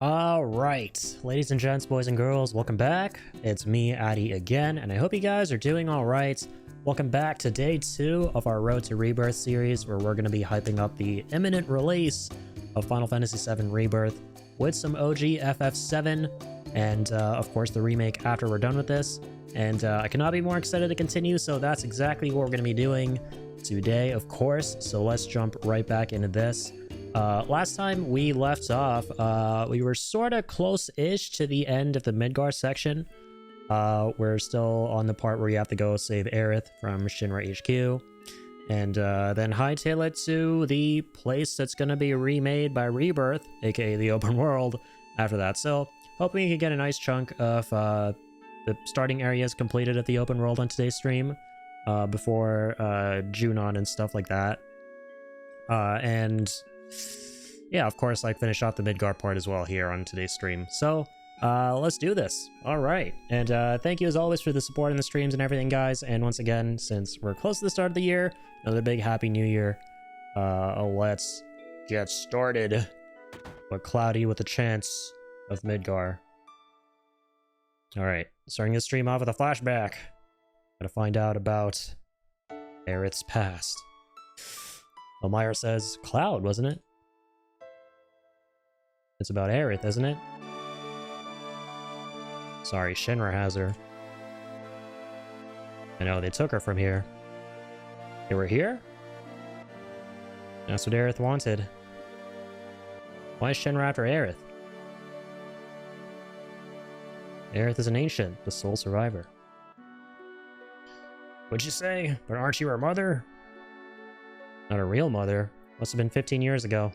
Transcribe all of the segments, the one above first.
Alright, ladies and gents, boys and girls, welcome back. It's me, Addy, again, and I hope you guys are doing alright. Welcome back to day 2 of our Road to Rebirth series, where we're going to be hyping up the imminent release of Final Fantasy VII Rebirth with some OG FF7, and of course the remake after we're done with this. And I cannot be more excited to continue, so that's exactly what we're going to be doing today, of course. So let's jump right back into this. Last time we left off, we were sort of close-ish to the end of the Midgar section. We're still on the part where you have to go save Aerith from Shinra HQ, and then hightail it to the place that's going to be remade by Rebirth, aka the open world, after that. So, hoping we can get a nice chunk of the starting areas completed at the open world on today's stream, before Junon and stuff like that. And yeah, of course, like finish off the Midgar part as well here on today's stream. So let's do this. All right, and thank you as always for the support in the streams and everything, guys. And once again, since we're close to the start of the year, another big happy new year. Let's get started. But Cloudy with a chance of Midgar. All right, starting this stream off with a flashback. Gotta find out about Aerith's past. Elmira says Cloud, wasn't it? It's about Aerith, isn't it? Sorry, Shinra has her. I know, they took her from here. They were here? That's what Aerith wanted. Why is Shinra after Aerith? Aerith is an ancient, the sole survivor. What'd you say? But aren't you her mother? Not a real mother. Must have been 15 years ago.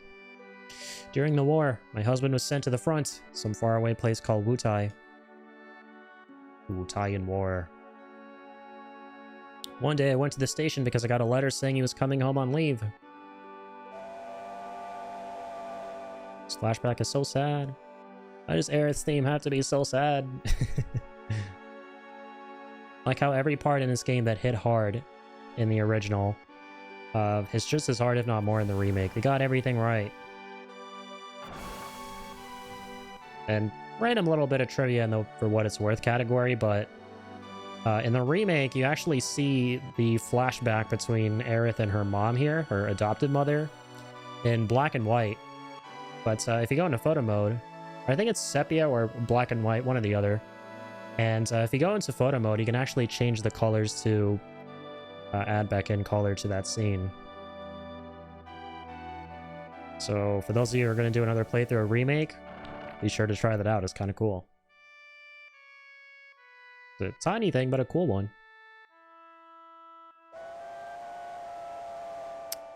During the war, my husband was sent to the front, some faraway place called Wutai. Wutaian War. One day I went to the station because I got a letter saying he was coming home on leave. This flashback is so sad. Why does Aerith's theme have to be so sad? Like how every part in this game that hit hard in the original it's just as hard, if not more, in the remake. They got everything right. And random little bit of trivia in the for what it's worth category, but in the remake, you actually see the flashback between Aerith and her mom here, her adopted mother, in black and white. But if you go into photo mode, I think it's sepia or black and white, one or the other. And if you go into photo mode, you can actually change the colors to add back in color to that scene. So for those of you who are going to do another playthrough of remake, be sure to try that out. It's kind of cool. It's a tiny thing, but a cool one.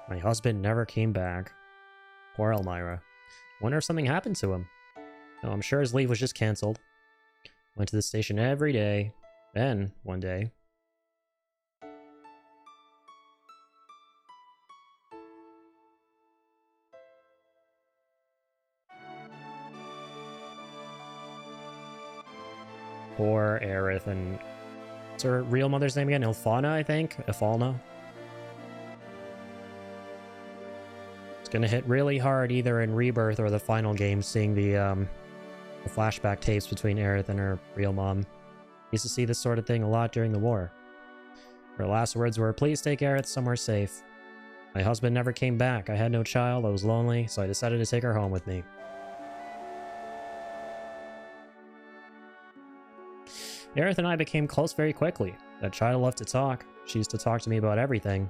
My husband never came back. Poor Elmira. Wonder if something happened to him. No, I'm sure his leave was just cancelled. Went to the station every day. Then, one day... Poor Aerith, and... What's her real mother's name again? Ilfana, I think? Ifalna? It's gonna hit really hard either in Rebirth or the final game, seeing the flashback tapes between Aerith and her real mom. Used to see this sort of thing a lot during the war. Her last words were, "Please take Aerith somewhere safe." My husband never came back. I had no child, I was lonely, so I decided to take her home with me. Aerith and I became close very quickly. That child loved to talk. She used to talk to me about everything.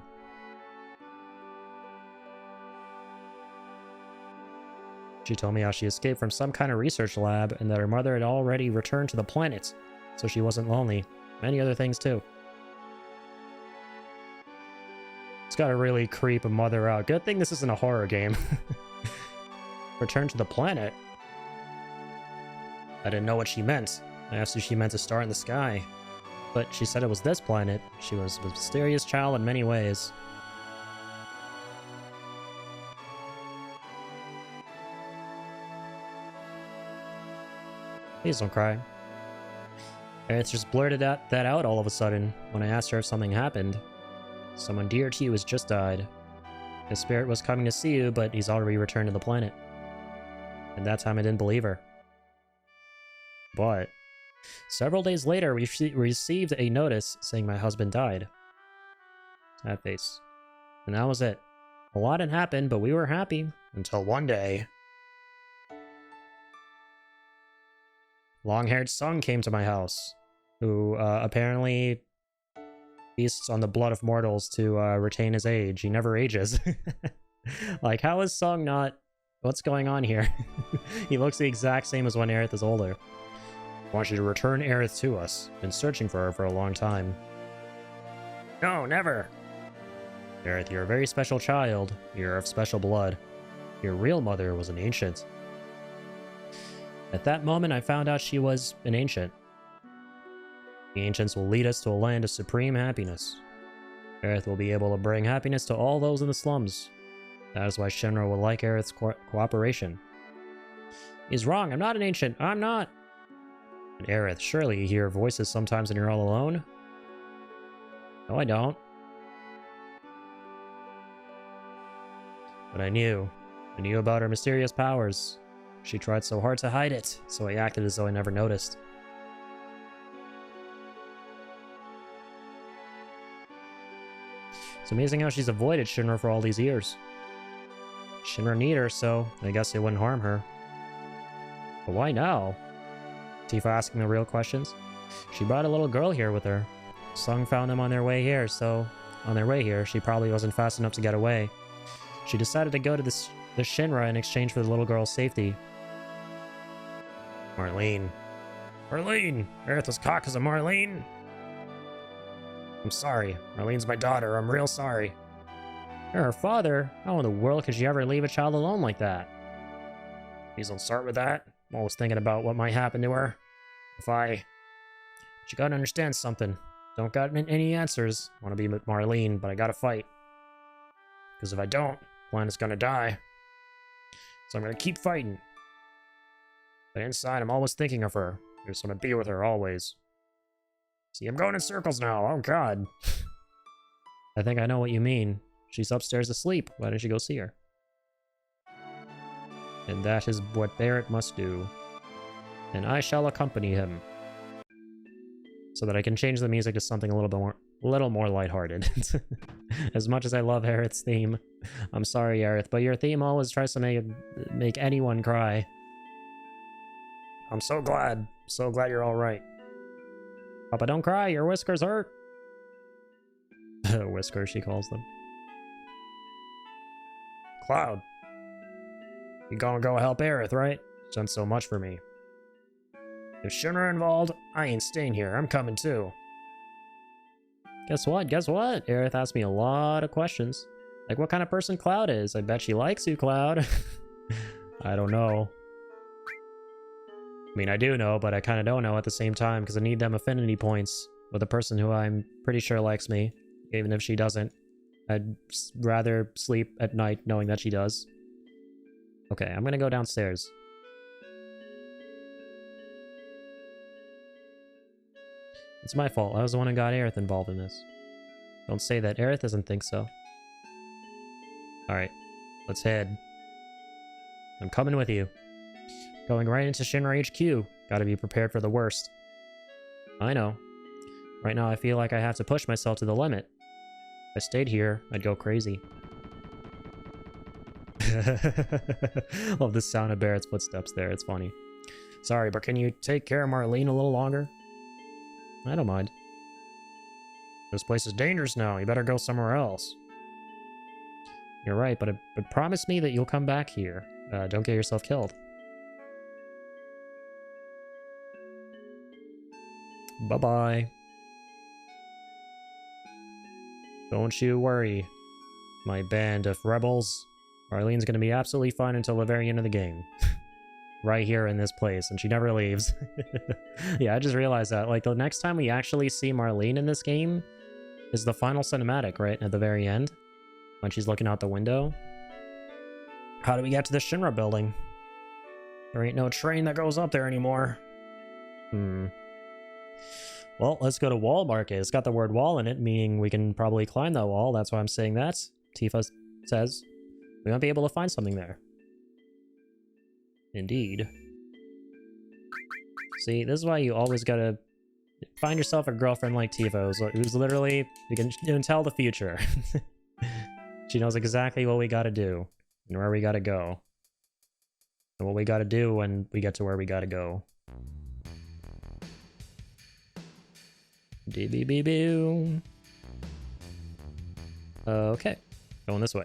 She told me how she escaped from some kind of research lab and that her mother had already returned to the planet, so she wasn't lonely. Many other things too. It's gotta really creep a mother out. Good thing this isn't a horror game. Return to the planet? I didn't know what she meant. I asked if she meant a star in the sky. But she said it was this planet. She was a mysterious child in many ways. Please don't cry. Aerith just blurted that out all of a sudden when I asked her if something happened. Someone dear to you has just died. His spirit was coming to see you, but he's already returned to the planet. At that time, I didn't believe her. But several days later, we received a notice saying my husband died. That face. And that was it. A lot had happened, but we were happy. Until one day, long-haired Sung came to my house, who apparently feasts on the blood of mortals to retain his age. He never ages. Like, how is Sung not... What's going on here? He looks the exact same as when Aerith is older. I want you to return Aerith to us. Been searching for her for a long time. No, never! Aerith, you're a very special child. You're of special blood. Your real mother was an ancient. At that moment, I found out she was an ancient. The ancients will lead us to a land of supreme happiness. Aerith will be able to bring happiness to all those in the slums. That is why Shinra will like Aerith's cooperation. He's wrong. I'm not an ancient. I'm not. And Aerith, surely you hear voices sometimes when you're all alone? No, I don't. But I knew. I knew about her mysterious powers. She tried so hard to hide it, so I acted as though I never noticed. It's amazing how she's avoided Shinra for all these years. Shinra need her, so I guess it wouldn't harm her. But why now? Tifa asking the real questions. She brought a little girl here with her. Sung found them on their way here, so... On their way here, she probably wasn't fast enough to get away. She decided to go to the Shinra in exchange for the little girl's safety. Marlene. Marlene! Aerith was caught because of Marlene! I'm sorry. Marlene's my daughter. I'm real sorry. You're her father? How in the world could you ever leave a child alone like that? Please don't start with that. I'm always thinking about what might happen to her. But you gotta understand something. Don't got any answers. I want to be with Marlene, but I gotta fight. Because if I don't, Planet's gonna die. So I'm gonna keep fighting. But inside, I'm always thinking of her. I just want to be with her always. See, I'm going in circles now. Oh, God. I think I know what you mean. She's upstairs asleep. Why don't you go see her? And that is what Barrett must do. And I shall accompany him. So that I can change the music to something a little more lighthearted. As much as I love Aerith's theme. I'm sorry, Aerith, but your theme always tries to make anyone cry. I'm so glad. So glad you're alright. Papa, don't cry. Your whiskers hurt. Whiskers, she calls them. Cloud. You gonna go help Aerith, right? She's done so much for me. If Shinra involved, I ain't staying here. I'm coming too. Guess what? Guess what? Aerith asked me a lot of questions. Like what kind of person Cloud is. I bet she likes you, Cloud. I don't know. I mean, I do know, but I kind of don't know at the same time because I need them affinity points with a person who I'm pretty sure likes me, even if she doesn't. I'd rather sleep at night knowing that she does. Okay, I'm gonna go downstairs. It's my fault. I was the one who got Aerith involved in this. Don't say that. Aerith doesn't think so. Alright, let's head. I'm coming with you. Going right into Shinra HQ. Gotta be prepared for the worst. I know. Right now I feel like I have to push myself to the limit. If I stayed here, I'd go crazy. Love the sound of Barrett's footsteps there, it's funny. Sorry, but can you take care of Marlene a little longer? I don't mind. This place is dangerous now, you better go somewhere else. You're right, but promise me that you'll come back here. Don't get yourself killed. Bye-bye. Don't you worry, my band of rebels. Marlene's gonna be absolutely fine until the very end of the game. Right here in this place, and she never leaves. Yeah, I just realized that. Like, the next time we actually see Marlene in this game is the final cinematic, right? At the very end. When she's looking out the window. How do we get to the Shinra building? There ain't no train that goes up there anymore. Well, let's go to Wall Market. It's got the word wall in it, meaning we can probably climb that wall. That's why I'm saying that. Tifa says we might be able to find something there. Indeed. See, this is why you always gotta find yourself a girlfriend like Tifa, who's literally, you can tell the future. She knows exactly what we gotta do, and where we gotta go. And what we gotta do when we get to where we gotta go. Dee-bee-bee-boo. Okay, going this way.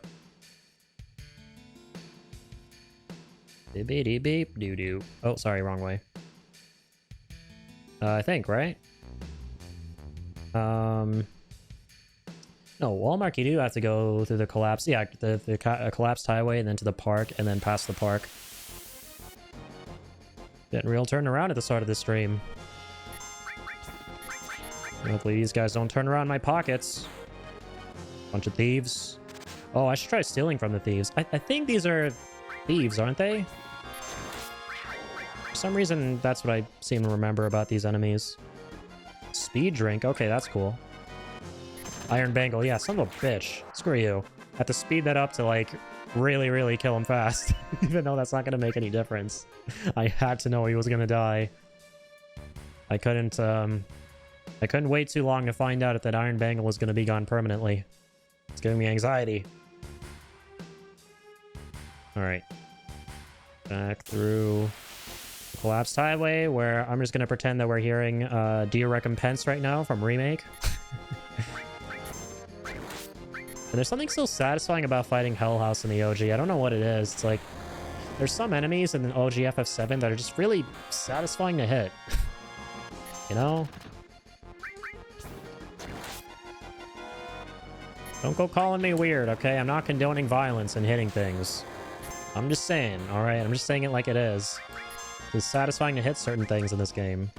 Beep-beep-beep, doo-doo. Oh, sorry, wrong way. I think, right? No, Walmart, you do have to go through the collapse. Yeah, the collapsed highway and then to the park and then past the park. Getting real turn around at the start of this stream. Hopefully these guys don't turn around my pockets. Bunch of thieves. Oh, I should try stealing from the thieves. I think these are thieves, aren't they? For some reason, that's what I seem to remember about these enemies. Speed drink. Okay, that's cool. Iron bangle. Yeah, son of a bitch. Screw you. I have to speed that up to, like, really, really kill him fast. Even though that's not going to make any difference. I had to know he was going to die. I couldn't wait too long to find out if that iron bangle was going to be gone permanently. It's giving me anxiety. Alright. Back through the collapsed highway, where I'm just going to pretend that we're hearing Dear Recompense right now from Remake. And there's something so satisfying about fighting Hell House in the OG. I don't know what it is. It's like, there's some enemies in the OG FF7 that are just really satisfying to hit. You know? Don't go calling me weird, okay? I'm not condoning violence and hitting things. I'm just saying, alright? I'm just saying it like it is. It's satisfying to hit certain things in this game.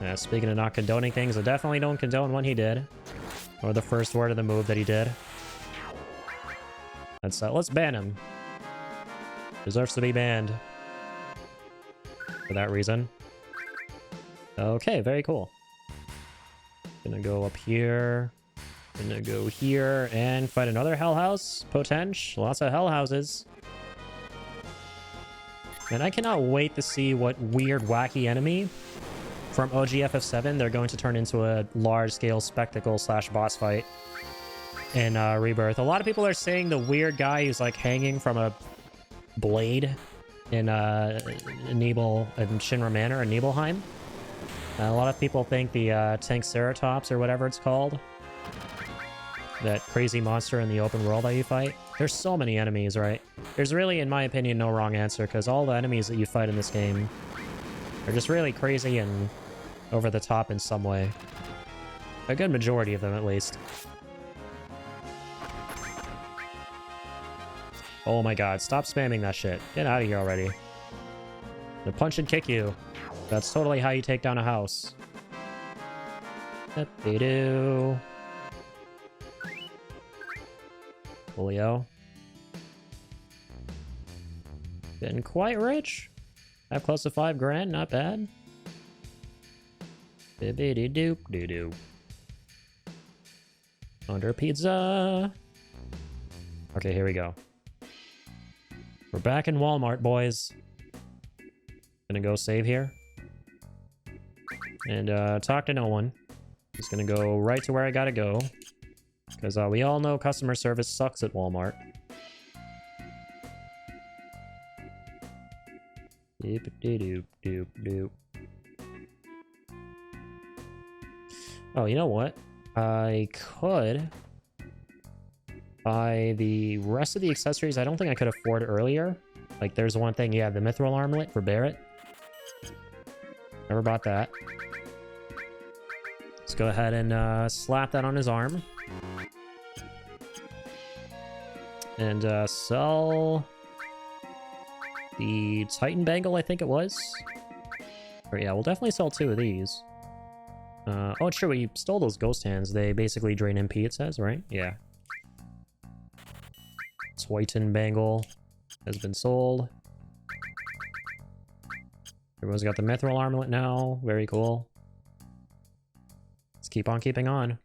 Yeah, speaking of not condoning things, I definitely don't condone what he did. Or the first word of the move that he did. Let's ban him. Deserves to be banned. For that reason. Okay, very cool. Gonna go up here. Gonna go here and fight another Hell House. Potential. Lots of Hell Houses. And I cannot wait to see what weird, wacky enemy from OG FF7 they're going to turn into a large-scale spectacle / boss fight in Rebirth. A lot of people are saying the weird guy who's like hanging from a blade in Shinra Manor in Nibelheim. A lot of people think the Tankceratops or whatever it's called, that crazy monster in the open world that you fight. There's so many enemies, right? There's really, in my opinion, no wrong answer, because all the enemies that you fight in this game are just really crazy and over the top in some way. A good majority of them, at least. Oh my god, stop spamming that shit. Get out of here already. The punch and kick you. That's totally how you take down a house. Yep-de-doo. Julio. Getting quite rich. Have close to 5 grand, not bad. Bibbidi-doop-doo-doo. Under pizza. Okay, here we go. We're back in Walmart, boys. Gonna go save here. And talk to no one. Just gonna go right to where I gotta go. Because we all know customer service sucks at Walmart. Doop-doop-doop-doop. Oh, you know what? I could buy the rest of the accessories I don't think I could afford earlier. Like, there's one thing, yeah, the mithril armlet for Barrett. Never bought that. Let's go ahead and slap that on his arm. And sell the Titan Bangle, I think it was. Or yeah, we'll definitely sell 2 of these. Oh, sure, we stole those ghost hands. They basically drain MP, it says, right? Yeah. Titan Bangle has been sold. Everyone's got the mithril armlet now. Very cool. Let's keep on keeping on.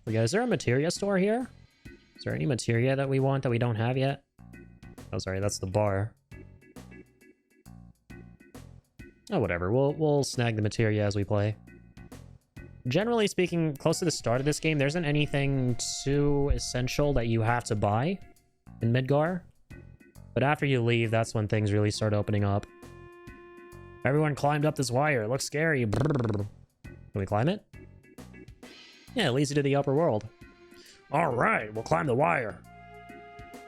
But yeah, is there a materia store here? Is there any materia that we want that we don't have yet? Oh, sorry, that's the bar. Oh, whatever. We'll snag the materia as we play. Generally speaking, close to the start of this game, there isn't anything too essential that you have to buy in Midgar. But after you leave, that's when things really start opening up. Everyone climbed up this wire. It looks scary. Brrr. Can we climb it? Yeah, it leads you to the upper world. All right, we'll climb the wire.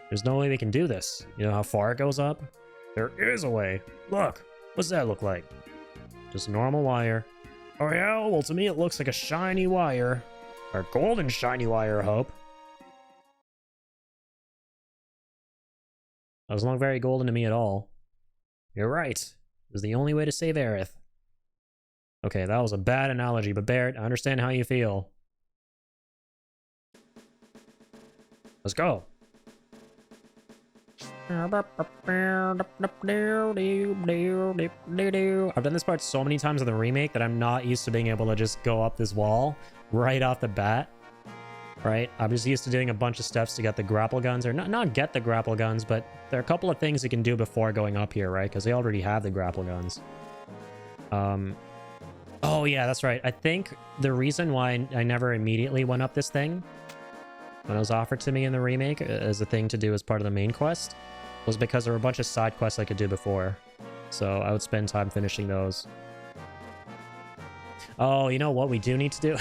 There's no way we can do this. You know how far it goes up? There is a way. Look, what's that look like? Just a normal wire. Oh yeah, well to me it looks like a shiny wire. Or golden shiny wire, I hope. Doesn't look very golden to me at all. You're right. It was the only way to save Aerith. Okay, that was a bad analogy, but Barrett, I understand how you feel. Let's go. I've done this part so many times in the remake that I'm not used to being able to just go up this wall right off the bat. Right? I'm just used to doing a bunch of steps to get the grapple guns, or not get the grapple guns, but there are a couple of things you can do before going up here, right? Because they already have the grapple guns. Oh yeah, that's right. I think the reason why I never immediately went up this thing when it was offered to me in the remake as a thing to do as part of the main quest was because there were a bunch of side quests I could do before. So I would spend time finishing those. Oh, you know what we do need to do?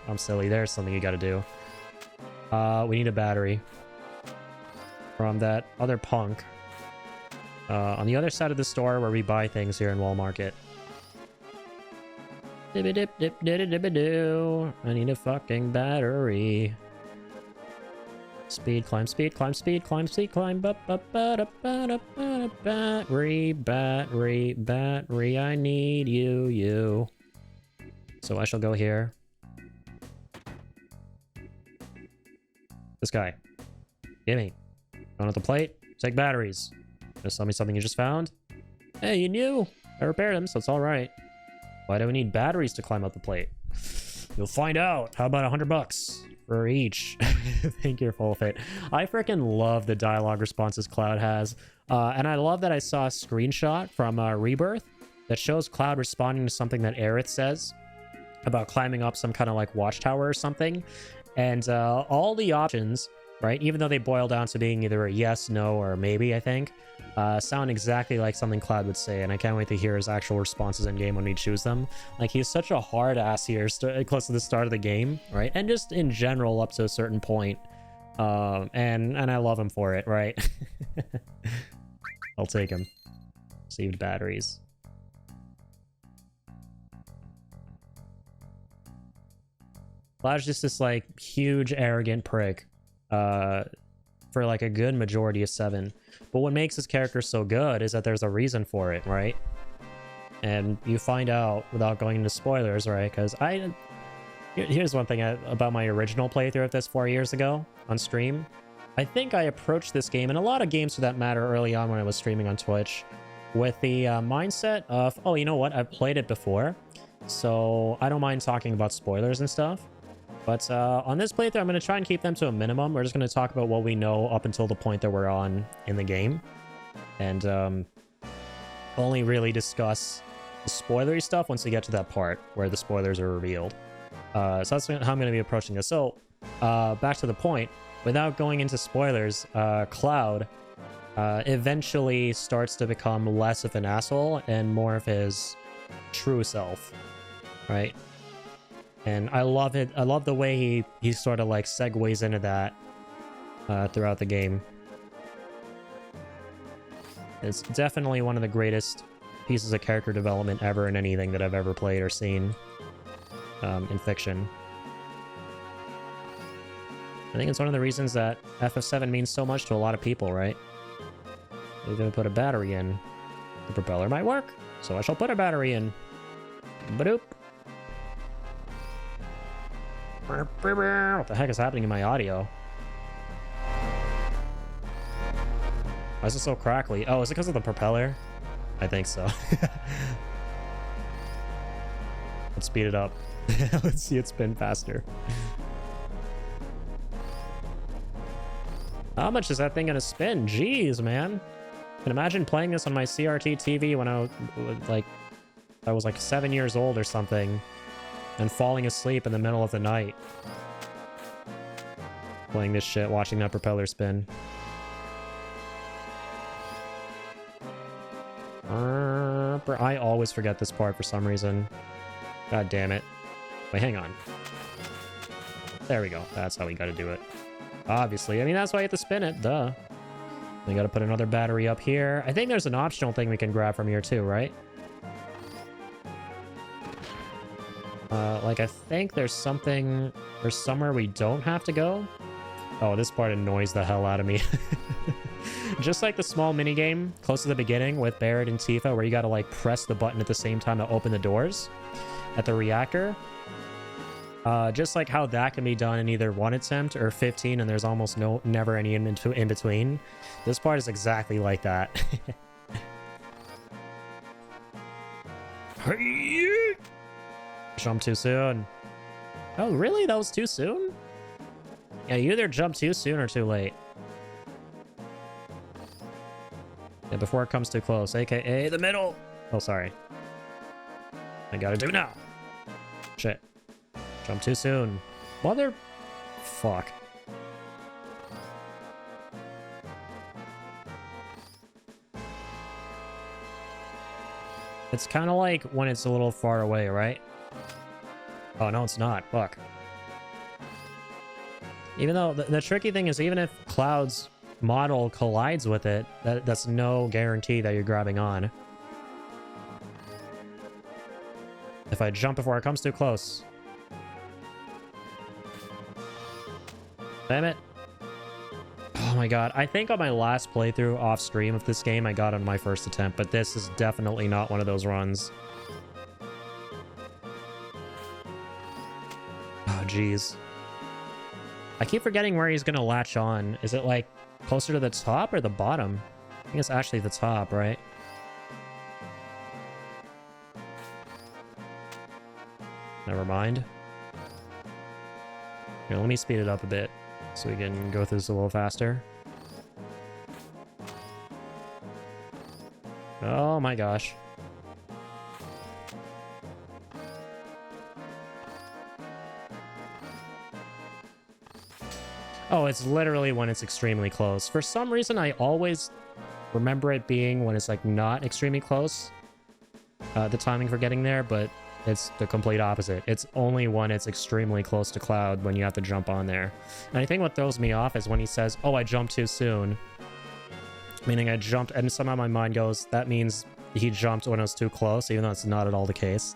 I'm silly. There's something you gotta do. We need a battery from that other punk on the other side of the store where we buy things here in Wall Market. I need a fucking battery. Speed, climb, speed, climb, speed, climb, speed, climb. Battery, battery, battery. I need you. So I shall go here. This guy. Gimme. Going at the plate. Take batteries. Just tell me something you just found. Hey, you knew. I repaired them, so it's alright. Why do we need batteries to climb up the plate? You'll find out. How about $100 for each? Thank you, full fit. I freaking love the dialogue responses Cloud has. And I love that I saw a screenshot from Rebirth that shows Cloud responding to something that Aerith says about climbing up some kind of like watchtower or something. And all the options, right, even though they boil down to being either a yes, no, or maybe, I think, sound exactly like something Cloud would say, and I can't wait to hear his actual responses in game when we choose them. Like, he's such a hard ass here, close to the start of the game, right, and just in general up to a certain point, and I love him for it, right? I'll take him. Saved batteries. Cloud's just this like huge arrogant prick for like a good majority of 7. But what makes his character so good is that there's a reason for it, right? And you find out without going into spoilers, right? Because here's one thing about my original playthrough of this 4 years ago on stream. I think I approached this game, and a lot of games for that matter early on when I was streaming on Twitch, with the mindset of, oh, you know what? I've played it before, so I don't mind talking about spoilers and stuff. But on this playthrough, I'm going to try and keep them to a minimum. We're just going to talk about what we know up until the point that we're on in the game. And only really discuss the spoilery stuff once we get to that part where the spoilers are revealed. So that's how I'm going to be approaching this. So back to the point, without going into spoilers, Cloud eventually starts to become less of an asshole and more of his true self, right? And I love it. I love the way he sort of like segues into that throughout the game. It's definitely one of the greatest pieces of character development ever in anything that I've ever played or seen in fiction. I think it's one of the reasons that FF7 means so much to a lot of people, right? They're going to put a battery in. The propeller might work, so I shall put a battery in. Badoop. What the heck is happening in my audio? Why is it so crackly? Oh, is it because of the propeller? I think so. Let's speed it up. Let's see it spin faster. How much is that thing gonna spin? Jeez, man. I can imagine playing this on my CRT TV when I was like I was like 7 years old or something, and falling asleep in the middle of the night. Playing this shit, watching that propeller spin. I always forget this part for some reason. God damn it. Wait, hang on. There we go. That's how we gotta do it. Obviously. I mean, that's why you have to spin it. Duh. We gotta put another battery up here. I think there's an optional thing we can grab from here too, right? Like, I think there's something... There's somewhere we don't have to go. Oh, this part annoys the hell out of me. Just like the small minigame close to the beginning with Barrett and Tifa, where you gotta, like, press the button at the same time to open the doors at the reactor. Just like how that can be done in either 1 attempt or 15, and there's almost never any in between. This part is exactly like that. Jump too soon. Oh, really? That was too soon? Yeah, you either jump too soon or too late. Yeah, before it comes too close, aka the middle. Oh, sorry. I gotta do it now. Shit. Jump too soon. Mother... Fuck. It's kind of like when it's a little far away, right? Oh, no, it's not. Fuck. Even though the tricky thing is, even if Cloud's model collides with it, that's no guarantee that you're grabbing on. If I jump before it comes too close. Damn it. Oh my god. I think on my last playthrough off stream of this game, I got on my first attempt, but this is definitely not one of those runs. Oh, jeez. I keep forgetting where he's gonna latch on. Is it like closer to the top or the bottom? I think it's actually the top, right? Never mind. Here, let me speed it up a bit so we can go through this a little faster. Oh my gosh. Oh, it's literally when it's extremely close. For some reason, I always remember it being when it's like not extremely close. The timing for getting there, but it's the complete opposite. It's only when it's extremely close to Cloud when you have to jump on there. And I think what throws me off is when he says, oh, I jumped too soon. Meaning I jumped, and somehow my mind goes, that means he jumped when it was too close, even though it's not at all the case.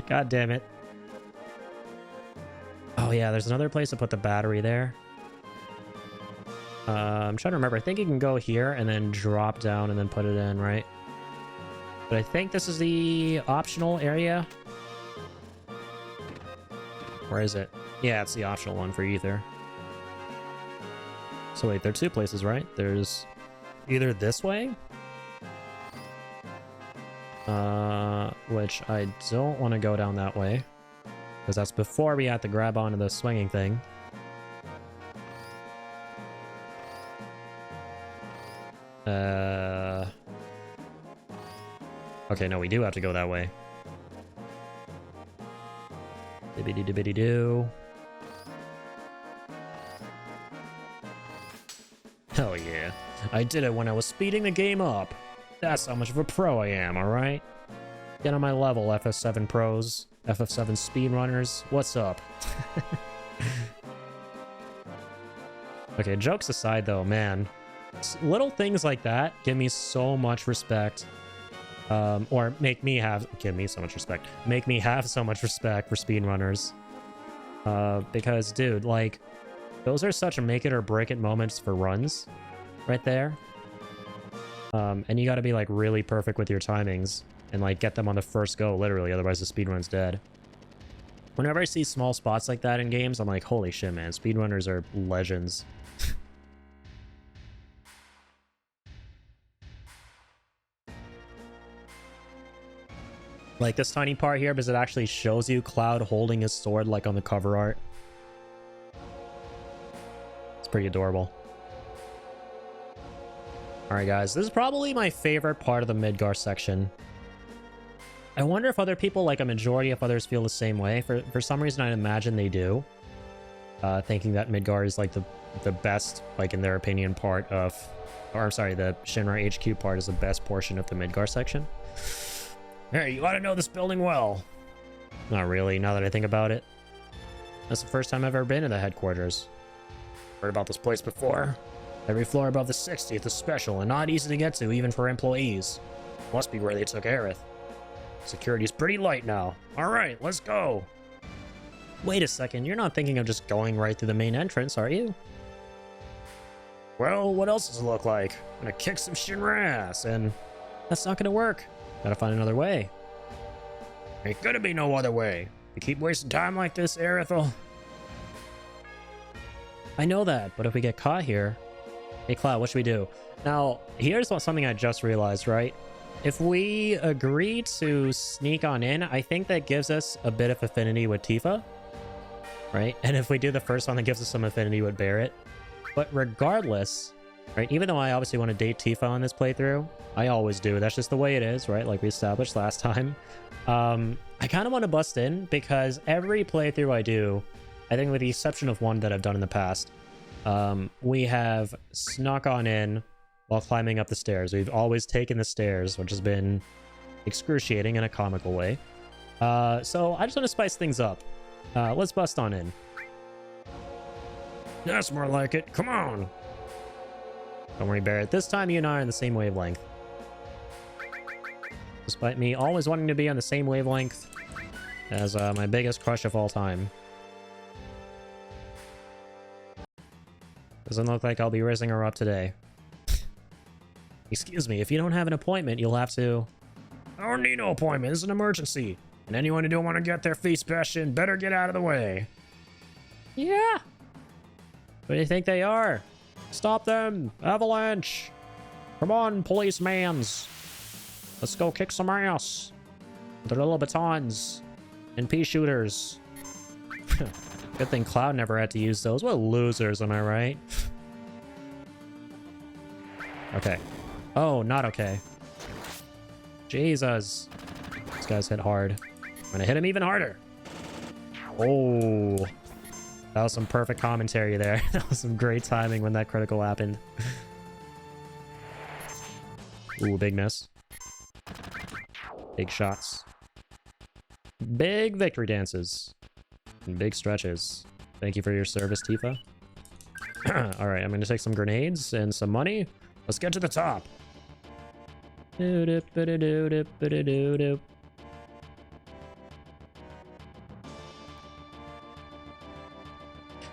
God damn it. Oh yeah, there's another place to put the battery there. I'm trying to remember. I think you can go here and then drop down and then put it in, right? But I think this is the optional area. Where is it? Yeah, it's the optional one for Ether. So wait, there are two places, right? There's either this way, which I don't want to go down that way, because that's before we have to grab onto the swinging thing. Okay, no, we do have to go that way. Dibbidi-dibbidi-doo. Hell yeah. I did it when I was speeding the game up. That's how much of a pro I am, alright? Get on my level, FF7 pros. FF7 speedrunners. What's up? Okay, jokes aside though, man. Little things like that give me so much respect. Or make me have... Give me so much respect. Make me have so much respect for speedrunners. Because, dude, like... Those are such make it or break it moments for runs. Right there. And you gotta be, like, really perfect with your timings. And, like, get them on the first go, literally. Otherwise, the speedrun's dead. Whenever I see small spots like that in games, I'm like, holy shit, man. Speedrunners are legends. Like this tiny part here, because it actually shows you Cloud holding his sword like on the cover art. It's pretty adorable. Alright guys, this is probably my favorite part of the Midgar section. I wonder if other people, like a majority of others, feel the same way. For some reason, I imagine they do. Thinking that Midgar is like the best, like in their opinion, part of, or I'm sorry, the Shinra HQ part is the best portion of the Midgar section. Hey, you ought to know this building well. Not really, now that I think about it. That's the first time I've ever been to the headquarters. Heard about this place before. Every floor above the 60th is special and not easy to get to even for employees. Must be where they took Aerith. Security's pretty light now. Alright, let's go. Wait a second, you're not thinking of just going right through the main entrance, are you? Well, what else does it look like? I'm gonna kick some Shinra ass, and that's not gonna work. Gotta find another way. Ain't gonna be no other way. You keep wasting time like this, Aerith. I know that, but if we get caught here... Hey, Cloud, what should we do? Now, here's something I just realized, right? If we agree to sneak on in, I think that gives us a bit of affinity with Tifa, right? And if we do the first one, that gives us some affinity with Barret. But regardless, right, even though I obviously want to date Tifa on this playthrough, I always do. That's just the way it is, right? Like we established last time. I kind of want to bust in because every playthrough I do, I think with the exception of one that I've done in the past, we have snuck on in while climbing up the stairs. We've always taken the stairs, which has been excruciating in a comical way. So I just want to spice things up. Let's bust on in. That's more like it. Come on. Don't worry, Barret. This time you and I are on the same wavelength. Despite me always wanting to be on the same wavelength as my biggest crush of all time. Doesn't look like I'll be raising her up today. Excuse me, if you don't have an appointment, you'll have to... I don't need no appointment. It's an emergency. And anyone who don't want to get their feet bashed in better get out of the way. Yeah. Who do you think they are? Stop them! Avalanche! Come on, policemans! Let's go kick some ass! With their little batons and pea shooters. Good thing Cloud never had to use those. What losers, am I right? Okay. Oh, not okay. Jesus. This guy's hit hard. I'm gonna hit him even harder. Oh. That was some perfect commentary there. That was some great timing when that critical happened. Ooh, big miss. Big shots. Big victory dances. And big stretches. Thank you for your service, Tifa. Alright, I'm gonna take some grenades and some money. Let's get to the top.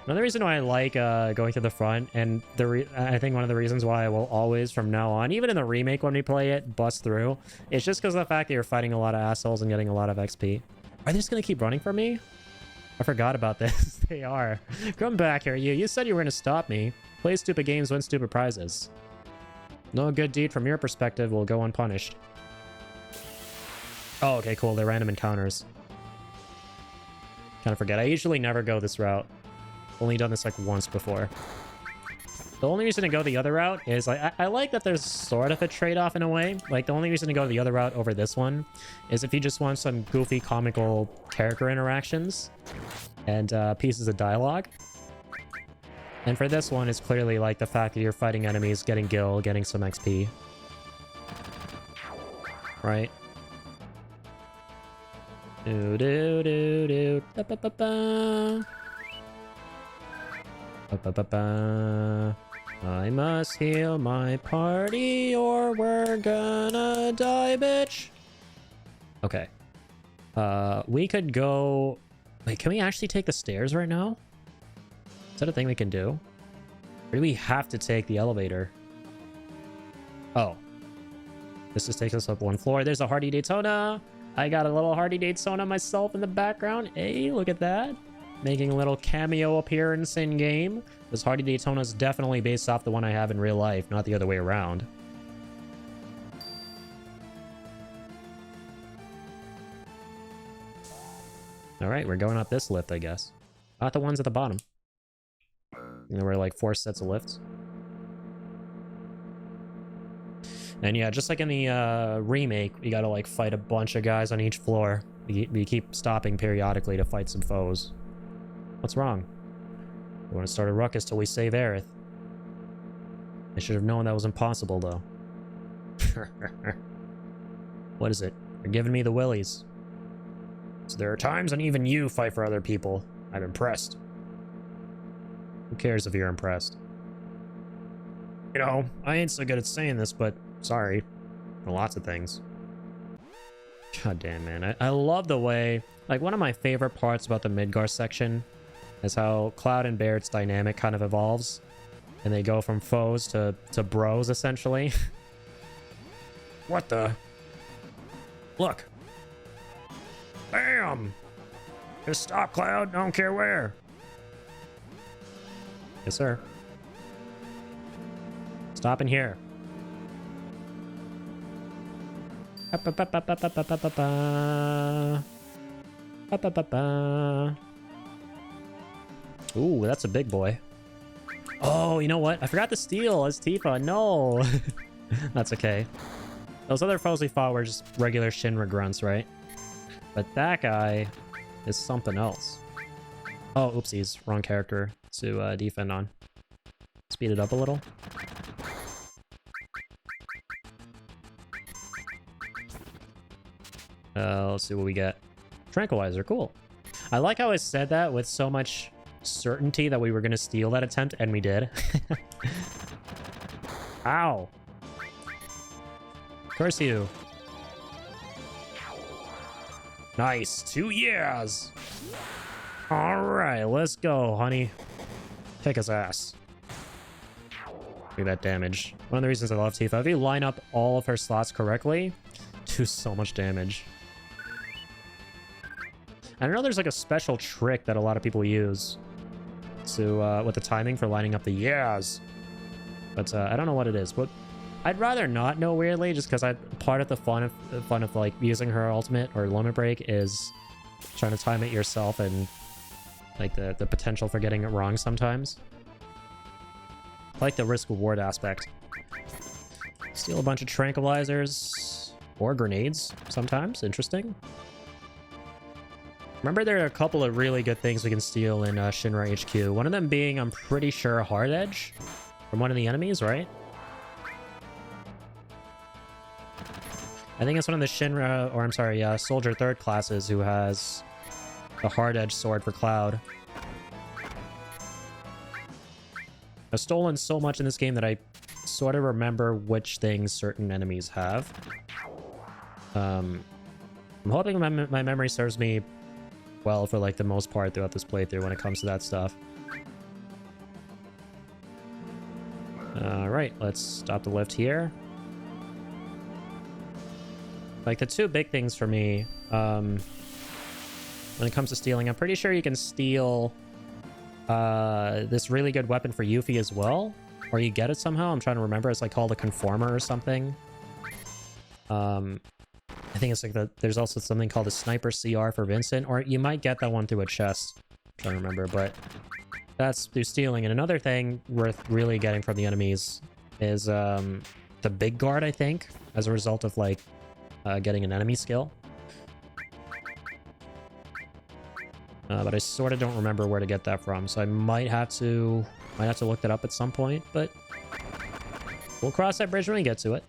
Another reason why I like going to the front, and I think one of the reasons why I will always from now on, even in the remake when we play it, bust through, it's just because of the fact that you're fighting a lot of assholes and getting a lot of XP. Are they just going to keep running from me? I forgot about this. They are. Come back here, you. You said you were going to stop me. Play stupid games, win stupid prizes. No good deed from your perspective will go unpunished. Oh, okay, cool. They're random encounters. Kind of forget. I usually never go this route. Only done this like once before. The only reason to go the other route is I like that there's sort of a trade-off in a way. Like the only reason to go the other route over this one is if you just want some goofy comical character interactions and pieces of dialogue. And for this one, it's clearly like the fact that you're fighting enemies, getting gil, getting some XP. Right? Do do do do da ba ba ba. I must heal my party or we're gonna die, bitch. Okay. We could go... Wait, can we actually take the stairs right now? Is that a thing we can do? Or do we have to take the elevator? Oh. This just takes us up one floor. There's a Hardy Daytona. I got a little Hardy Daytona myself in the background. Hey, look at that. Making a little cameo appearance in game. This Hardy Daytona is definitely based off the one I have in real life, not the other way around. Alright, we're going up this lift, I guess. Not the ones at the bottom. There were like 4 sets of lifts. And yeah, just like in the remake, you gotta like fight a bunch of guys on each floor. You keep stopping periodically to fight some foes. What's wrong? We want to start a ruckus till we save Aerith. I should have known that was impossible, though. What is it? You're giving me the willies. So there are times when even you fight for other people. I'm impressed. Who cares if you're impressed? You know, I ain't so good at saying this, but sorry. For lots of things. God damn, man. I love the way... Like, one of my favorite parts about the Midgar section is how Cloud and Barrett's dynamic kind of evolves. And they go from foes to bros, essentially. What the... Look. Bam! Just stop, Cloud. I don't care where. Yes, sir. Stop in here. Ooh, that's a big boy. Oh, you know what? I forgot to steal as Tifa. No. That's okay. Those other foes we fought were just regular Shinra grunts, right? But that guy is something else. Oh, oopsies. Wrong character to defend on. Speed it up a little. Let's see what we get. Tranquilizer, cool. I like how I said that with so much certainty that we were going to steal that attempt, and we did. Ow. Curse you. Nice. 2 years. All right, let's go, honey. Kick his ass. Do that damage. One of the reasons I love Tifa, if you line up all of her slots correctly, do so much damage. I know there's like a special trick that a lot of people use to with the timing for lining up the years, but I don't know what it is. But I'd rather not know, weirdly, just because part of the fun of like using her ultimate or limit break is trying to time it yourself and like the potential for getting it wrong sometimes. I like the risk reward aspect. Steal a bunch of tranquilizers or grenades sometimes. Interesting. Remember, there are a couple of really good things we can steal in Shinra HQ. One of them being, I'm pretty sure, a hard edge from one of the enemies, right? I think it's one of the Shinra, or I'm sorry, Soldier 3rd classes who has the hard edge sword for Cloud. I've stolen so much in this game that I sort of remember which things certain enemies have. I'm hoping my memory serves me well for like the most part throughout this playthrough when it comes to that stuff. Alright, let's stop the lift here. Like, the two big things for me, when it comes to stealing, I'm pretty sure you can steal this really good weapon for Yuffie as well. Or you get it somehow. I'm trying to remember. It's like called a Conformer or something. I think it's like there's also something called a Sniper CR for Vincent. Or you might get that one through a chest. I'm trying to remember, but that's through stealing. And another thing worth really getting from the enemies is the Big Guard, I think, as a result of like getting an enemy skill. But I sort of don't remember where to get that from, so I might have to look that up at some point, but we'll cross that bridge when we get to it.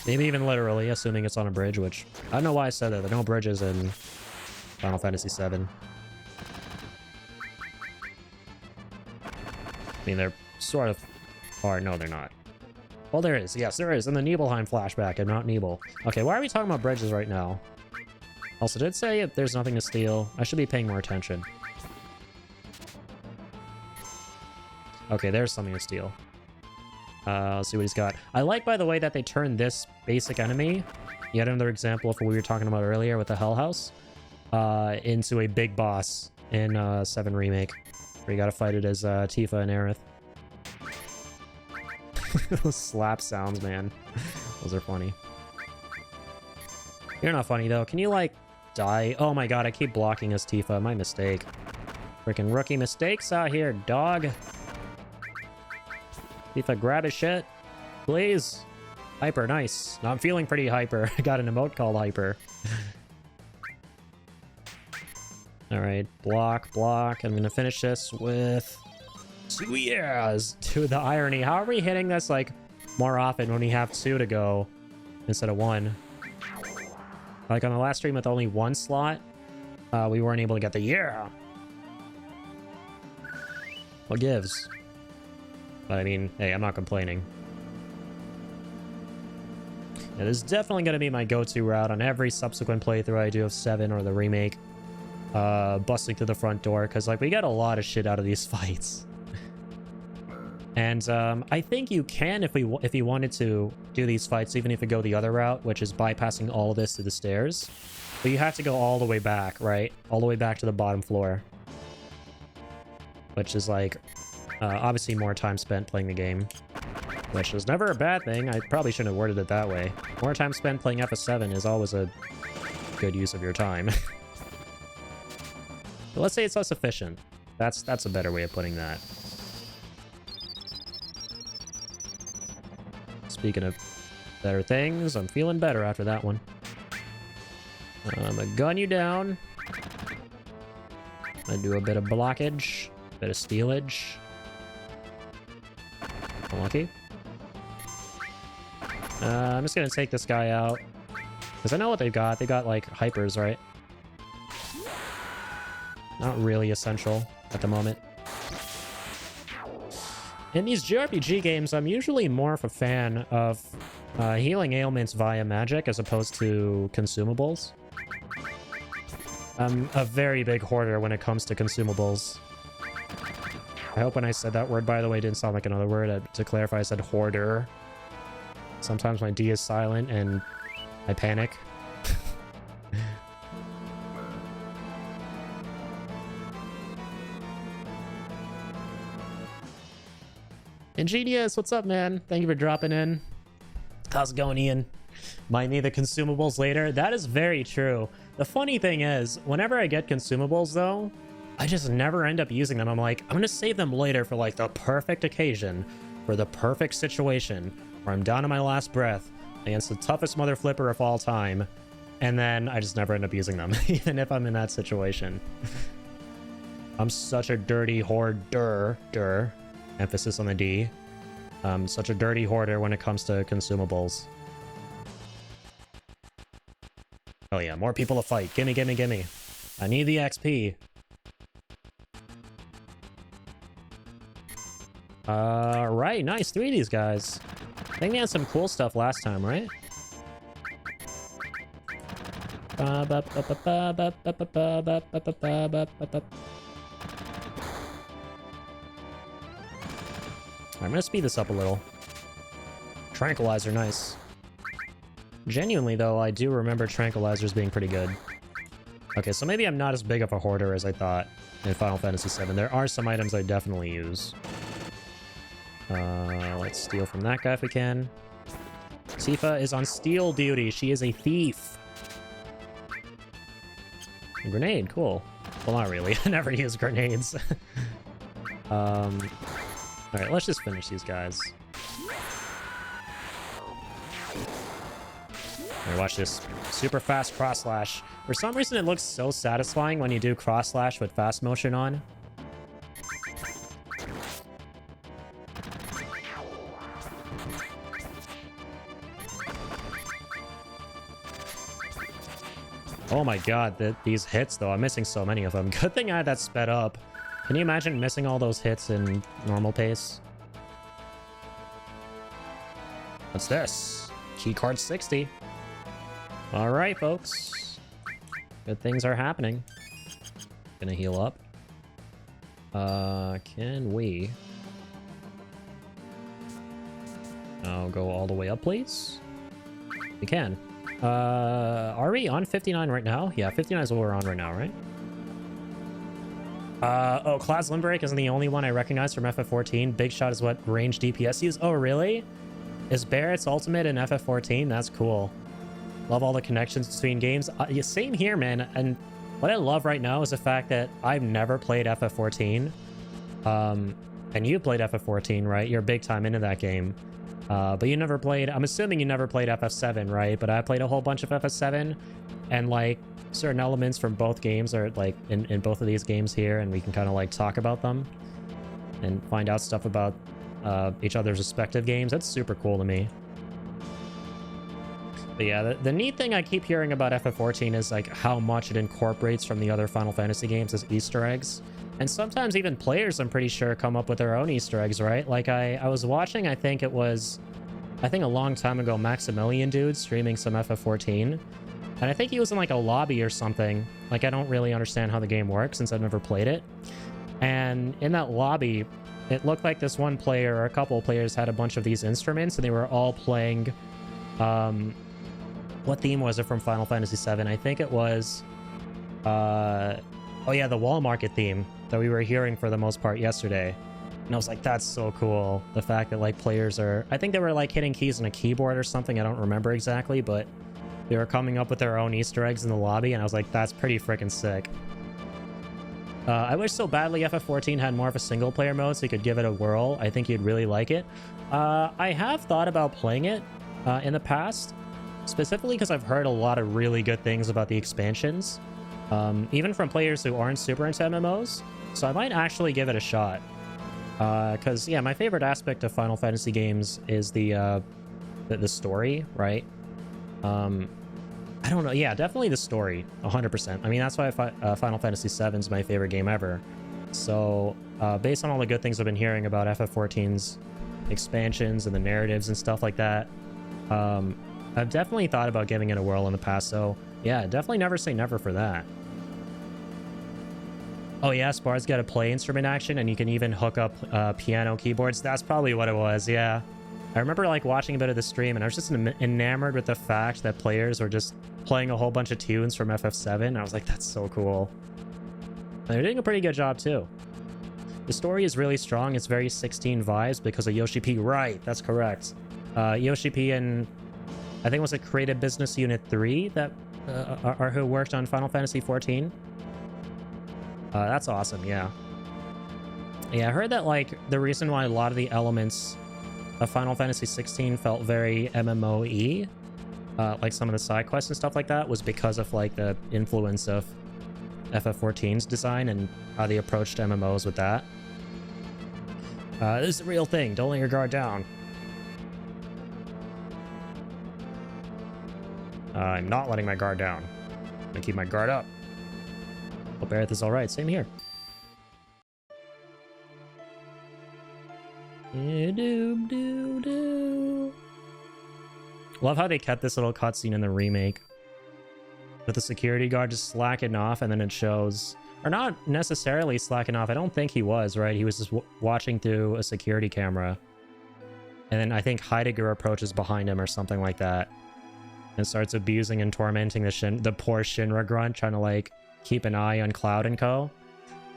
Maybe even literally, assuming it's on a bridge, which I don't know why I said that. There are no bridges in Final Fantasy VII. I mean, they're sort of... Or, no, they're not. Well, there is. Yes, there is. In the Nibelheim flashback at Mount Nibel. Okay, why are we talking about bridges right now? Also, did it say if there's nothing to steal? I should be paying more attention. Okay, there's something to steal. Let's see what he's got. I like, by the way, that they turned this basic enemy, yet another example of what we were talking about earlier with the Hell House, into a big boss in 7 Remake, where you gotta fight it as Tifa and Aerith. Those slap sounds, man. Those are funny. You're not funny, though. Can you, like, die? Oh my god, I keep blocking as Tifa. My mistake. Freaking rookie mistakes out here, dog. Tifa, grab his shit. Please. Hyper, nice. Now I'm feeling pretty hyper. I got an emote called hyper. Alright, block, block. I'm gonna finish this with 2 years. Dude, the irony. How are we hitting this, like, more often when we have 2 to go instead of 1? Like, on the last stream with only 1 slot, we weren't able to get the yeah. What gives? But I mean, hey, I'm not complaining. It is definitely going to be my go-to route on every subsequent playthrough I do of 7 or the remake. Busting through the front door, because, like, we get a lot of shit out of these fights. And I think you can, if you wanted to do these fights, even if you go the other route, which is bypassing all of this to the stairs. But you have to go all the way back, right? All the way back to the bottom floor. Which is, like, obviously more time spent playing the game. Which is never a bad thing. I probably shouldn't have worded it that way. More time spent playing FS7 is always a good use of your time. But let's say it's less efficient. That's a better way of putting that. Speaking of better things, I'm feeling better after that one. I'm gonna gun you down. I'm gonna do a bit of blockage, a bit of stealage. Unlucky. I'm just gonna take this guy out. Because I know what they've got. They got, like, hypers, right? Not really essential at the moment. In these JRPG games, I'm usually more of a fan of healing ailments via magic as opposed to consumables. I'm a very big hoarder when it comes to consumables. I hope when I said that word, by the way, didn't sound like another word. To clarify, I said hoarder. Sometimes my D is silent and I panic. Ingenious, what's up, man? Thank you for dropping in. How's it going, Ian? Might need the consumables later. That is very true. The funny thing is, whenever I get consumables, though, I just never end up using them. I'm like, I'm gonna save them later for, like, the perfect occasion, for the perfect situation, where I'm down to my last breath against the toughest mother flipper of all time, and then I just never end up using them, even if I'm in that situation. I'm such a dirty hoarder. Emphasis on the D. Such a dirty hoarder when it comes to consumables. Oh yeah, more people to fight. Gimme, gimme, gimme. I need the XP. Right, nice. 3 of these guys. I think they had some cool stuff last time, right? I'm gonna speed this up a little. Tranquilizer, nice. Genuinely, though, I do remember tranquilizers being pretty good. Okay, so maybe I'm not as big of a hoarder as I thought in Final Fantasy VII. There are some items I definitely use. Let's steal from that guy if we can. Tifa is on steal duty. She is a thief. A grenade, cool. Well, not really. I never use grenades. Alright, let's just finish these guys. Alright, watch this. Super fast cross slash. For some reason, it looks so satisfying when you do cross slash with fast motion on. Oh my god, these hits, though. I'm missing so many of them. Good thing I had that sped up. Can you imagine missing all those hits in normal pace? What's this? Keycard 60. Alright, folks. Good things are happening. Gonna heal up. Can we... Oh, go all the way up, please? We can. Are we on 59 right now? Yeah, 59 is what we're on right now, right? Oh, Cloud's Limbrick isn't the only one I recognize from FF14. Big Shot is what range DPS use. Oh, really? Is Barrett's ultimate in FF14? That's cool. Love all the connections between games. Yeah, same here, man. And what I love right now is the fact that I've never played FF14. And you played FF14, right? You're big time into that game. But you never played, I'm assuming you never played FF7, right? But I played a whole bunch of FF7, and like certain elements from both games are like in both of these games here, and we can kind of like talk about them and find out stuff about each other's respective games. That's super cool to me. But yeah, the neat thing I keep hearing about FF14 is like how much it incorporates from the other Final Fantasy games as Easter eggs. And sometimes even players, I'm pretty sure, come up with their own Easter eggs, right? Like I was watching, I think a long time ago, Maximilian dude streaming some FF14. And I think he was in like a lobby or something. Like I don't really understand how the game works since I've never played it. And in that lobby, it looked like this one player or a couple of players had a bunch of these instruments and they were all playing, what theme was it from Final Fantasy VII? I think it was, oh yeah, the Wall Market theme that we were hearing for the most part yesterday. And I was like, that's so cool. The fact that like players are, I think they were like hitting keys on a keyboard or something. I don't remember exactly, but they were coming up with their own Easter eggs in the lobby. And I was like, that's pretty freaking sick. I wish so badly FF14 had more of a single player mode so you could give it a whirl. I think you'd really like it. I have thought about playing it in the past, specifically because I've heard a lot of really good things about the expansions, even from players who aren't super into MMOs. So I might actually give it a shot. Because, yeah, my favorite aspect of Final Fantasy games is the story, right? I don't know. Yeah, definitely the story, 100%. I mean, that's why Final Fantasy VII is my favorite game ever. So, based on all the good things I've been hearing about FF14's expansions and the narratives and stuff like that, I've definitely thought about giving it a whirl in the past. So, yeah, definitely never say never for that. Oh yeah, Spar's got a play instrument action, and you can even hook up piano keyboards. That's probably what it was, yeah. I remember like watching a bit of the stream, and I was just enamored with the fact that players were just playing a whole bunch of tunes from FF7. I was like, that's so cool. And they're doing a pretty good job too. The story is really strong. It's very 16 vibes because of Yoshi P. Right, that's correct. Yoshi P and I think it was a Creative Business Unit 3 that are who worked on Final Fantasy 14. That's awesome, yeah. Yeah, I heard that like the reason why a lot of the elements of Final Fantasy 16 felt very MMO-y, like some of the side quests and stuff like that, was because of like the influence of FF14's design and how they approached MMOs with that. This is the real thing. Don't let your guard down. I'm not letting my guard down. I'm gonna keep my guard up. Hope Aerith is alright. Same here. Love how they kept this little cutscene in the remake. With the security guard just slacking off, and then it shows... Or not necessarily slacking off. I don't think he was, right? He was just watching through a security camera. And then I think Heidegger approaches behind him or something like that. And starts abusing and tormenting the poor Shinra grunt, trying to like keep an eye on Cloud and Co.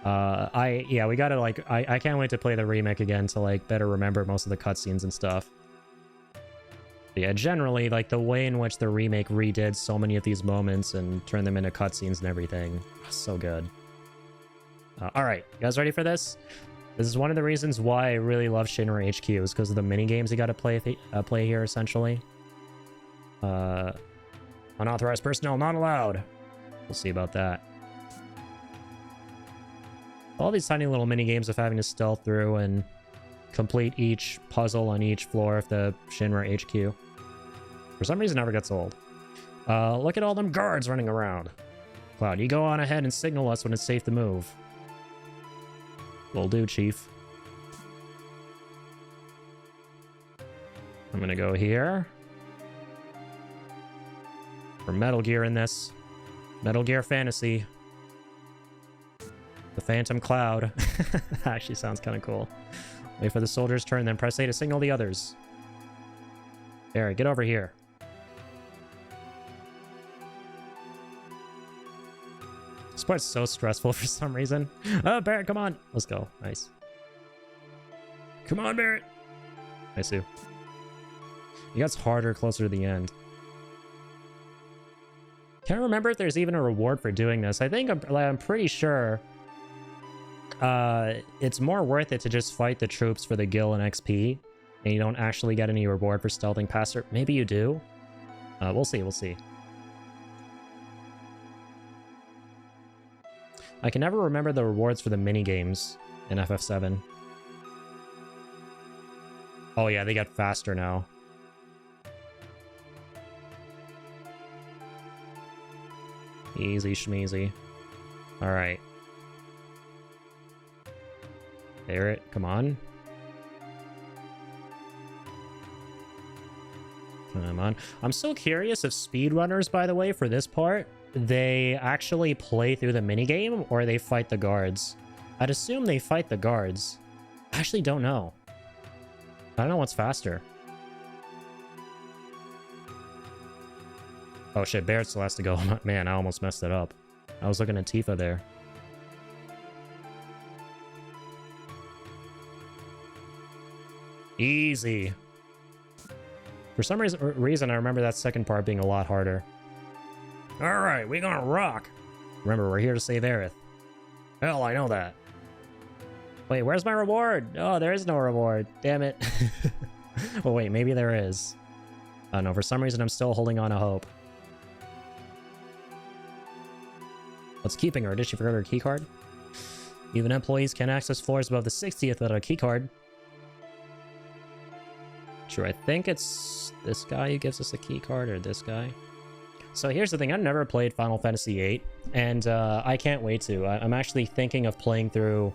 Yeah, we gotta like, I can't wait to play the remake again to like better remember most of the cutscenes and stuff. But yeah, generally like the way in which the remake redid so many of these moments and turned them into cutscenes and everything, so good. All right, you guys ready for this? This is one of the reasons why I really love Shinra HQ, is because of the mini games you got to play here essentially. Unauthorized personnel not allowed. We'll see about that. All these tiny little mini games of having to stealth through and complete each puzzle on each floor of the Shinra HQ. For some reason, never gets old. Look at all them guards running around. Cloud, you go on ahead and signal us when it's safe to move. Will do, Chief. I'm gonna go here. For Metal Gear in this. Metal Gear Fantasy. The Phantom Cloud. Actually sounds kind of cool. Wait for the soldier's turn, then press A to signal the others. Barret, get over here. This part's so stressful for some reason. Oh, Barret, come on. Let's go. Nice. Come on, Barret. Nice, Sue. It gets harder closer to the end. Can't remember if there's even a reward for doing this. I think I'm pretty sure it's more worth it to just fight the troops for the gil and XP and you don't actually get any reward for stealthing past her. Maybe you do. We'll see, we'll see. I can never remember the rewards for the mini games in FF7. Oh yeah, they get faster now. Easy schmeezy. Alright. Barret, come on. Come on. I'm so curious if speedrunners, by the way, for this part, they actually play through the minigame or they fight the guards. I'd assume they fight the guards. I actually don't know. I don't know what's faster. Oh shit, Barret still has to go. Man, I almost messed it up. I was looking at Tifa there. Easy. For some reason, I remember that second part being a lot harder. Alright, we gonna rock. Remember, we're here to save Aerith. Hell, I know that. Wait, where's my reward? Oh, there is no reward. Damn it. Oh, wait, maybe there is. Oh, no, for some reason, I'm still holding on to hope. What's keeping her? Did she forget her keycard? Even employees can access floors above the 60th without a keycard. Sure, I think it's this guy who gives us a keycard, or this guy. So here's the thing, I've never played Final Fantasy VIII, and I can't wait to. I'm actually thinking of playing through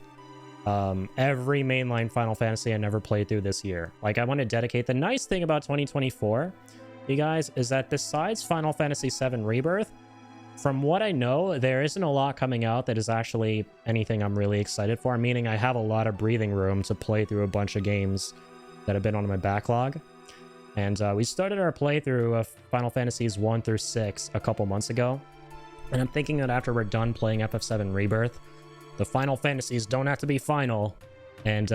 every mainline Final Fantasy I never played through this year. Like, I want to dedicate... The nice thing about 2024, you guys, is that besides Final Fantasy VII Rebirth, from what I know, there isn't a lot coming out that is actually anything I'm really excited for, meaning I have a lot of breathing room to play through a bunch of games that have been on my backlog. And we started our playthrough of Final Fantasies 1 through 6 a couple months ago. And I'm thinking that after we're done playing FF7 Rebirth, the Final Fantasies don't have to be final. And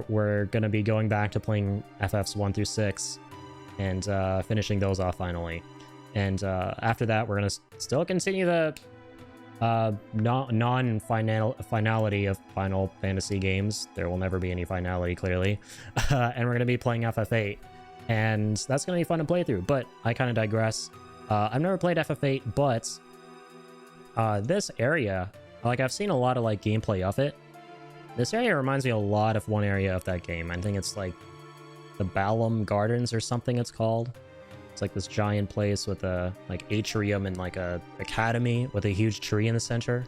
we're going to be going back to playing FFs 1 through 6 and finishing those off finally. And after that, we're going to still continue the non-finality of Final Fantasy games. There will never be any finality, clearly. And we're going to be playing FF8. And that's going to be fun to play through. But I kind of digress. I've never played FF8, but this area, like, I've seen a lot of like gameplay of it. This area reminds me a lot of one area of that game. I think it's like the Balam Gardens or something it's called. It's like this giant place with a like atrium and like a academy with a huge tree in the center.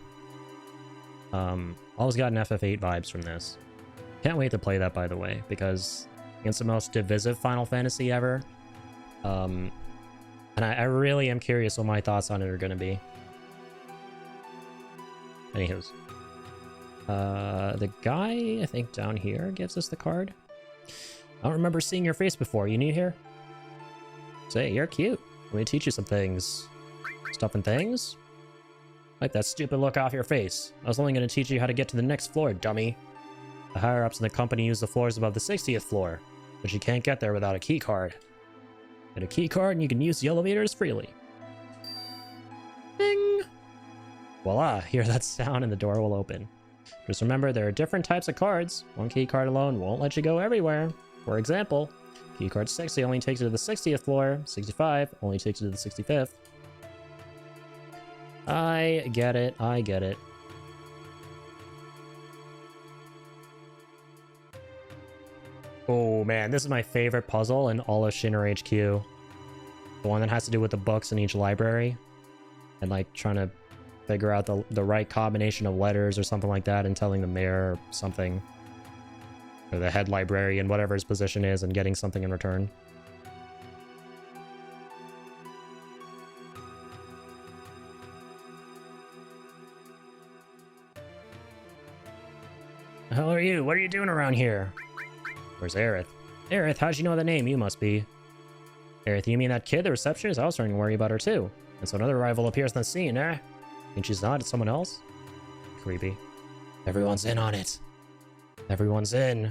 Always gotten FF8 vibes from this. Can't wait to play that, by the way, because it's the most divisive Final Fantasy ever. And I really am curious what my thoughts on it are going to be. Anywho's. The guy, I think, down here gives us the card. I don't remember seeing your face before. You new here? Say, you're cute. Let me teach you some things. Stuff and things? Like that stupid look off your face. I was only going to teach you how to get to the next floor, dummy. The higher-ups in the company use the floors above the 60th floor, but you can't get there without a key card. Get a key card and you can use the elevators freely. Ding! Voila, hear that sound and the door will open. Just remember, there are different types of cards. One key card alone won't let you go everywhere. For example, key card 60 only takes you to the 60th floor. 65 only takes you to the 65th. I get it. I get it. Oh man, this is my favorite puzzle in all of Shinra HQ. The one that has to do with the books in each library. And like trying to figure out the right combination of letters or something like that and telling the mayor or something. Or the head librarian, whatever his position is, and getting something in return. The hell are you? What are you doing around here? Where's Aerith? Aerith, how'd you know the name? You must be. Aerith, you mean that kid, the receptionist? I was starting to worry about her too. And so another rival appears on the scene, eh? And she's not, it's someone else? Creepy. Everyone's in on it. Everyone's in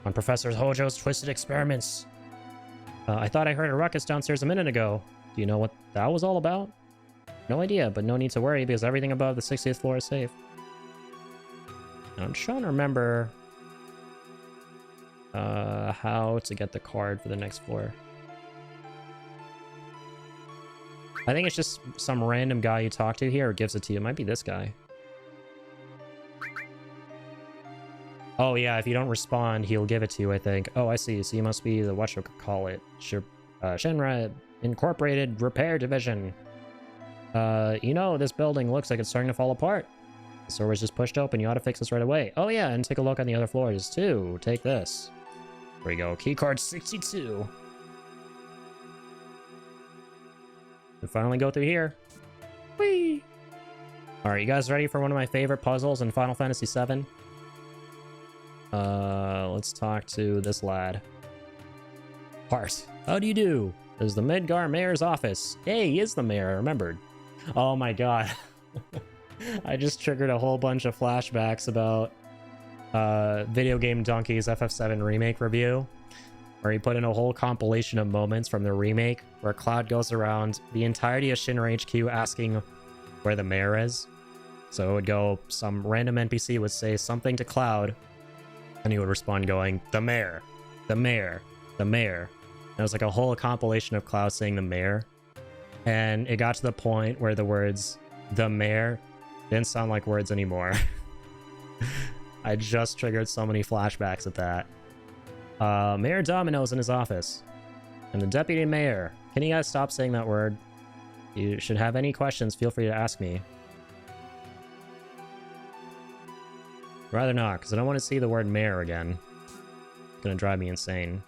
on Professor Hojo's twisted experiments. I thought I heard a ruckus downstairs a minute ago. Do you know what that was all about? No idea, but no need to worry because everything above the 60th floor is safe. Now, I'm trying to remember... How to get the card for the next floor. I think it's just some random guy you talk to here or gives it to you. It might be this guy. Oh yeah, if you don't respond, he'll give it to you, I think. Oh, I see. So you must be the whatchamacallit. Shinra Incorporated Repair Division. You know, this building looks like it's starting to fall apart. The store was just pushed open. You ought to fix this right away. Oh yeah, and take a look on the other floors too. Take this. There we go. Keycard 62. And finally go through here. Whee! Alright, you guys ready for one of my favorite puzzles in Final Fantasy VII? Let's talk to this lad. Hart, how do you do? This is the Midgar Mayor's office. Hey, he is the mayor, I remembered. Oh my god. I just triggered a whole bunch of flashbacks about Video Game Donkey's FF7 remake review, where he put in a whole compilation of moments from the remake where Cloud goes around the entirety of Shinra HQ asking where the mayor is. So it would go, some random NPC would say something to Cloud, and he would respond going, the mayor, the mayor, the mayor. And it was like a whole compilation of Cloud saying the mayor. And it got to the point where the words, the mayor, didn't sound like words anymore. I just triggered so many flashbacks at that. Mayor Domino's in his office. And the deputy mayor. Can you guys stop saying that word? You should have any questions, feel free to ask me. Rather not, because I don't want to see the word mayor again. It's gonna drive me insane.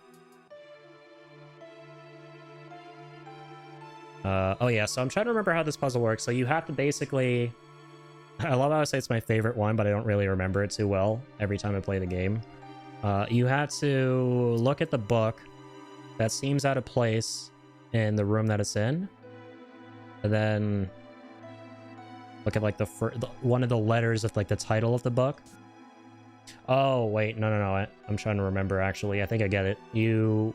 Oh yeah, so I'm trying to remember how this puzzle works. So you have to basically... I love how I say it's my favorite one, but I don't really remember it too well every time I play the game. You have to look at the book that seems out of place in the room that it's in. And then look at like one of the letters of like the title of the book. Oh, wait, no. I'm trying to remember, actually. I think I get it. You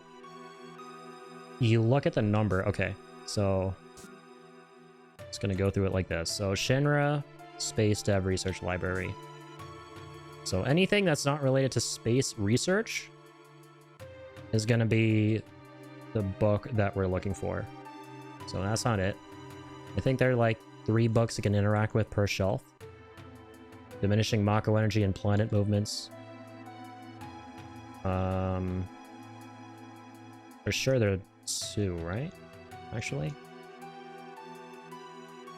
look at the number. Okay, so it's going to go through it like this. So Shinra Space Dev Research Library. So anything that's not related to space research is going to be the book that we're looking for. So that's not it. I think there are like 3 books you can interact with per shelf. Diminishing Mako energy and planet movements. For sure there are 2, right? Actually?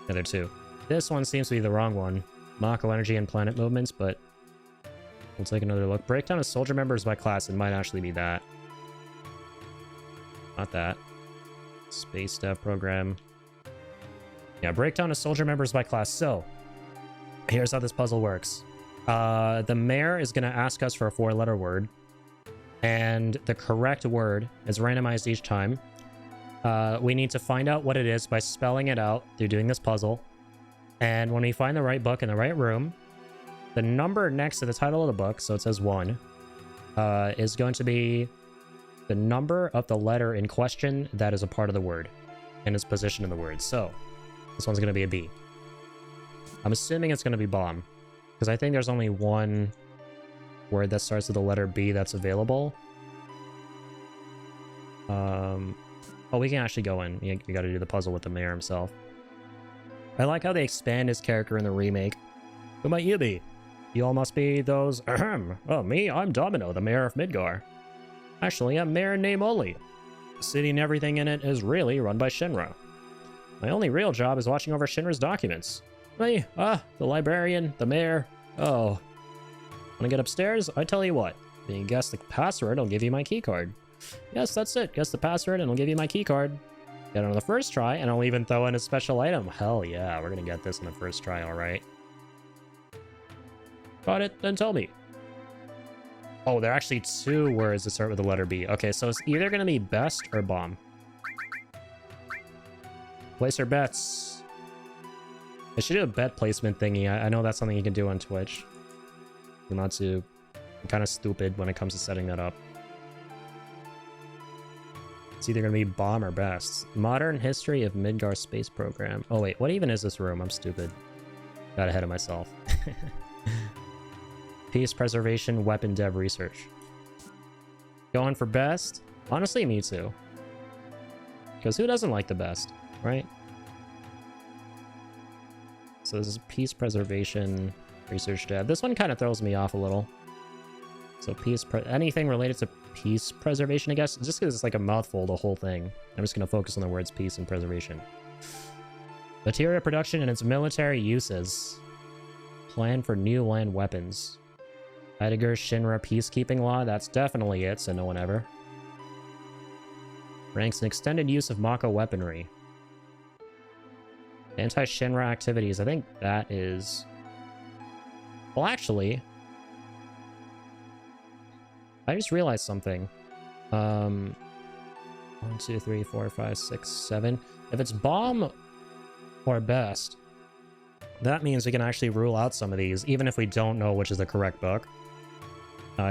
Yeah, there are 2. This one seems to be the wrong one. Mako energy and planet movements, but we'll take another look. Breakdown of soldier members by class. It might actually be that. Not that. Space dev program. Yeah, breakdown of soldier members by class. So, here's how this puzzle works. The mayor is going to ask us for a 4-letter word, and the correct word is randomized each time. We need to find out what it is by spelling it out through doing this puzzle. And when we find the right book in the right room, the number next to the title of the book, so it says 1, is going to be the number of the letter in question that is a part of the word and its position in the word. So, this one's going to be a B. I'm assuming it's going to be bomb, because I think there's only one word that starts with the letter B that's available. Oh, we can actually go in. You got to do the puzzle with the mayor himself. I like how they expand his character in the remake. Who might you be? You all must be those... Ahem. Oh, me? I'm Domino, the mayor of Midgar. Actually, I'm mayor in name only. The city and everything in it is really run by Shinra. My only real job is watching over Shinra's documents. Me? The librarian, the mayor. Oh. Wanna get upstairs? I tell you what. If you guess the password, I'll give you my keycard. Yes, that's it. Guess the password and I'll give you my keycard. Get it on the first try, and I'll even throw in a special item. Hell yeah, we're gonna get this on the first try, alright. Got it? Then tell me. Oh, there are actually 2 words that start with the letter B. Okay, so it's either gonna be best or bomb. Place your bets. I should do a bet placement thingy. I know that's something you can do on Twitch. I'm not too... I'm kind of stupid when it comes to setting that up. It's either going to be bomb or best. Modern history of Midgar space program. Oh wait, what even is this room? I'm stupid. Got ahead of myself. Peace preservation weapon dev research. Going for best? Honestly, me too. Because who doesn't like the best, right? So this is peace preservation research dev. This one kind of throws me off a little. So anything related to peace preservation, I guess, just because it's like a mouthful, the whole thing. I'm just going to focus on the words peace and preservation. Material production and its military uses. Plan for new land weapons. Heidegger Shinra peacekeeping law, that's definitely it, so no one ever. Ranks an extended use of Mako weaponry. Anti-Shinra activities, I think that is... Well, actually... I just realized something. 1, 2, 3, 4, 5, 6, 7. If it's bomb or best, that means we can actually rule out some of these, even if we don't know which is the correct book.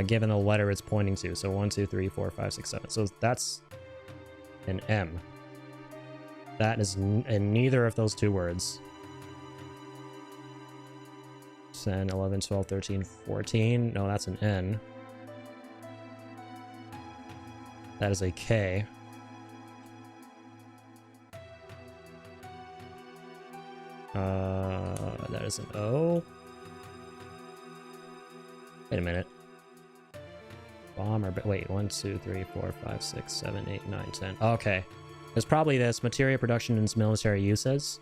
Given the letter it's pointing to. So 1, 2, 3, 4, 5, 6, 7. So that's an M. That is in neither of those two words. 10, 11, 12, 13, 14. No, that's an N. That is a K. That is an O. Wait a minute. Bomb or... Wait, 1, 2, 3, 4, 5, 6, 7, 8, 9, 10. Okay. It's probably this. Material production and its military uses.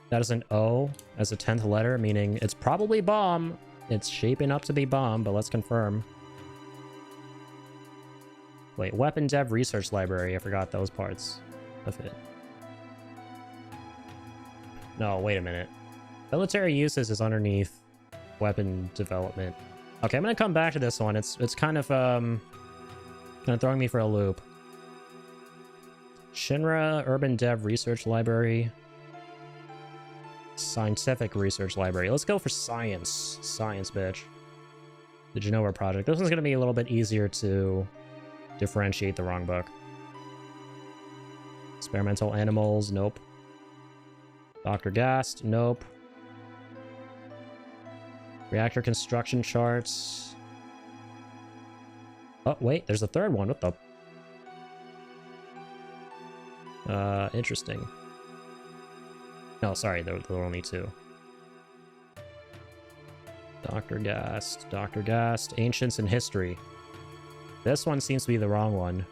That is an O as a 10th letter, meaning it's probably bomb. It's shaping up to be bomb, but let's confirm. Wait, weapon dev research library. I forgot those parts of it. No, wait a minute. Military uses is underneath weapon development. Okay, I'm gonna come back to this one. It's kind of throwing me for a loop. Shinra Urban Dev Research Library. Scientific Research Library. Let's go for science. Science, bitch. The Genova Project. This one's gonna be a little bit easier to differentiate the wrong book. Experimental animals, nope. Dr. Gast, nope. Reactor construction charts. Oh, wait, there's a third one. What the? Interesting. No, sorry, there were only two. Dr. Gast, Ancients and History. This one seems to be the wrong one.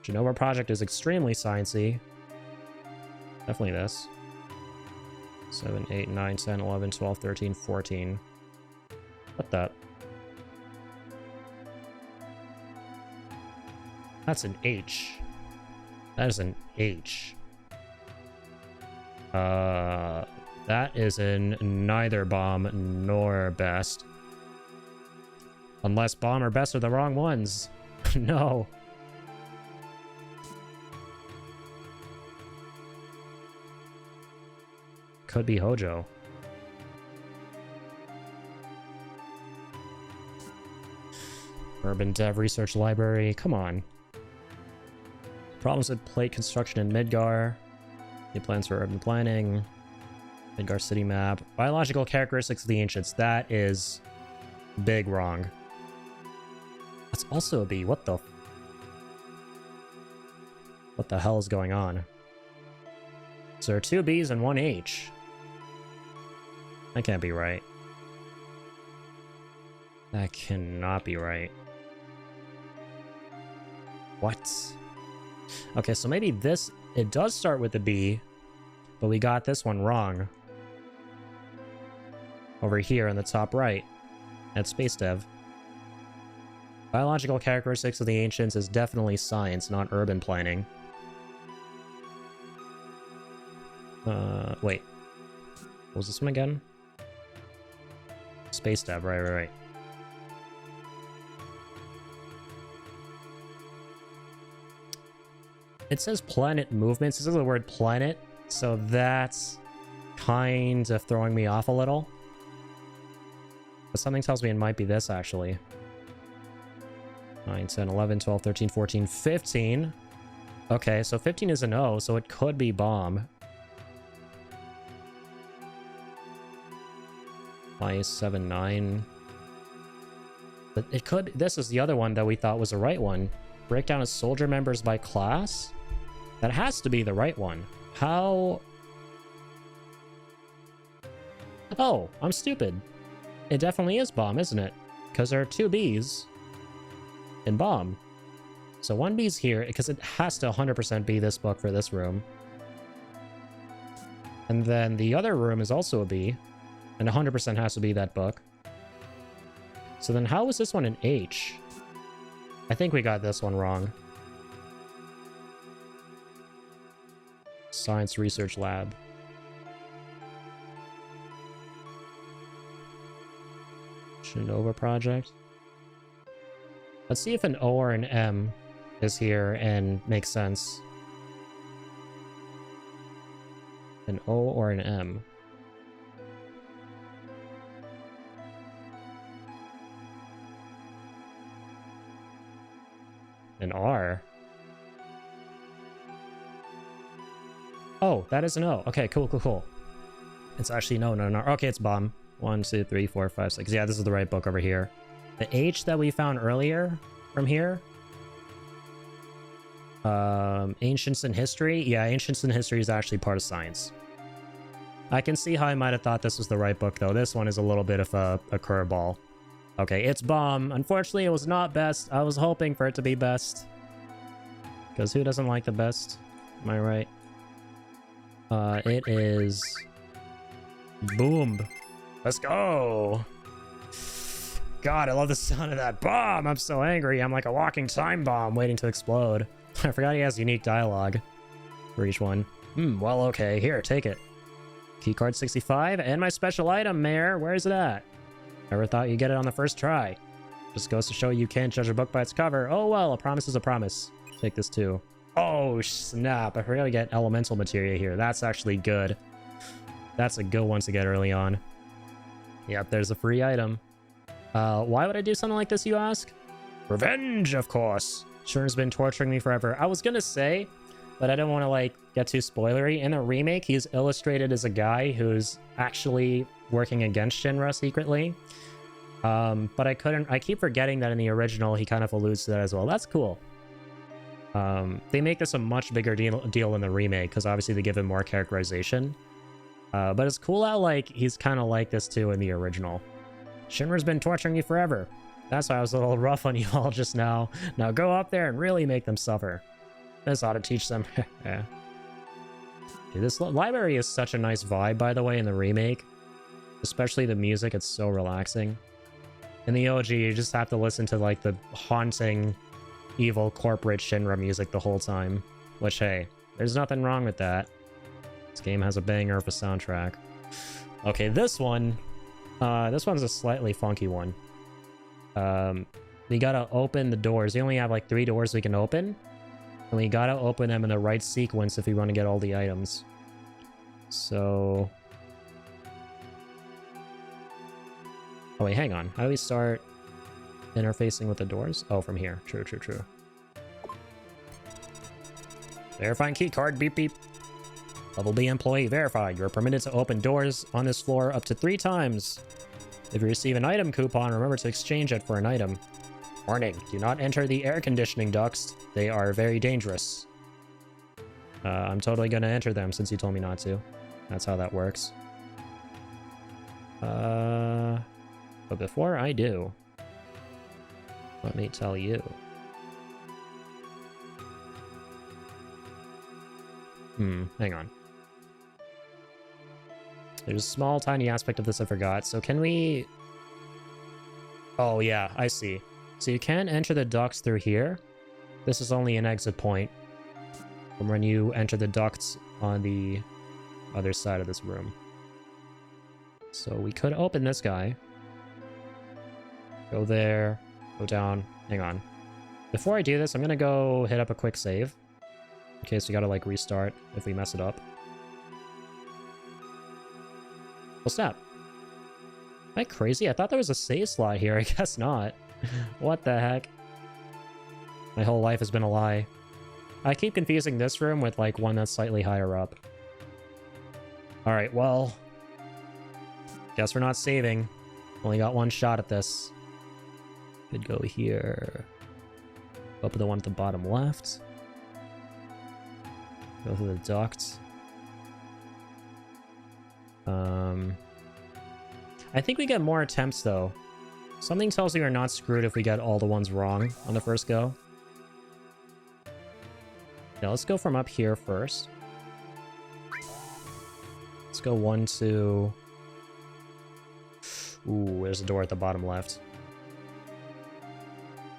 Genova Project is extremely sciencey. Definitely this. 7, 8, 9, 10, 11, 12, 13, 14. What the? That's an H. That is an H. That is in neither bomb nor best. Unless bomb or best are the wrong ones. No. Could be Hojo. Urban Dev Research Library. Come on. Problems with plate construction in Midgar. Any plans for urban planning. Midgar city map. Biological characteristics of the ancients. That is big wrong. That's also a B. What the hell is going on? So there are 2 B's and 1 H. That can't be right. That cannot be right. What? Okay, so maybe this... It does start with a B, but we got this one wrong. Over here in the top right. At Space Dev. Biological characteristics of the ancients is definitely science, not urban planning. Wait. What was this one again? Space Dev, right. It says planet movements. It says the word planet, so that's kind of throwing me off a little. But something tells me it might be this, actually. 9, 10, 11, 12, 13, 14, 15. Okay, so 15 is an O, so it could be bomb. 5, 7, 9. But it could... This is the other one that we thought was the right one. Break down as soldier members by class? That has to be the right one. How... Oh, I'm stupid. It definitely is bomb, isn't it? Because there are 2 Bs in bomb. So 1 B's here, because it has to 100% be this book for this room. And then the other room is also a B. And 100% has to be that book. So then how was this one an H? I think we got this one wrong. Science Research Lab. Shinova Project. Let's see if an O or an M is here and makes sense. An O or an M. An R. Oh, that is an O. Okay, cool, cool, cool. It's actually no. Okay, it's bomb. 1, 2, 3, 4, 5, 6. Yeah, this is the right book over here. The H that we found earlier from here. Ancients in History. Yeah, Ancients in History is actually part of science. I can see how I might have thought this was the right book, though. This one is a little bit of a curveball. Okay, it's bomb. Unfortunately, it was not best. I was hoping for it to be best. Because who doesn't like the best? Am I right? It is... Boom. Let's go. God, I love the sound of that bomb. I'm so angry. I'm like a walking time bomb waiting to explode. I forgot he has unique dialogue for each one. Well, okay. Here, take it. Keycard 65 and my special item, Mayor. Where is it at? Never thought you'd get it on the first try. Just goes to show you can't judge a book by its cover. Oh well, a promise is a promise. Take this too. Oh snap, I forgot to get elemental materia here. That's actually good. That's a good one to get early on. Yep, there's a free item. Why would I do something like this, you ask? Revenge, of course. Sherman's been torturing me forever. I was gonna say, but I don't want to like get too spoilery. In the remake, he's illustrated as a guy who's actually working against Shinra secretly. But I keep forgetting that in the original, he kind of alludes to that as well. That's cool. They make this a much bigger deal in the remake, because obviously they give him more characterization. But it's cool how, like, he's kind of like this too in the original. Shinra's been torturing you forever. That's why I was a little rough on you all just now. Now go up there and really make them suffer. This ought to teach them. Yeah. Dude, this library is such a nice vibe, by the way, in the remake. Especially the music, it's so relaxing. In the OG, you just have to listen to, like, the haunting, evil corporate Shinra music the whole time. Which, hey, there's nothing wrong with that. This game has a banger of a soundtrack. Okay, this one's a slightly funky one. We gotta open the doors. We only have, like, 3 doors we can open. And we gotta open them in the right sequence if we want to get all the items. So... Oh wait, hang on. How do we start interfacing with the doors? Oh, from here. True, true, true. Verifying key card. Beep, beep. Level B employee verified. You are permitted to open doors on this floor up to 3 times. If you receive an item coupon, remember to exchange it for an item. Warning, do not enter the air conditioning ducts. They are very dangerous. I'm totally gonna enter them since you told me not to. That's how that works. But before I do, let me tell you. Hang on. There's a small, tiny aspect of this I forgot. So can we... Oh, yeah, I see. So you can enter the ducts through here. This is only an exit point from when you enter the ducts on the other side of this room. So we could open this guy. Go there. Go down. Hang on. Before I do this, I'm gonna go hit up a quick save. In case we gotta, like, restart if we mess it up. What's that? Am I crazy? I thought there was a save slot here. I guess not. What the heck? My whole life has been a lie. I keep confusing this room with, like, one that's slightly higher up. Alright, well... Guess we're not saving. Only got 1 shot at this. Could go here. Open the one at the bottom left. Go through the duct. I think we get more attempts though. Something tells me we're not screwed if we get all the ones wrong on the first go. Yeah, let's go from up here first. Let's go 1, 2. Ooh, there's a door at the bottom left.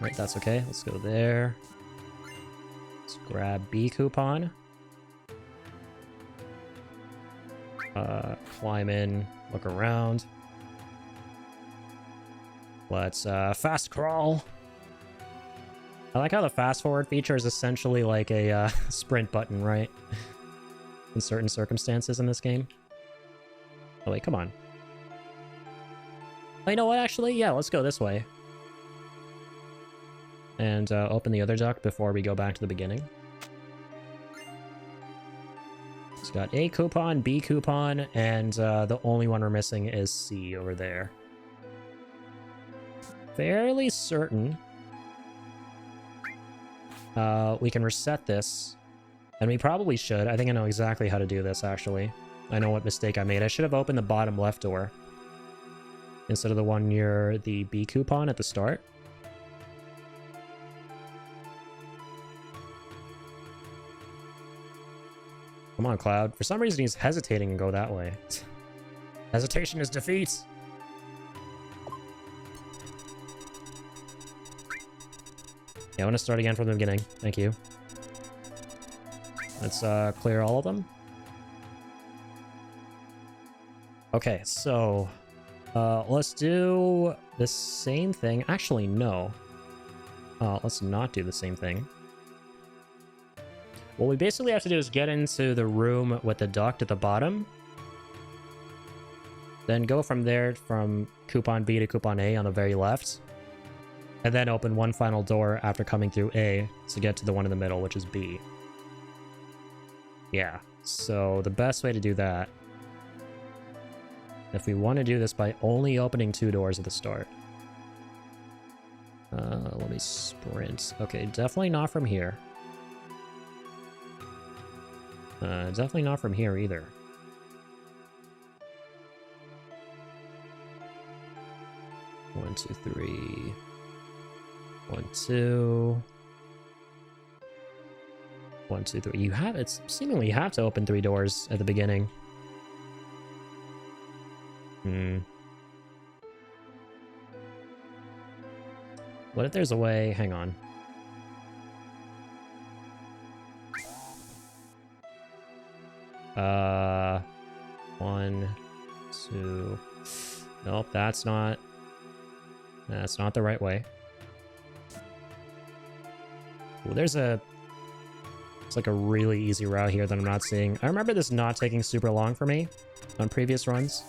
Right, that's okay. Let's go there. Let's grab B coupon. Climb in, look around. Let's fast crawl. I like how the fast forward feature is essentially like a sprint button, right? In certain circumstances in this game. Oh wait, come on. Oh, you know what, actually? Yeah, let's go this way. And open the other duct before we go back to the beginning. It's got A coupon, B coupon, and the only one we're missing is C over there. Fairly certain we can reset this, and we probably should. I think I know exactly how to do this, actually. I know what mistake I made. I should have opened the bottom left door instead of the one near the B coupon at the start. Come on, Cloud. For some reason, he's hesitating and go that way. Hesitation is defeat! Yeah, I want to start again from the beginning. Thank you. Let's clear all of them. Okay, so let's do the same thing. Actually, no. Let's not do the same thing. What we basically have to do is get into the room with the duct at the bottom. Then go from there, from coupon B to coupon A on the very left. And then open one final door after coming through A to get to the one in the middle, which is B. Yeah, so the best way to do that, if we want to do this by only opening 2 doors at the start. Let me sprint. Okay, definitely not from here. Definitely not from here either. One, 2, 3. 1, 2. 1, 2, 3. You have it. Seemingly you have to open 3 doors at the beginning. What if there's a way? Hang on. One, 2. Nope, that's not the right way. Ooh, it's like a really easy route here that I'm not seeing. I remember this not taking super long for me on previous runs.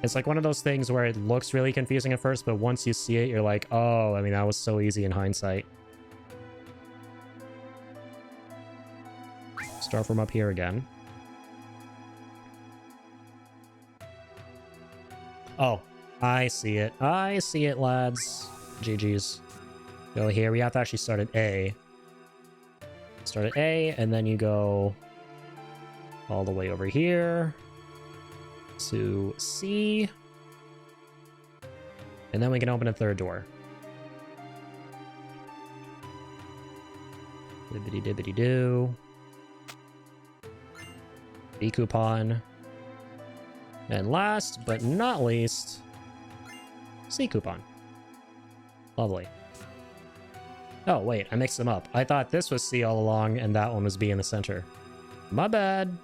It's like one of those things where it looks really confusing at first, but once you see it, you're like, oh, I mean, that was so easy in hindsight. Start from up here again. Oh, I see it. I see it, lads. GG's. Go here. We have to actually start at A. Start at A, and then you go all the way over here to C. And then we can open a 3rd door. Dibbity dibbity doo. B coupon. And last but not least, C coupon. Lovely. Oh, wait, I mixed them up. I thought this was C all along and that one was B in the center. My bad.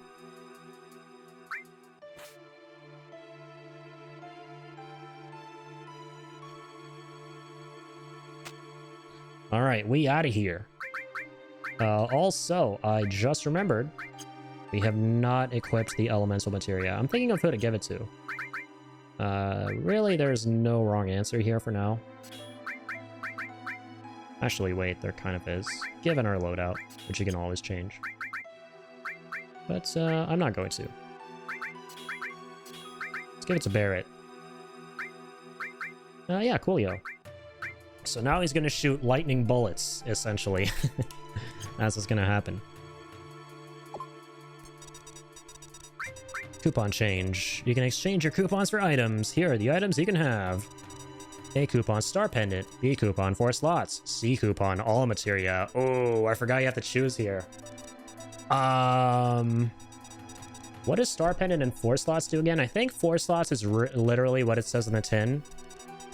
All right, we out of here. Also, I just remembered we have not equipped the elemental materia. I'm thinking of who to give it to. Really, there's no wrong answer here for now. Actually, wait, there kind of is. Given our loadout, which you can always change. But, I'm not going to. Let's give it to Barrett. Yeah, coolio. So now he's gonna shoot lightning bullets, essentially. That's what's gonna happen. Coupon change. You can exchange your coupons for items. Here are the items you can have. A coupon, star pendant. B coupon, 4 slots. C coupon, all materia. Oh, I forgot you have to choose here. What does star pendant and 4 slots do again? I think 4 slots is literally what it says on the tin.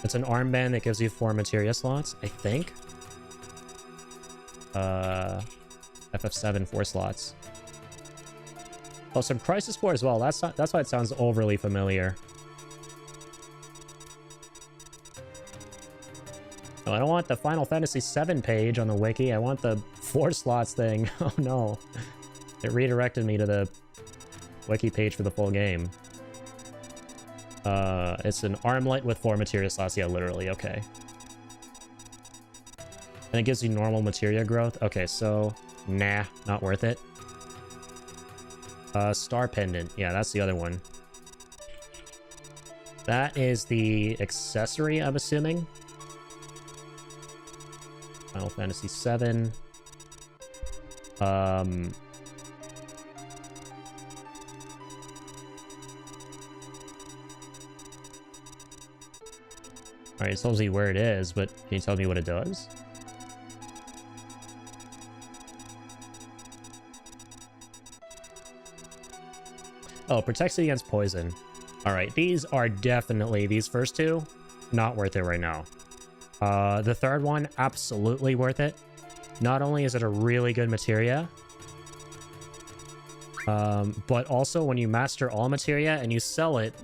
It's an armband that gives you 4 materia slots, I think. FF7, 4 slots. Oh, some crisis core as well. That's why it sounds overly familiar. Oh, I don't want the Final Fantasy VII page on the wiki. I want the 4 slots thing. Oh no. It redirected me to the wiki page for the full game. It's an armlet with 4 materia slots. Yeah, literally. Okay. And it gives you normal materia growth. Okay, so nah, not worth it. Star pendant. Yeah, that's the other one. That is the accessory, I'm assuming. Final Fantasy VII. Alright, it tells me where it is, but can you tell me what it does? Oh, protects you against poison. Alright, these are definitely, these first two, not worth it right now. The third one, absolutely worth it. Not only is it a really good materia, but also when you master all materia and you sell it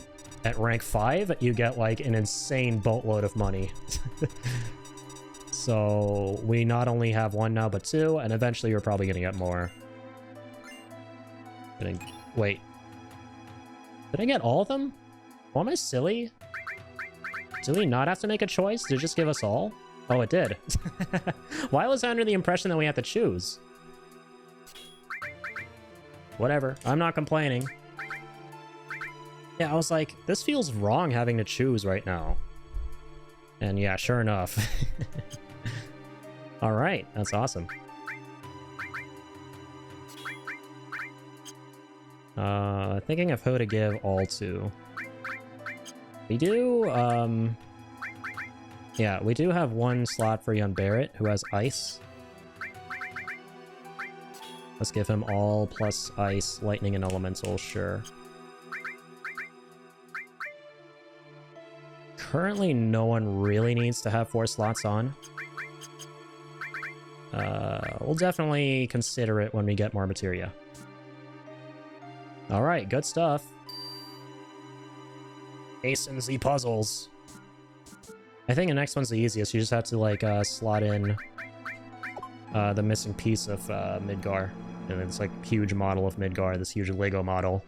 at rank 5, you get like an insane boatload of money. So we not only have 1 now, but 2, and eventually you're probably gonna get more. Wait. Did I get all of them? Oh, am I silly? Do we not have to make a choice? Did it just give us all? Oh, it did. Why was I under the impression that we had to choose? Whatever. I'm not complaining. Yeah, I was like, this feels wrong having to choose right now. And yeah, sure enough. Alright, that's awesome. Thinking of who to give all to. We do, yeah, we do have 1 slot for young Barrett, who has ice. Let's give him all plus ice, lightning, and elemental, sure. Currently, no one really needs to have 4 slots on. We'll definitely consider it when we get more materia. Alright, good stuff. Acing the puzzles. I think the next one's the easiest. You just have to, like, slot in the missing piece of Midgar. And it's, like, huge model of Midgar, this huge Lego model.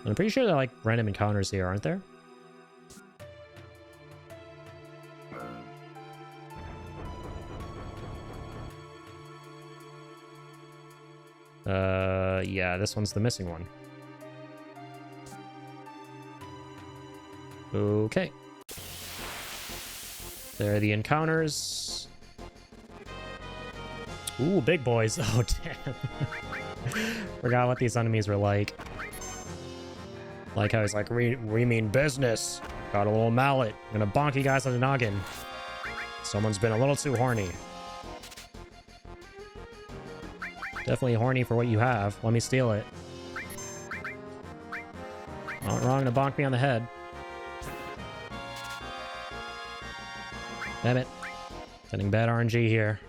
I'm pretty sure there are, like, random encounters here, aren't there? Yeah, this one's the missing one. Okay. There are the encounters. Ooh, big boys. Oh, damn. Forgot what these enemies were like. Like how he's like, we mean business. Got a little mallet. I'm gonna bonk you guys on the noggin. Someone's been a little too horny. Definitely horny for what you have. Let me steal it. Not wrong to bonk me on the head. Damn it. Getting bad RNG here.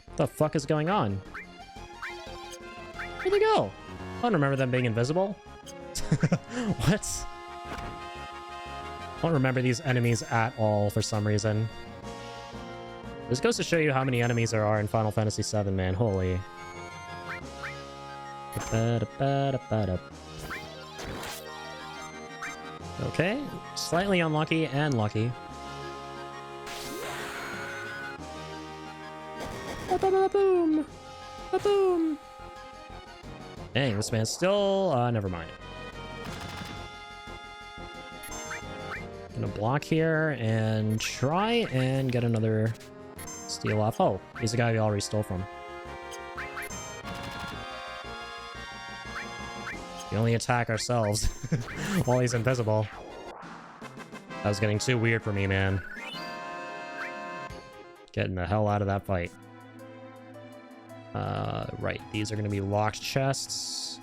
What the fuck is going on? Where'd they go? I don't remember them being invisible. What? I don't remember these enemies at all for some reason. This goes to show you how many enemies there are in Final Fantasy VII, man. Holy. Okay, slightly unlucky and lucky. Ba-ba-ba-boom! Ba-boom! Dang, this man's still... never mind. Gonna block here and try and get another steal off. Oh, he's the guy we already stole from. We only attack ourselves while he's invisible. That was getting too weird for me, man. Getting the hell out of that fight. Right, these are going to be locked chests.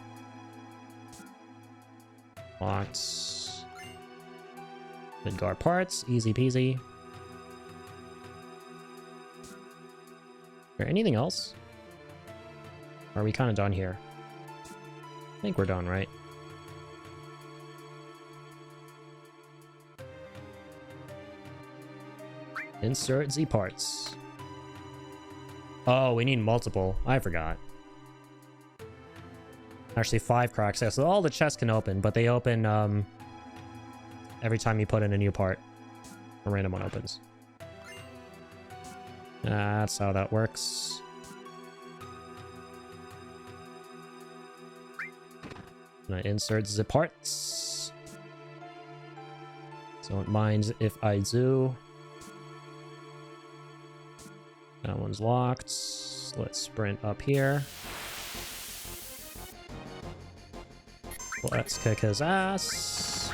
Locked. Midgar parts, easy peasy. Is there anything else? Or are we kind of done here? I think we're done, right? Insert Z parts. Oh, we need multiple. I forgot. Actually, 5 cracks. Yeah, so all the chests can open, but they open every time you put in a new part. A random one opens. That's how that works. And I insert the parts. Don't mind if I do. That one's locked. Let's sprint up here. Let's kick his ass.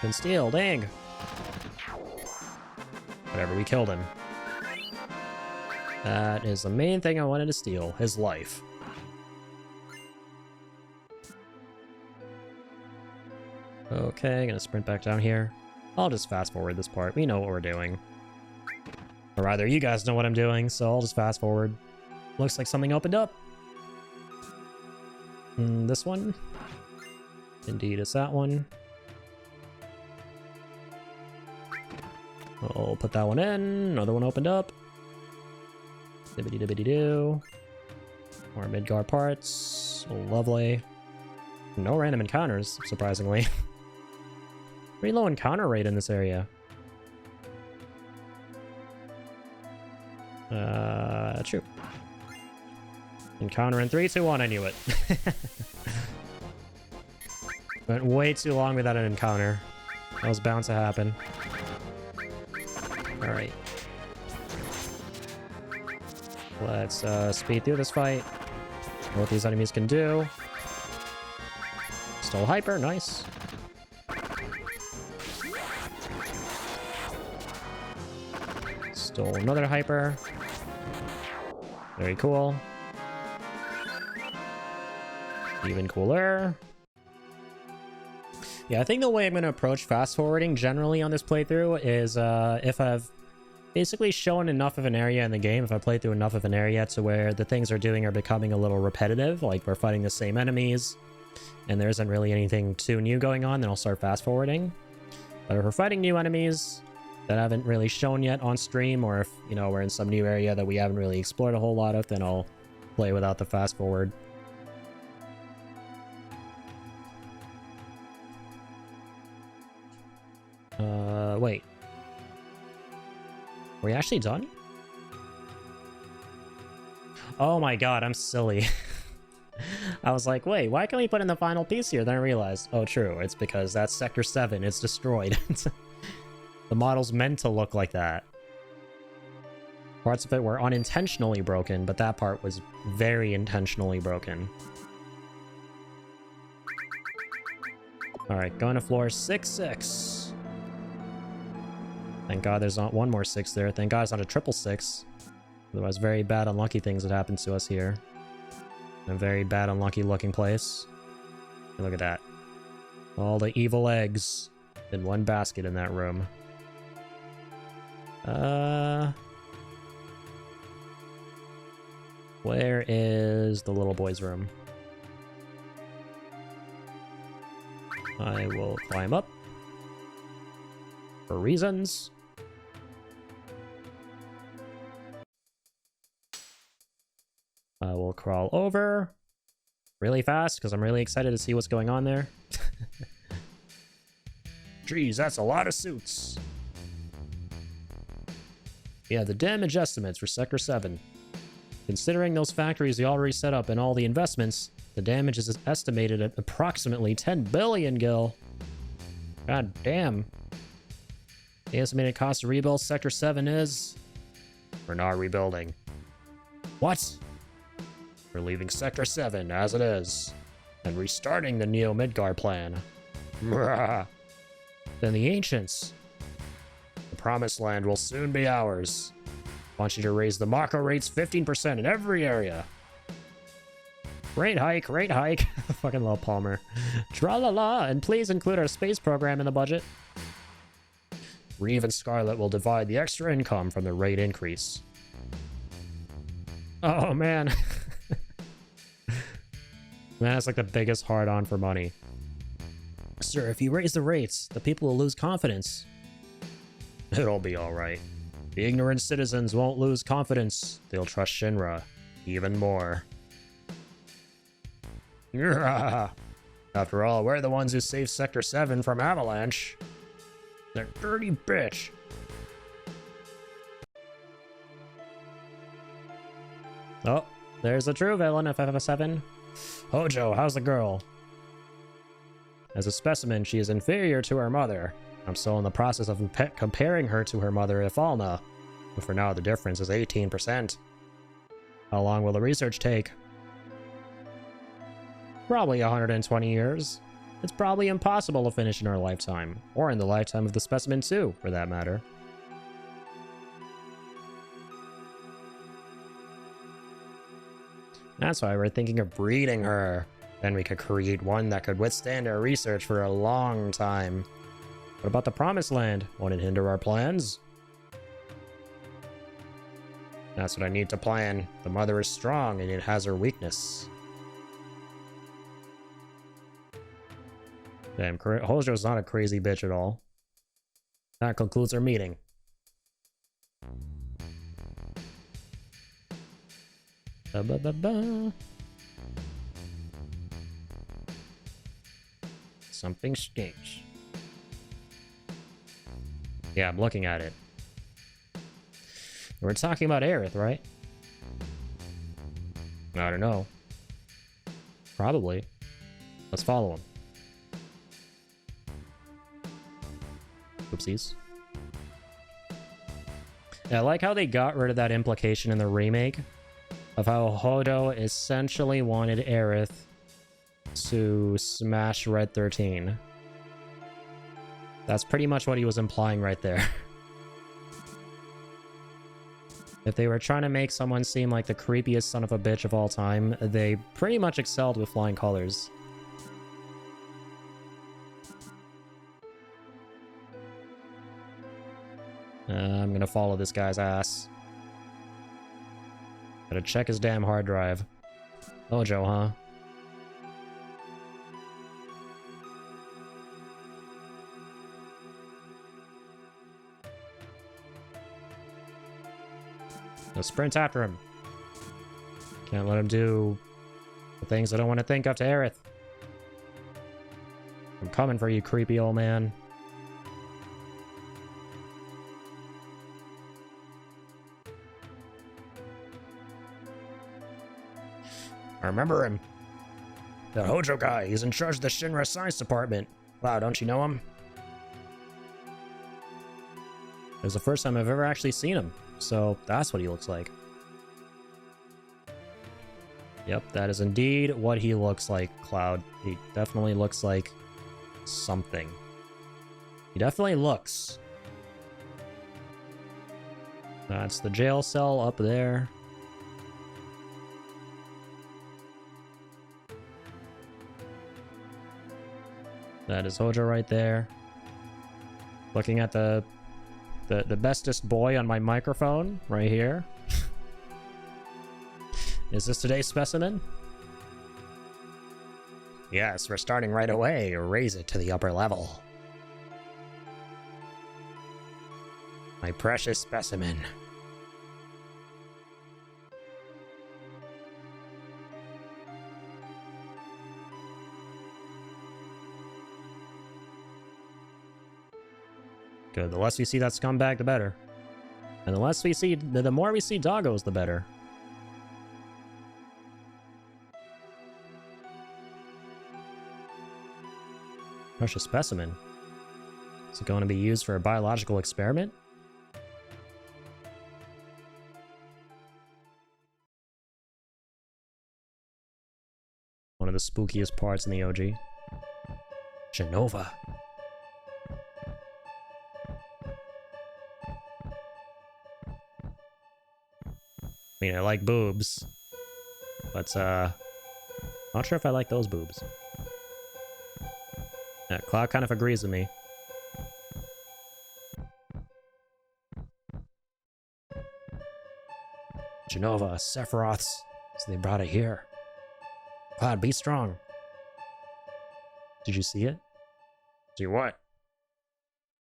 Can steal, dang. Whatever, we killed him. That is the main thing I wanted to steal, his life. Okay, gonna sprint back down here. I'll just fast forward this part. We know what we're doing. Or rather, you guys know what I'm doing, so I'll just fast forward. Looks like something opened up. This one? Indeed, it's that one. I'll put that one in. Another one opened up. Dibbity-dibbity-doo. More Midgar parts. Lovely. No random encounters, surprisingly. Pretty low encounter rate in this area. True. Encounter in 3, 2, 1, I knew it. Went way too long without an encounter. That was bound to happen. Alright. Let's speed through this fight. Know what these enemies can do. Stole hyper, nice. Stole another hyper. Very cool. Even cooler. Yeah, I think the way I'm going to approach fast forwarding generally on this playthrough is if I've basically shown enough of an area in the game, if I play through enough of an area to where the things we're doing are becoming a little repetitive, like we're fighting the same enemies, and there isn't really anything too new going on, then I'll start fast forwarding. But if we're fighting new enemies that I haven't really shown yet on stream, or if, you know, we're in some new area that we haven't really explored a whole lot of, then I'll play without the fast forward. Wait. Were we actually done? Oh my god, I'm silly. I was like, wait, why can't we put in the final piece here? Then I realized, oh true, it's because that's Sector 7, it's destroyed. The model's meant to look like that. Parts of it were unintentionally broken, but that part was very intentionally broken. Alright, going to floor 6-6. Thank god there's not one more 6 there. Thank god it's not a 666. Otherwise, very bad unlucky things would happen to us here. A very bad unlucky looking place. And look at that. All the evil eggs in one basket in that room. Where is the little boy's room? I will climb up. For reasons. I will crawl over really fast because I'm really excited to see what's going on there. Geez, that's a lot of suits. Yeah, the damage estimates for Sector 7. Considering those factories we already set up and all the investments, the damage is estimated at approximately 10 billion gil. God damn. The estimated cost to rebuild Sector 7 is... We're not rebuilding. What? We're leaving Sector 7 as it is, and restarting the Neo Midgar plan. Then the Ancients. The Promised Land will soon be ours. I want you to raise the Mako rates 15% in every area. Rate hike, rate hike. Fucking love Palmer. Tra-la-la, and please include our space program in the budget. Reeve and Scarlet will divide the extra income from the rate increase. Oh, man. Man, that's like the biggest hard-on for money. Sir, if you raise the rates, the people will lose confidence. It'll be alright. The ignorant citizens won't lose confidence. They'll trust Shinra even more. After all, we're the ones who saved Sector 7 from Avalanche. That dirty bitch. Oh, there's the true villain of FF7. Hojo, how's the girl? As a specimen, she is inferior to her mother. I'm still in the process of comparing her to her mother, Ifalna. But for now, the difference is 18%. How long will the research take? Probably 120 years. It's probably impossible to finish in our lifetime, or in the lifetime of the specimen too, for that matter. That's why we're thinking of breeding her. Then we could create one that could withstand our research for a long time. What about the Promised Land? Won't it hinder our plans? That's what I need to plan. The mother is strong and it has her weakness. Damn, Hojo's not a crazy bitch at all. That concludes our meeting. Ba-ba-ba-ba. Something strange. Yeah, I'm looking at it. We're talking about Aerith, right? I don't know. Probably. Let's follow him. Oopsies. Yeah, I like how they got rid of that implication in the remake of how Hodo essentially wanted Aerith to smash Red 13. That's pretty much what he was implying right there. If they were trying to make someone seem like the creepiest son of a bitch of all time, they pretty much excelled with flying colors. I'm gonna follow this guy's ass. Gotta check his damn hard drive. Hojo, huh? Let's sprint after him. Can't let him do the things I don't want to think of to Aerith. I'm coming for you, creepy old man. I remember him. That Hojo guy, he's in charge of the Shinra Science Department. Wow, don't you know him? It was the first time I've ever actually seen him, so that's what he looks like. Yep, that is indeed what he looks like, Cloud. He definitely looks like something. He definitely looks. That's the jail cell up there. That is Hojo right there. Looking at the bestest boy on my microphone right here. Is this today's specimen? Yes, we're starting right away. Raise it to the upper level. My precious specimen. Good. The less we see that scumbag, the better. And the less we see, the more we see doggos, the better. Precious specimen. Is it going to be used for a biological experiment? One of the spookiest parts in the OG. Genova. I mean, I like boobs, but not sure if I like those boobs. Yeah, Cloud kind of agrees with me. Genova, Sephiroth's, so they brought it here. Cloud, be strong. Did you see it? See what?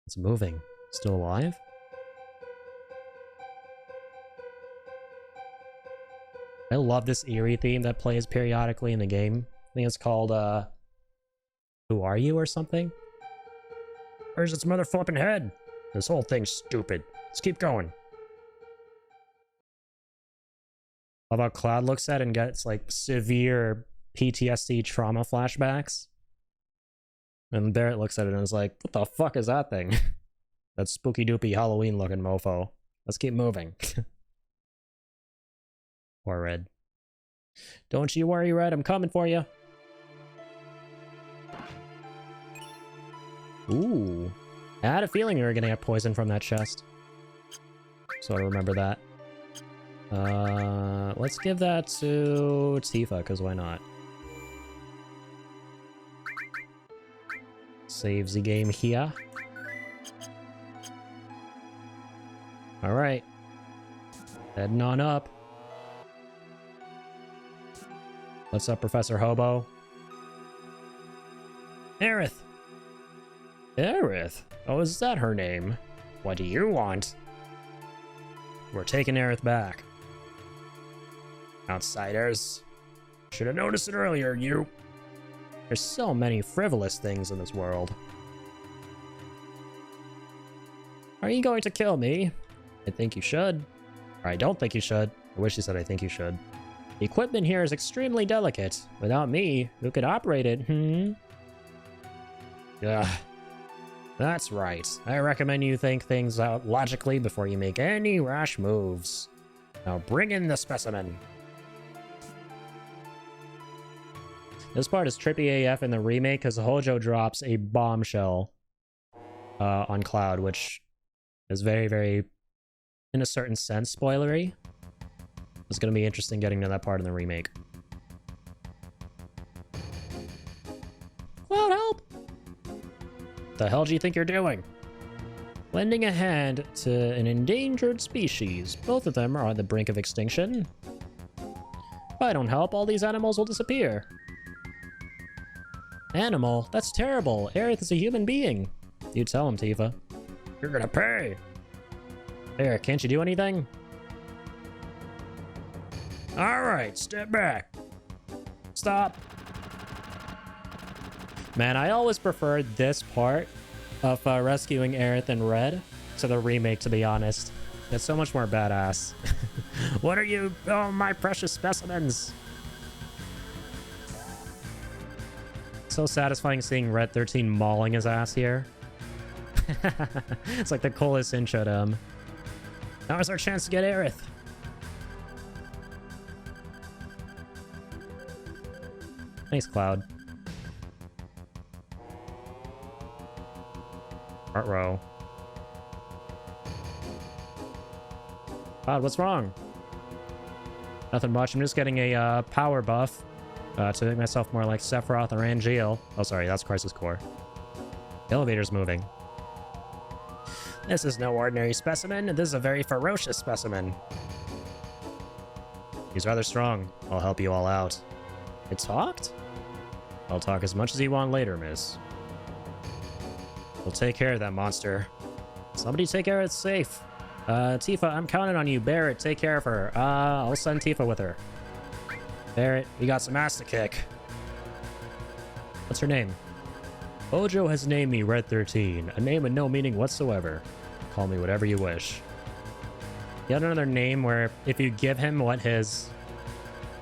It's moving. Still alive? I love this eerie theme that plays periodically in the game. I think it's called, Who Are You or something? Where's its mother flipping head? This whole thing's stupid. Let's keep going. How about Cloud looks at it and gets, like, severe PTSD trauma flashbacks? And Barrett looks at it and is like, what the fuck is that thing? That spooky doopy Halloween looking mofo. Let's keep moving. Poor Red. Don't you worry, Red, I'm coming for you. Ooh. I had a feeling you were gonna get poison from that chest. So I remember that. Let's give that to Tifa, because why not? Save the game here. Alright. Heading on up. What's up, Professor Hobo? Aerith! Aerith? Oh, is that her name? What do you want? We're taking Aerith back. Outsiders. Should have noticed it earlier, you. There's so many frivolous things in this world. Are you going to kill me? I think you should. Or I don't think you should. I wish you said I think you should. The equipment here is extremely delicate. Without me, who could operate it, Yeah, that's right. I recommend you think things out logically before you make any rash moves. Now bring in the specimen. This part is trippy AF in the remake because Hojo drops a bombshell on Cloud, which is very, very, in a certain sense, spoilery. It's going to be interesting getting to that part in the remake. Cloud, help! The hell do you think you're doing? Lending a hand to an endangered species. Both of them are on the brink of extinction. If I don't help, all these animals will disappear. Animal? That's terrible. Aerith is a human being. You tell him, Tifa. You're gonna pay. There, can't you do anything? Alright, step back. Stop. Man, I always preferred this part of rescuing Aerith and Red to the remake, to be honest. It's so much more badass. What are you? Oh, my precious specimens. So satisfying seeing Red 13 mauling his ass here. It's like the coolest intro to him. Now is our chance to get Aerith. Thanks, Cloud. Front row. Cloud, what's wrong? Nothing much. I'm just getting a power buff to make myself more like Sephiroth or Angeal. Oh, sorry, that's Crisis Core. The elevator's moving. This is no ordinary specimen. This is a very ferocious specimen. He's rather strong. I'll help you all out. It talked? I'll talk as much as you want later, miss. We'll take care of that monster. Somebody take care of it safe. Tifa, I'm counting on you. Barrett, take care of her. I'll send Tifa with her. Barrett, we got some ass to kick. What's her name? Ojo has named me Red 13, a name with no meaning whatsoever. Call me whatever you wish. Yet another name where if you give him what his...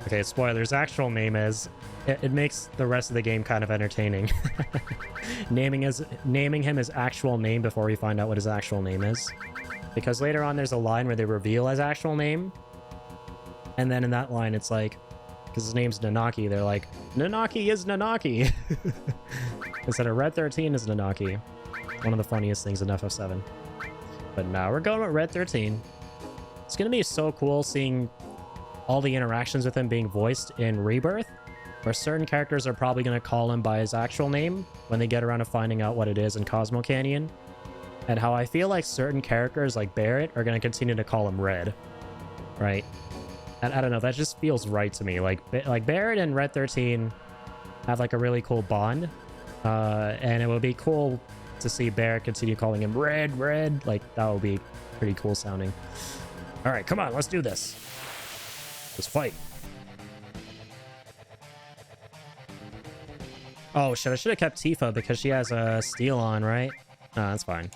Okay, spoilers, actual name is, it makes the rest of the game kind of entertaining. naming him his actual name before we find out what his actual name is. Because later on there's a line where they reveal his actual name. And then in that line it's like, because his name's Nanaki, they're like, Nanaki is Nanaki! Instead of Red 13 is Nanaki. One of the funniest things in FF7. But now we're going with Red 13. It's gonna be so cool seeing all the interactions with him being voiced in Rebirth, where certain characters are probably gonna call him by his actual name when they get around to finding out what it is in Cosmo Canyon. And how I feel like certain characters like Barrett are gonna continue to call him Red. Right? And I don't know, that just feels right to me. Like Barrett and Red 13 have like a really cool bond. And it would be cool to see Barrett continue calling him Red. Like, that would be pretty cool sounding. Alright, come on, let's do this. Let's fight. Oh shit, I should have kept Tifa because she has a steel on, right? No, that's fine.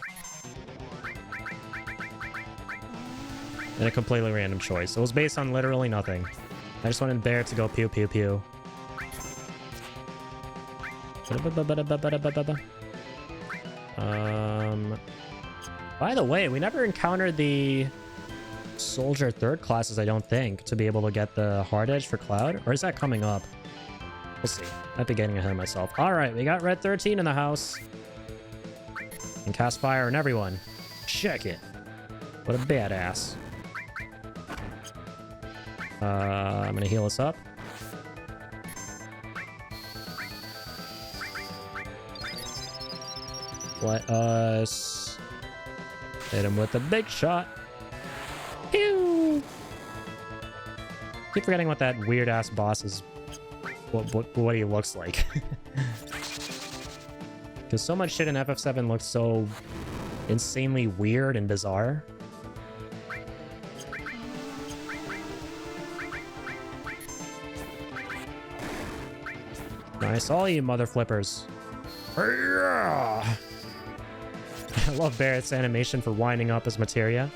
And a completely random choice. It was based on literally nothing. I just wanted Barrett to go pew pew pew. By the way, we never encountered the soldier third classes, I don't think, to be able to get the hard edge for Cloud. Or is that coming up? We'll see. Might be getting ahead of myself. Alright, we got Red 13 in the house. And cast fire on everyone. Check it. What a badass. I'm gonna heal us up. Let us hit him with a big shot. Pew! Keep forgetting what that weird ass boss is. What he looks like. Because so much shit in FF7 looks so insanely weird and bizarre. Nice, all you mother flippers. I love Barrett's animation for winding up his materia.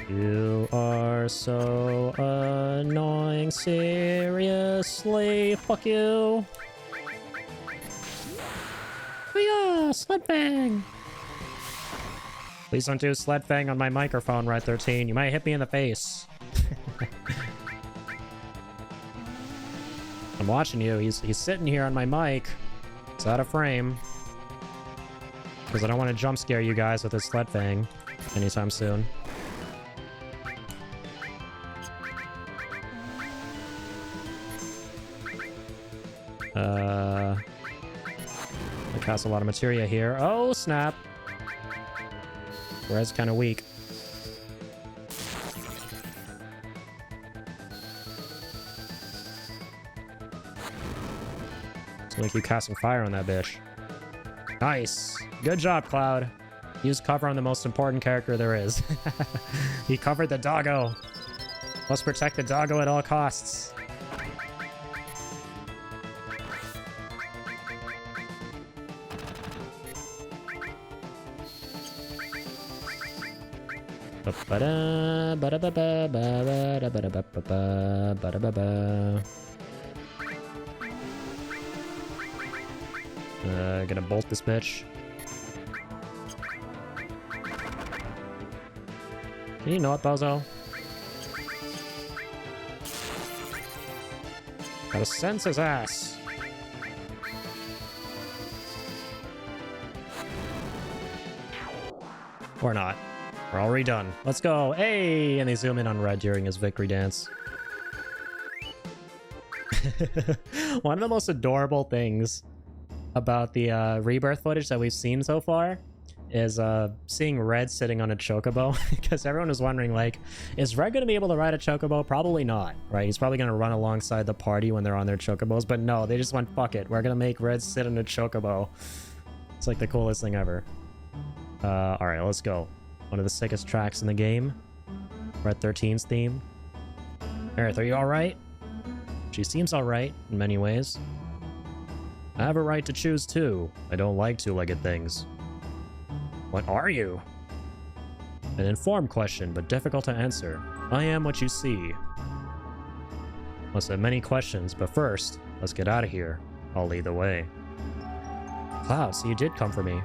You are so annoying, seriously, fuck you. Yeah, Sledfang! Please don't do Sledfang on my microphone, Red 13. You might hit me in the face. I'm watching you. He's sitting here on my mic. It's out of frame. Because I don't want to jump scare you guys with his Sledfang anytime soon. I cast a lot of materia here. Oh, snap. Red's kind of weak. It's gonna keep casting fire on that bitch. Nice. Good job, Cloud. Use cover on the most important character there is. He covered the doggo. Let's protect the doggo at all costs. Gonna bolt this bitch. Can you know it, Bozo? Gotta sense his ass. Or not. We're already done. Let's go. Hey! And they zoom in on Red during his victory dance. One of the most adorable things about the Rebirth footage that we've seen so far is seeing Red sitting on a chocobo. Because everyone was wondering, like, is Red going to be able to ride a chocobo? Probably not, right? He's probably going to run alongside the party when they're on their chocobos. But no, they just went, fuck it. We're going to make Red sit on a chocobo. It's like the coolest thing ever. Alright, let's go. One of the sickest tracks in the game. Red 13's theme. Aerith, are you alright? She seems alright in many ways. I have a right to choose too. I don't like two-legged things. What are you? An informed question, but difficult to answer. I am what you see. Must have many questions, but first, let's get out of here. I'll lead the way. Wow, so you did come for me.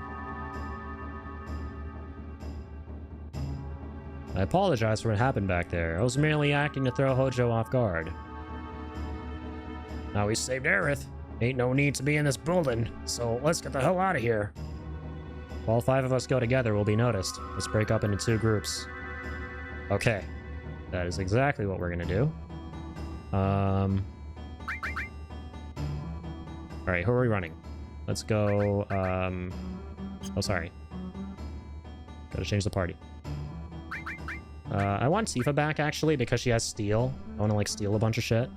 I apologize for what happened back there. I was merely acting to throw Hojo off guard. Now we saved Aerith. Ain't no need to be in this building, so let's get the hell out of here. If all 5 of us go together, we'll be noticed. Let's break up into 2 groups. Okay. That is exactly what we're gonna do. Alright, who are we running? Let's go, oh, sorry. Gotta change the party. I want Tifa back, actually, because she has steal. I want to, like, steal a bunch of shit.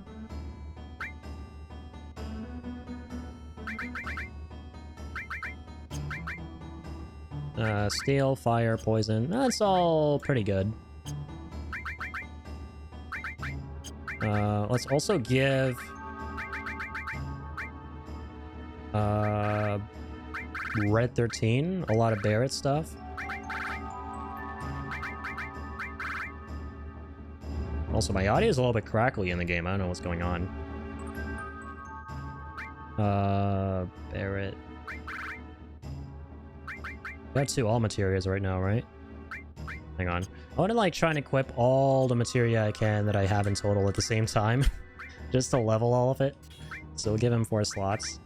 Steel, fire, poison. That's all pretty good. Let's also give... Red 13 a lot of Barret stuff. Also, my audio is a little bit crackly in the game. I don't know what's going on. Barret. Got 2 all materials right now, right? Hang on. I want to, like, try and equip all the materia I can that I have in total at the same time. Just to level all of it. So we'll give him 4 slots.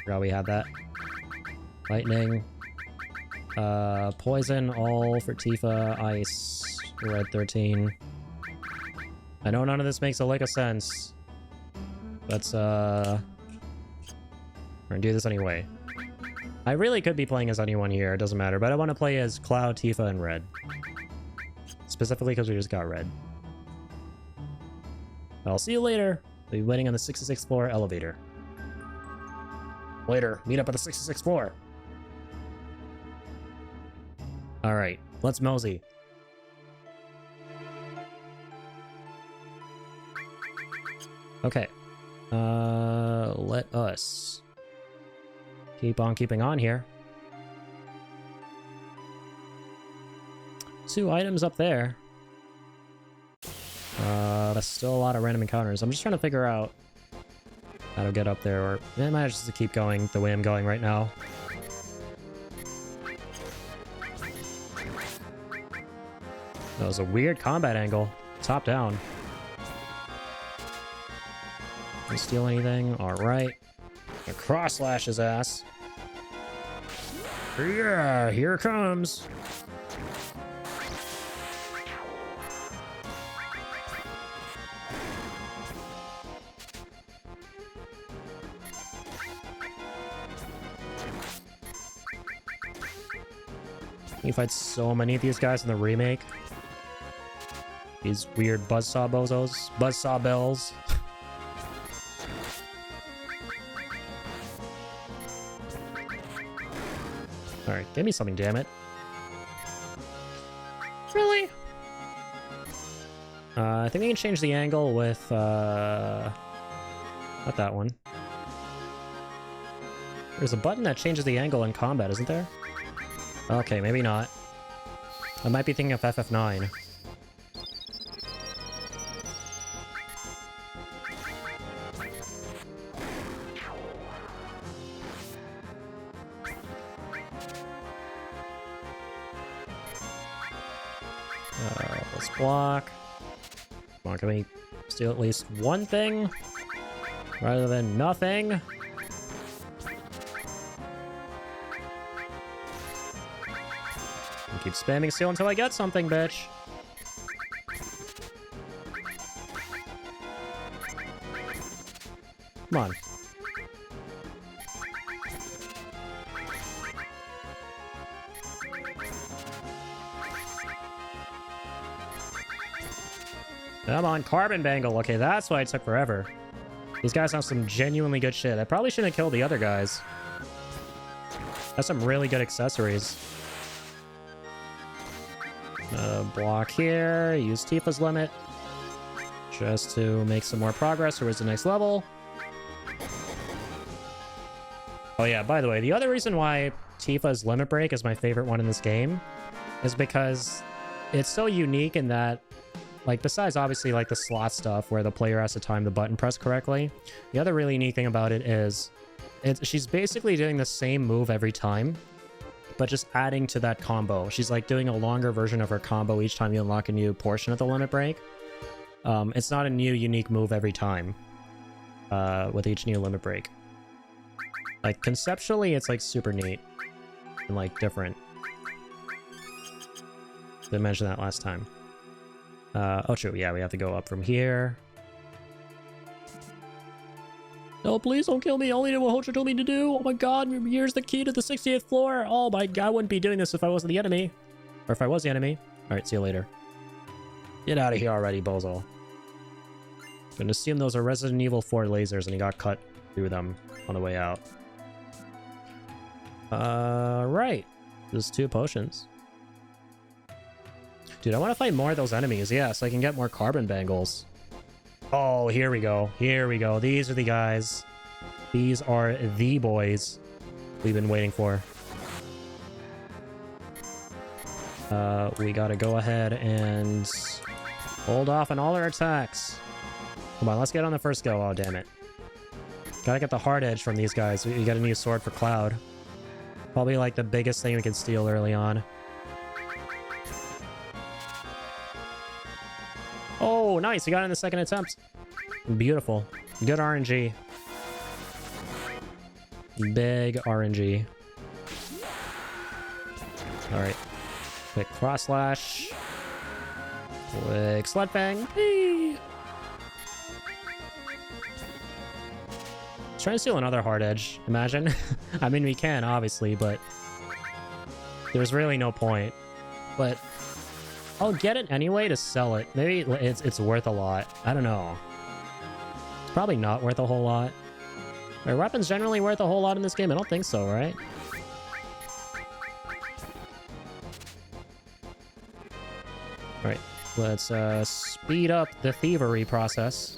Forgot we had that. Lightning. Poison, all for Tifa. Ice. Red 13. I know none of this makes a lick of sense. But, we're gonna do this anyway. I really could be playing as anyone here, it doesn't matter, but I want to play as Cloud, Tifa, and Red. Specifically because we just got Red. I'll see you later. I'll be waiting on the 66th floor elevator. Later, meet up at the 66th floor. Alright, let's mosey. Okay. Let us keep on keeping on here. 2 items up there. That's still a lot of random encounters. I'm just trying to figure out how to get up there, or I might just to keep going the way I'm going right now. That was a weird combat angle. Top down. Can steal anything? Alright. Cross slash his ass. Yeah, here it comes. You fight so many of these guys in the remake. These weird buzzsaw bozos. Buzzsaw bells. Alright, give me something, damn it. Really? I think we can change the angle with, not that one. There's a button that changes the angle in combat, isn't there? Okay, maybe not. I might be thinking of FF9. Let's block. Come on, can we steal at least one thing? Rather than nothing? Keep spamming steal until I get something, bitch. Come on. Come on, Carbon Bangle. Okay, that's why it took forever. These guys have some genuinely good shit. I probably shouldn't have killed the other guys. That's some really good accessories. Block here. Use Tifa's limit. Just to make some more progress towards the next level. Oh yeah, by the way, the other reason why Tifa's Limit Break is my favorite one in this game is because it's so unique in that, like, besides obviously like the slot stuff where the player has to time the button press correctly, the other really unique thing about it is she's basically doing the same move every time, but just adding to that combo. She's like doing a longer version of her combo each time you unlock a new portion of the Limit Break. It's not a new unique move every time with each new Limit Break. Like, conceptually, it's, like, super neat. And, like, different. Didn't mention that last time. Oh, true. Yeah, we have to go up from here. No, please don't kill me. Only do what Hojo told me to do. Oh my god, here's the key to the 68th floor. Oh my god, I wouldn't be doing this if I wasn't the enemy. Or if I was the enemy. Alright, see you later. Get out of here already, bozo. Gonna assume those are Resident Evil 4 lasers and he got cut through them on the way out. Right. There's 2 potions. Dude, I want to fight more of those enemies. Yeah, so I can get more carbon bangles. Oh, here we go. Here we go. These are the guys. These are the boys we've been waiting for. We gotta go ahead and hold off on all our attacks. Come on, let's get on the first go. Oh, damn it. Gotta get the hard edge from these guys. We got a new sword for Cloud. Probably like the biggest thing we can steal early on. Oh, nice. We got it in the second attempt. Beautiful. Good RNG. Big RNG. Alright. Quick cross slash. Quick sled fang. Hey. Trying to steal another hard edge. Imagine. I mean, we can, obviously, but there's really no point. But I'll get it anyway to sell it. Maybe it's worth a lot. I don't know. It's probably not worth a whole lot. Are weapons generally worth a whole lot in this game? I don't think so, right? Alright, let's speed up the thievery process.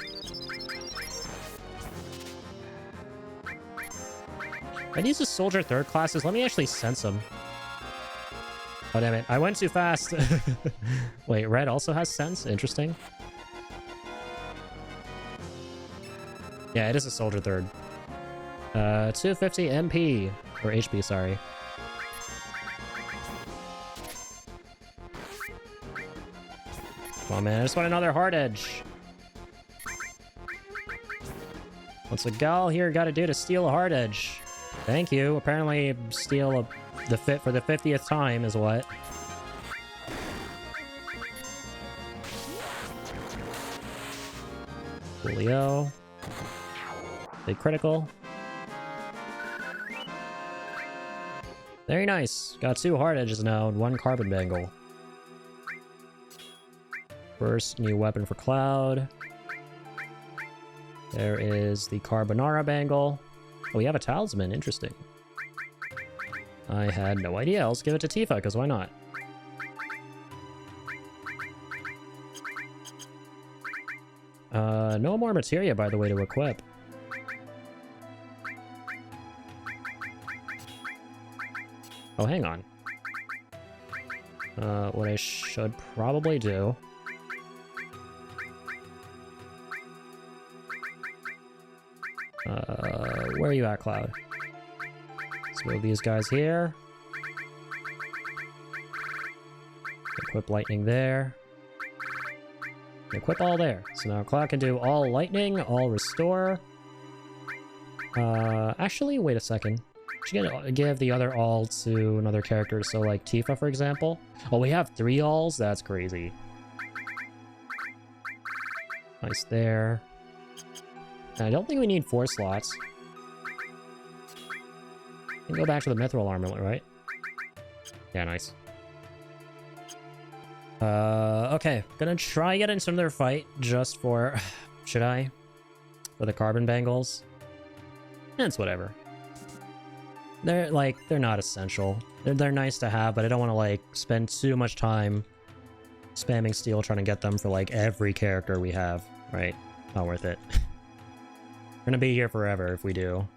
Are these the soldier third classes? Let me actually sense them. Oh, damn it. I went too fast. Wait, red also has sense? Interesting. Yeah, it is a soldier third. 250 MP. Or HP, sorry. Come on, man. I just want another hard edge. What's a gal here got to do to steal a hard edge? Thank you. Apparently, steal the fit for the 50th time is what. Coolio. Big critical. Very nice. Got 2 hard edges now and 1 carbon bangle. First new weapon for Cloud. There is the Carbonara bangle. Oh, we have a talisman. Interesting. I had no idea. Let's give it to Tifa, because why not? No more materia, by the way, to equip. Oh, hang on. What I should probably do... where are you at, Cloud? Let's move these guys here. Equip lightning there. Equip all there. So now Cloud can do all lightning, all restore. Actually, wait a second. Should give the other all to another character, so like Tifa, for example. Oh, we have 3 alls? That's crazy. Nice there. I don't think we need 4 slots. We can go back to the mithril armament, right? Yeah, nice. Okay. Gonna try get into another fight just for... Should I? For the carbon bangles? It's whatever. They're not essential. They're nice to have, but I don't want to, like, spend too much time spamming steel trying to get them for, like, every character we have, right? Not worth it. We're gonna be here forever if we do.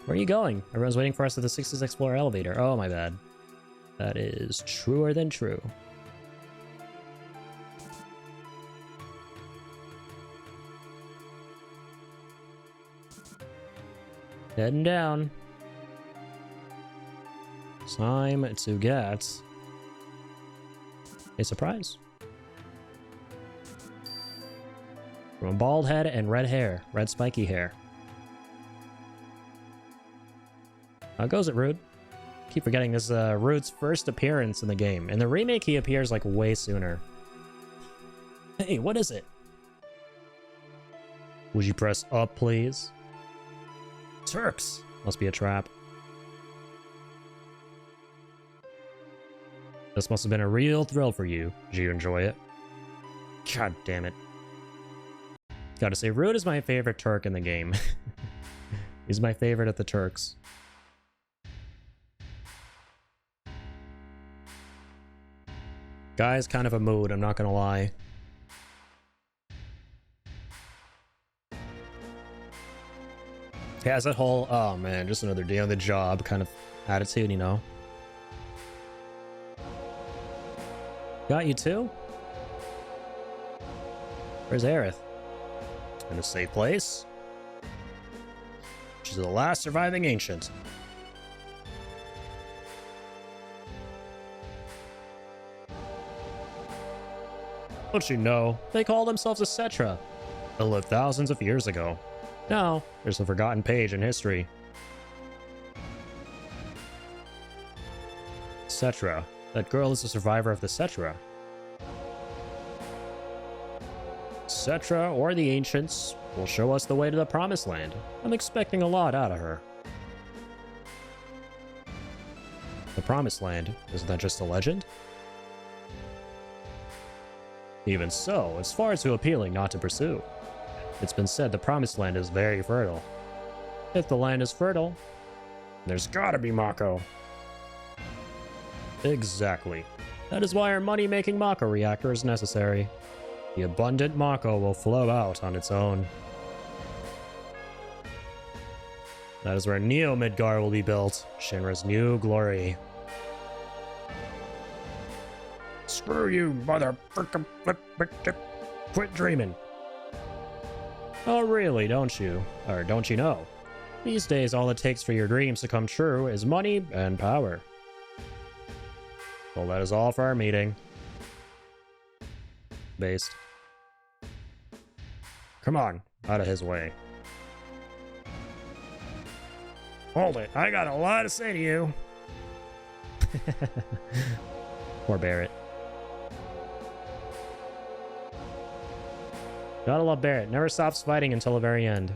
Where are you going? Everyone's waiting for us at the 66th floor elevator. Oh, my bad. That is truer than true. Heading down. Time to get a surprise. From a bald head and red hair. Red spiky hair. How goes it, Rude? Keep forgetting this is Rude's first appearance in the game. In the remake, he appears like way sooner. Hey, what is it? Would you press up, please? Turks! Must be a trap. This must have been a real thrill for you. Did you enjoy it? God damn it. Gotta say, Rude is my favorite Turk in the game. He's my favorite at the Turks. Guy's kind of a mood, I'm not gonna lie. He has that whole, oh man, just another day on the job kind of attitude, you know? Got you too? Where's Aerith? In a safe place? She's the last surviving ancient. Don't you know, they call themselves a Cetra. They lived thousands of years ago. Now, there's a forgotten page in history. Cetra. That girl is a survivor of the Cetra. Cetra, or the Ancients, will show us the way to the Promised Land. I'm expecting a lot out of her. The Promised Land, isn't that just a legend? Even so, it's far too appealing not to pursue. It's been said the Promised Land is very fertile. If the land is fertile, there's gotta be Mako. Exactly. That is why our money-making Mako reactor is necessary. The abundant Mako will flow out on its own. That is where Neo Midgar will be built, Shinra's new glory. Screw you, motherfucker! Quit dreaming. Oh really, don't you? Or don't you know? These days all it takes for your dreams to come true is money and power. Well, that is all for our meeting. Based. Come on, out of his way. Hold it, I got a lot to say to you. Poor Barrett. Gotta love Barrett. Never stops fighting until the very end.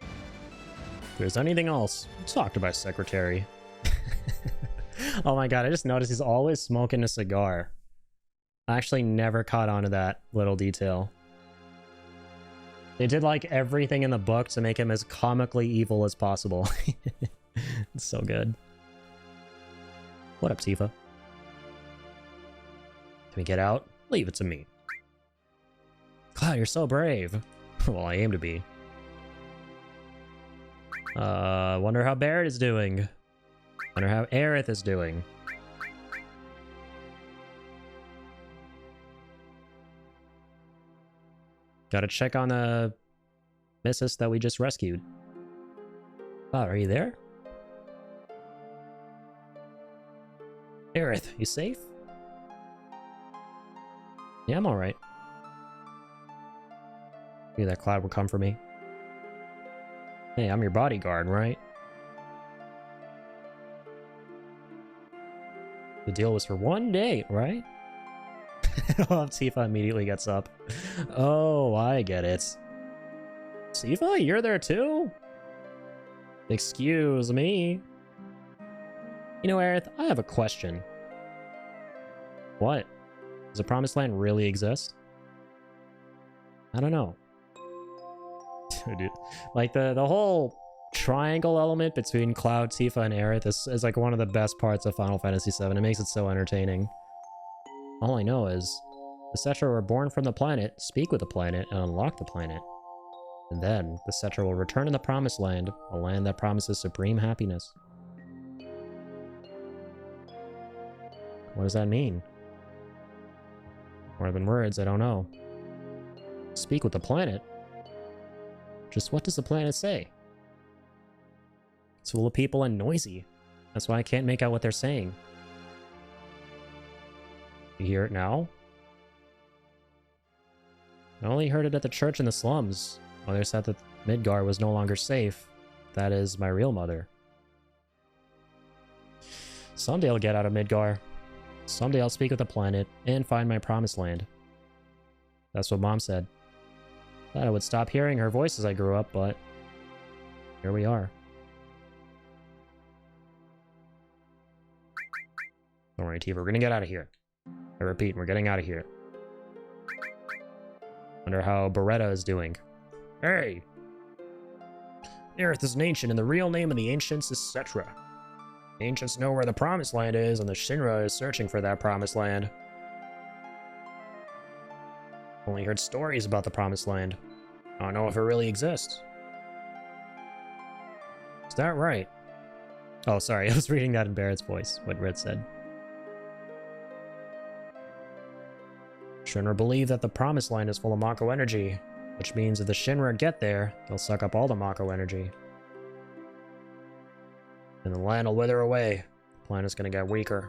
If there's anything else, talk to my secretary. Oh my god, I just noticed he's always smoking a cigar. I actually never caught on to that little detail. They did like everything in the book to make him as comically evil as possible. It's so good. What up, Tifa? Can we get out? Leave it to me. Cloud, you're so brave. Well, I aim to be. Wonder how Barrett is doing. Wonder how Aerith is doing. Gotta check on the missus that we just rescued. Cloud, are you there? Aerith, you safe? Yeah, I'm alright. Maybe that Cloud will come for me. Hey, I'm your bodyguard, right? The deal was for one date, right? Tifa immediately gets up. Oh, I get it. Tifa, you're there too? Excuse me. You know, Aerith, I have a question. What? Does the Promised Land really exist? I don't know. Dude, like the whole triangle element between Cloud, Tifa, and Aerith is like one of the best parts of Final Fantasy VII. It makes it so entertaining. All I know is the Cetra were born from the planet, speak with the planet, and unlock the planet. And then the Cetra will return to the Promised Land, a land that promises supreme happiness. What does that mean? More than words, I don't know. Speak with the planet? Just what does the planet say? It's full of people and noisy. That's why I can't make out what they're saying. You hear it now? I only heard it at the church in the slums. Mother said that Midgar was no longer safe. That is my real mother. Someday I'll get out of Midgar. Someday I'll speak with the planet and find my promised land. That's what Mom said. Thought I would stop hearing her voice as I grew up, but here we are. Don't worry, Tifa, we're gonna get out of here. I repeat, we're getting out of here. Wonder how Beretta is doing. Hey! The Earth is an ancient, and the real name of the ancients is Cetra. The ancients know where the Promised Land is, and the Shinra is searching for that Promised Land. Only heard stories about the Promised Land. I don't know if it really exists. Is that right? Oh, sorry, I was reading that in Barrett's voice, what Red said. Shinra believe that the Promised Land is full of Mako energy, which means if the Shinra get there, they'll suck up all the Mako energy. And the land will wither away. The planet's gonna get weaker.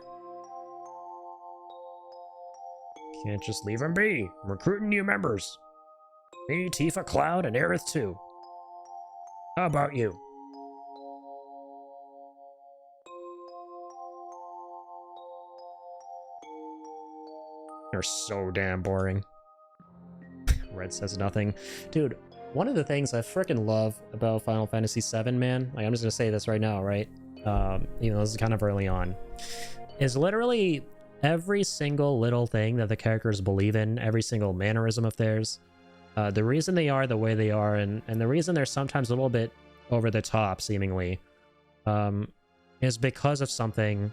Can't just leave them be. I'm recruiting new members. Me, Tifa, Cloud, and Aerith too. How about you? They're so damn boring. Red says nothing. Dude, one of the things I freaking love about Final Fantasy VII, man, like I'm just gonna say this right now, right? You know, this is kind of early on, is literally every single little thing that the characters believe in, every single mannerism of theirs, the reason they are the way they are, and the reason they're sometimes a little bit over the top, seemingly, is because of something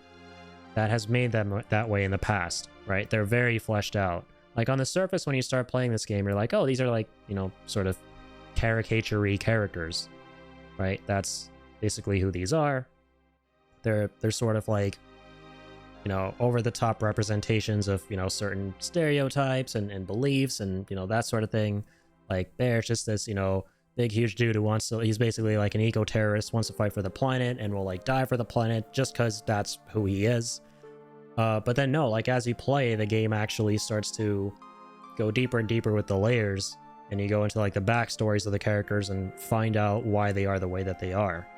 that has made them that way in the past, right? They're very fleshed out. Like, on the surface, when you start playing this game, you're like, oh, these are like, you know, sort of caricature-y characters, right? That's basically who these are. They're sort of like, you know, over-the-top representations of, you know, certain stereotypes and beliefs and, you know, that sort of thing. Like, Bear's just this, you know, big, huge dude who wants to, he's basically like an eco-terrorist, wants to fight for the planet and will, like, die for the planet just because that's who he is. But then, no, like, as you play, the game actually starts to go deeper and deeper with the layers, and you go into, like, the backstories of the characters and find out why they are the way that they are.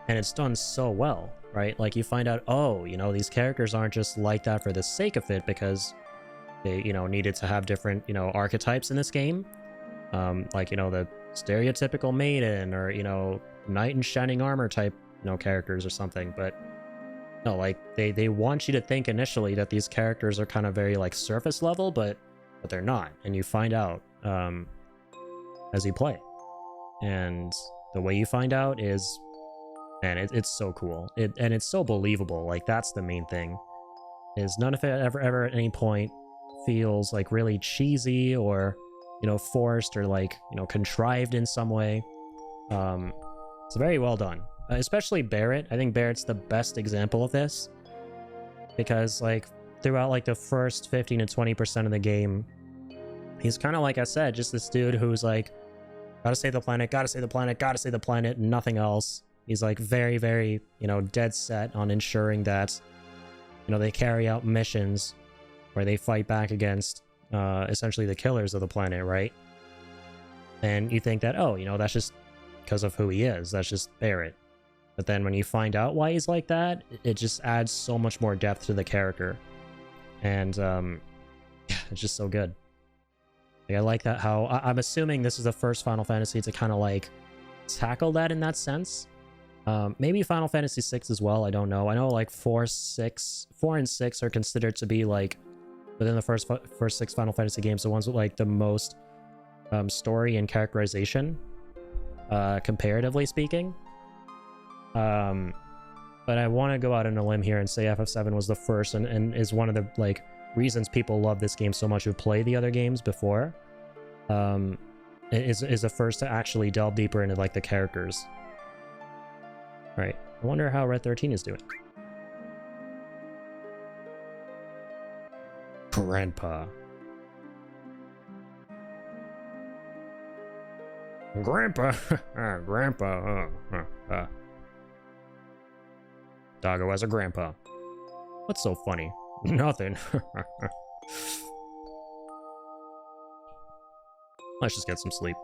And it's done so well, right? Like, you find out, oh, you know, these characters aren't just like that for the sake of it because they, you know, needed to have different, you know, archetypes in this game. Like, you know, the stereotypical maiden or, you know, knight in shining armor type, you know, characters or something. But no, like, they want you to think initially that these characters are kind of very, like, surface level, but they're not. And you find out as you play. And the way you find out is, man, it's so cool. And it's so believable. Like, that's the main thing. Is none of it ever at any point feels, like, really cheesy or, you know, forced or, like, you know, contrived in some way. It's very well done. Especially Barrett. I think Barrett's the best example of this. Because, like, throughout, like, the first 15 to 20% of the game, he's kind of, like I said, just this dude who's like, gotta save the planet, gotta save the planet, gotta save the planet, nothing else. He's, like, very, very, you know, dead set on ensuring that, you know, they carry out missions where they fight back against essentially the killers of the planet, right? And you think that, oh, you know, that's just because of who he is. That's just Barrett. But then when you find out why he's like that, it just adds so much more depth to the character. And yeah, it's just so good. Like, I like that how I'm assuming this is the first Final Fantasy to kind of like tackle that in that sense. Maybe Final Fantasy VI as well. I don't know. I know like 4 and 6 are considered to be like within the first 6 Final Fantasy games, the ones with like the most story and characterization, comparatively speaking. But I want to go out on a limb here and say FF7 was the first and is one of the like reasons people love this game so much who played the other games before. is the first to actually delve deeper into like the characters. Right. I wonder how Red 13 is doing. Grandpa. Grandpa. Grandpa. Doggo has a grandpa. What's so funny? Nothing. Let's just get some sleep.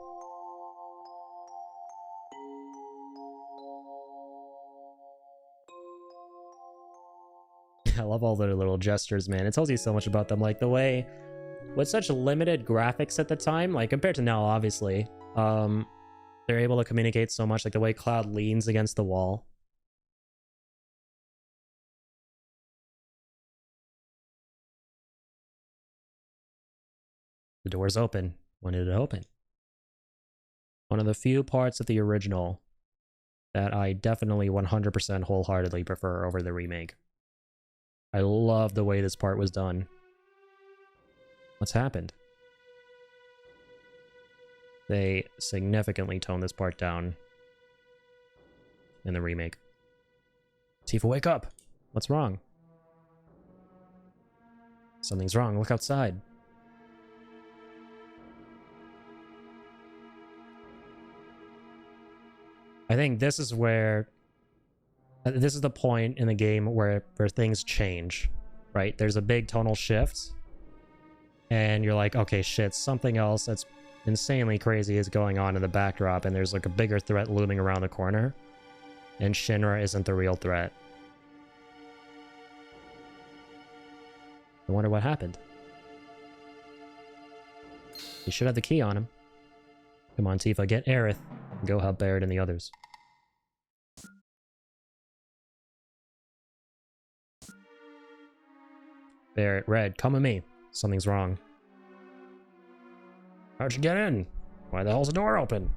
I love all the little gestures, man. It tells you so much about them. Like the way, with such limited graphics at the time, like compared to now, obviously, they're able to communicate so much. Like the way Cloud leans against the wall. The door's open. When did it open? One of the few parts of the original that I definitely 100% wholeheartedly prefer over the remake. I love the way this part was done. What's happened? They significantly toned this part down in the remake. Tifa, wake up! What's wrong? Something's wrong. Look outside. I think this is where... This is the point in the game where things change, right? There's a big tonal shift, and you're like, okay, shit, something else that's insanely crazy is going on in the backdrop, and there's like a bigger threat looming around the corner, and Shinra isn't the real threat. I wonder what happened. He should have the key on him. Come on, Tifa, get Aerith. Go help Barrett and the others. Barrett, Red, come with me. Something's wrong. How'd you get in? Why the hell's the door open?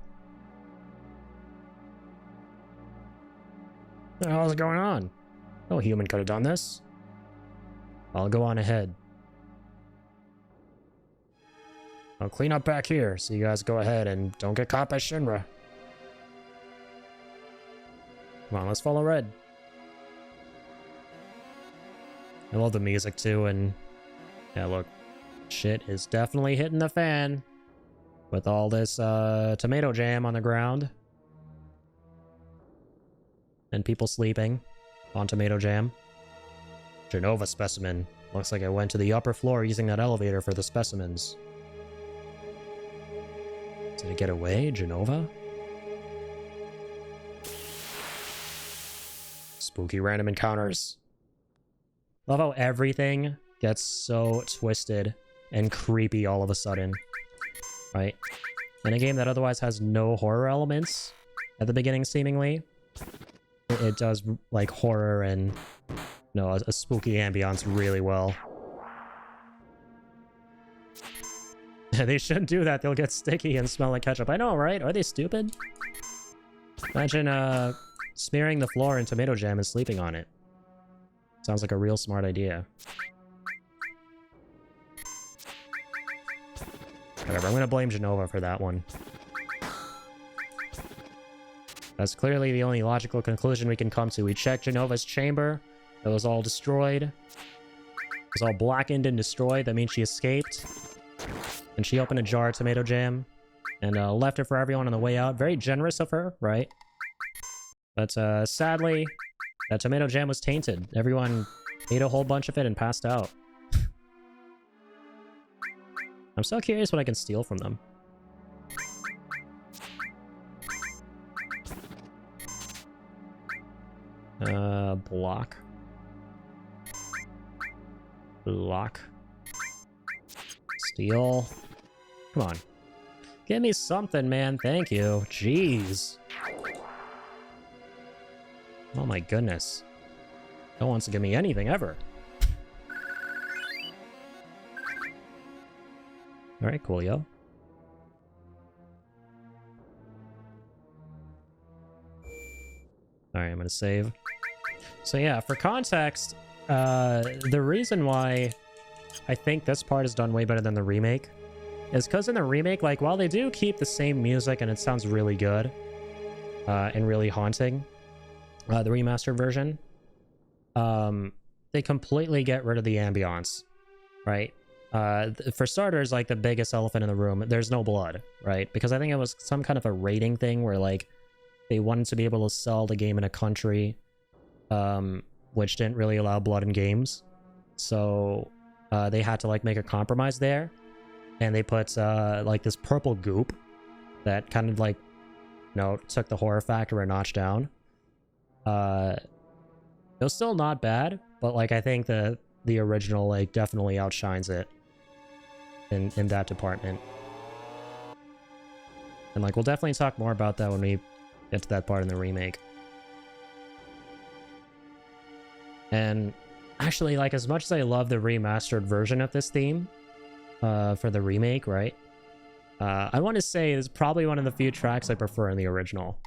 What the hell is going on? No human could have done this. I'll go on ahead. I'll clean up back here, so you guys go ahead and don't get caught by Shinra. Come on, let's follow Red. I love the music too, and yeah, look, shit is definitely hitting the fan with all this tomato jam on the ground and people sleeping on tomato jam. Genova specimen. Looks like I went to the upper floor using that elevator for the specimens. Did it get away, Genova? Spooky random encounters. Love how everything gets so twisted and creepy all of a sudden, right? In a game that otherwise has no horror elements at the beginning, seemingly, it does like horror and a spooky ambiance really well. They shouldn't do that. They'll get sticky and smell like ketchup. I know, right? Are they stupid? Imagine smearing the floor in tomato jam and sleeping on it. Sounds like a real smart idea. Whatever, I'm gonna blame Genova for that one. That's clearly the only logical conclusion we can come to. We checked Genova's chamber. It was all destroyed. It was all blackened and destroyed. That means she escaped. And she opened a jar of tomato jam and left it for everyone on the way out. Very generous of her, right? But sadly, that tomato jam was tainted. Everyone ate a whole bunch of it and passed out. I'm so curious what I can steal from them. Block. Block. Steal. Come on. Give me something, man. Thank you. Jeez. Oh my goodness. No one wants to give me anything ever. Alright, cool, yo. Alright, I'm gonna save. So yeah, for context, the reason why I think this part is done way better than the remake is because in the remake, like, while they do keep the same music and it sounds really good and really haunting, the remastered version, they completely get rid of the ambiance, right? For starters, like, the biggest elephant in the room, there's no blood, right? Because I think it was some kind of a rating thing where, like, they wanted to be able to sell the game in a country which didn't really allow blood in games. So they had to, like, make a compromise there. And they put, like, this purple goop that kind of, like, you know, took the horror factor a notch down. It was still not bad, but, like, I think the original, like, definitely outshines it in that department. And, like, we'll definitely talk more about that when we get to that part in the remake. And actually, like, as much as I love the remastered version of this theme for the remake, right? I want to say it's probably one of the few tracks I prefer in the original.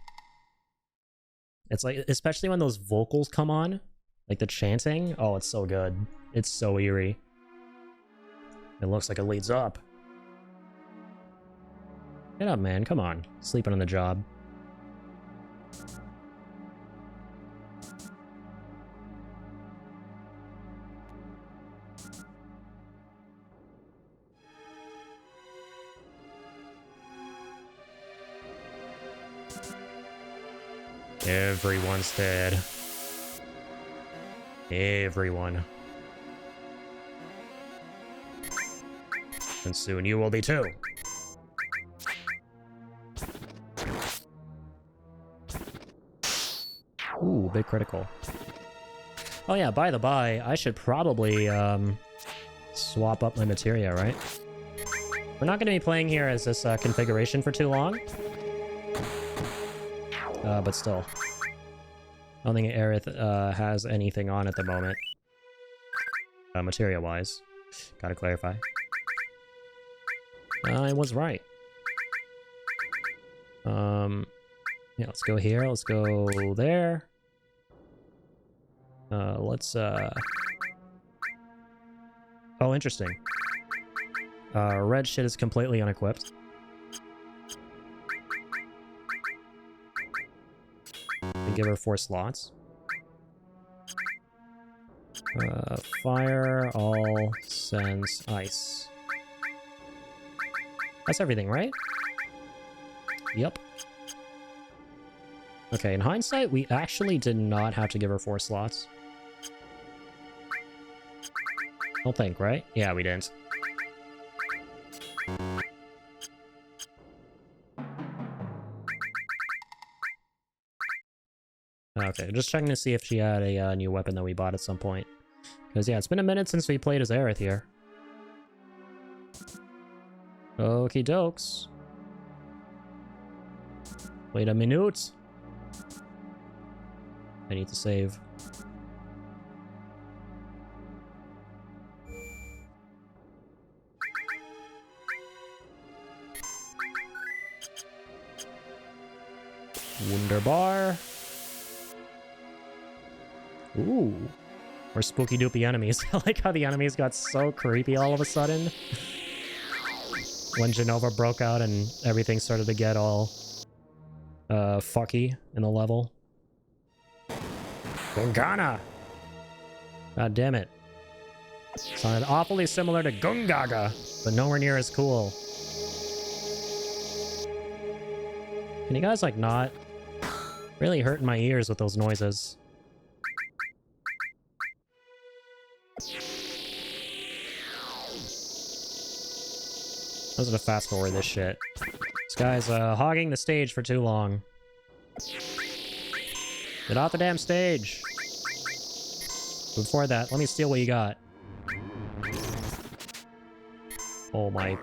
It's like, especially when those vocals come on, like the chanting. Oh, it's so good. It's so eerie. It looks like it leads up. Get up, man. Come on. Sleeping on the job. Everyone's dead. Everyone. And soon you will be too. Ooh, big critical. Oh yeah, by the by, I should probably swap up my materia, right? We're not going to be playing here as this configuration for too long. But still. I don't think Aerith has anything on at the moment. Materia-wise. Gotta clarify. I was right. Yeah, let's go here. Let's go there. Let's, Oh, interesting. Red shit is completely unequipped. And give her 4 slots. Fire, all, sense, ice. That's everything, right? Yep. Okay, in hindsight, we actually did not have to give her 4 slots. I don't think, right? Yeah, we didn't. Okay, just checking to see if she had a new weapon that we bought at some point. Because, yeah, it's been a minute since we played as Aerith here. Okie dokes. Wait a minute. I need to save. Wunderbar. Ooh. We're spooky doopy enemies. I like how the enemies got so creepy all of a sudden. When Genova broke out and everything started to get all fucky in the level. Gungana! God damn it. Sounded awfully similar to Gungaga, but nowhere near as cool. Can you guys, like, not really hurting my ears with those noises? I was gonna fast forward this shit. This guy's hogging the stage for too long. Get off the damn stage! Before that, let me steal what you got. Oh my.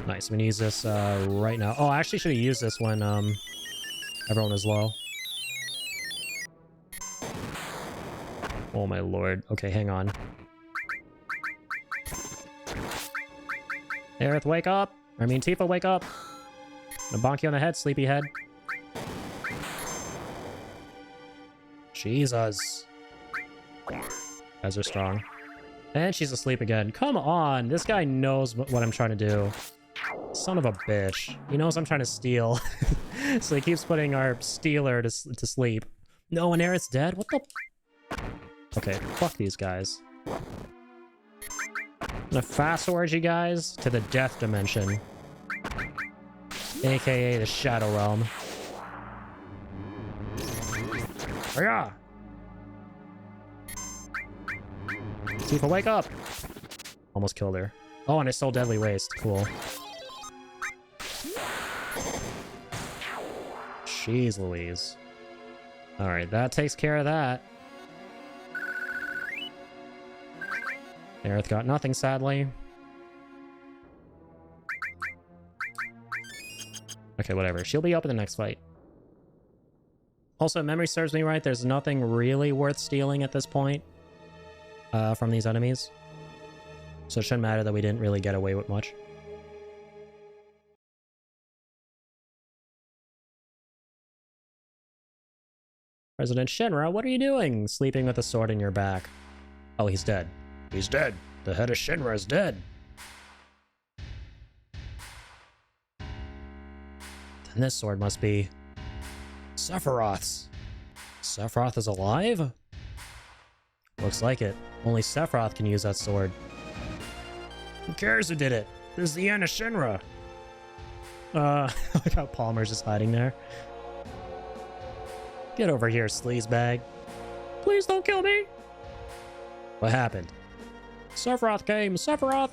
Nice, I'm gonna use this right now. Oh, I actually should have used this when everyone is low. Oh my lord. Okay, hang on. Aerith, wake up! I mean, Tifa, wake up! I'm gonna bonk you on the head, sleepyhead. Jesus. You guys are strong. And she's asleep again. Come on, this guy knows what I'm trying to do. Son of a bitch. He knows I'm trying to steal. So he keeps putting our stealer to sleep. No, and Aerith's dead? What the... Okay, fuck these guys. I'm gonna fast forward you guys to the death dimension. AKA the Shadow Realm. Oh yeah! Tifa, wake up! Almost killed her. Oh, and it's still Deadly Waste. Cool. Jeez Louise. Alright, that takes care of that. Aerith got nothing, sadly. Okay, whatever. She'll be up in the next fight. Also, if memory serves me right, there's nothing really worth stealing at this point from these enemies. So it shouldn't matter that we didn't really get away with much. President Shinra, what are you doing? Sleeping with a sword in your back. Oh, he's dead. He's dead. The head of Shinra is dead. Then this sword must be Sephiroth's. Sephiroth is alive? Looks like it. Only Sephiroth can use that sword. Who cares who did it? This is the end of Shinra. Look how Palmer's just hiding there. Get over here, sleazebag. Please don't kill me! What happened? Sephiroth came! Sephiroth!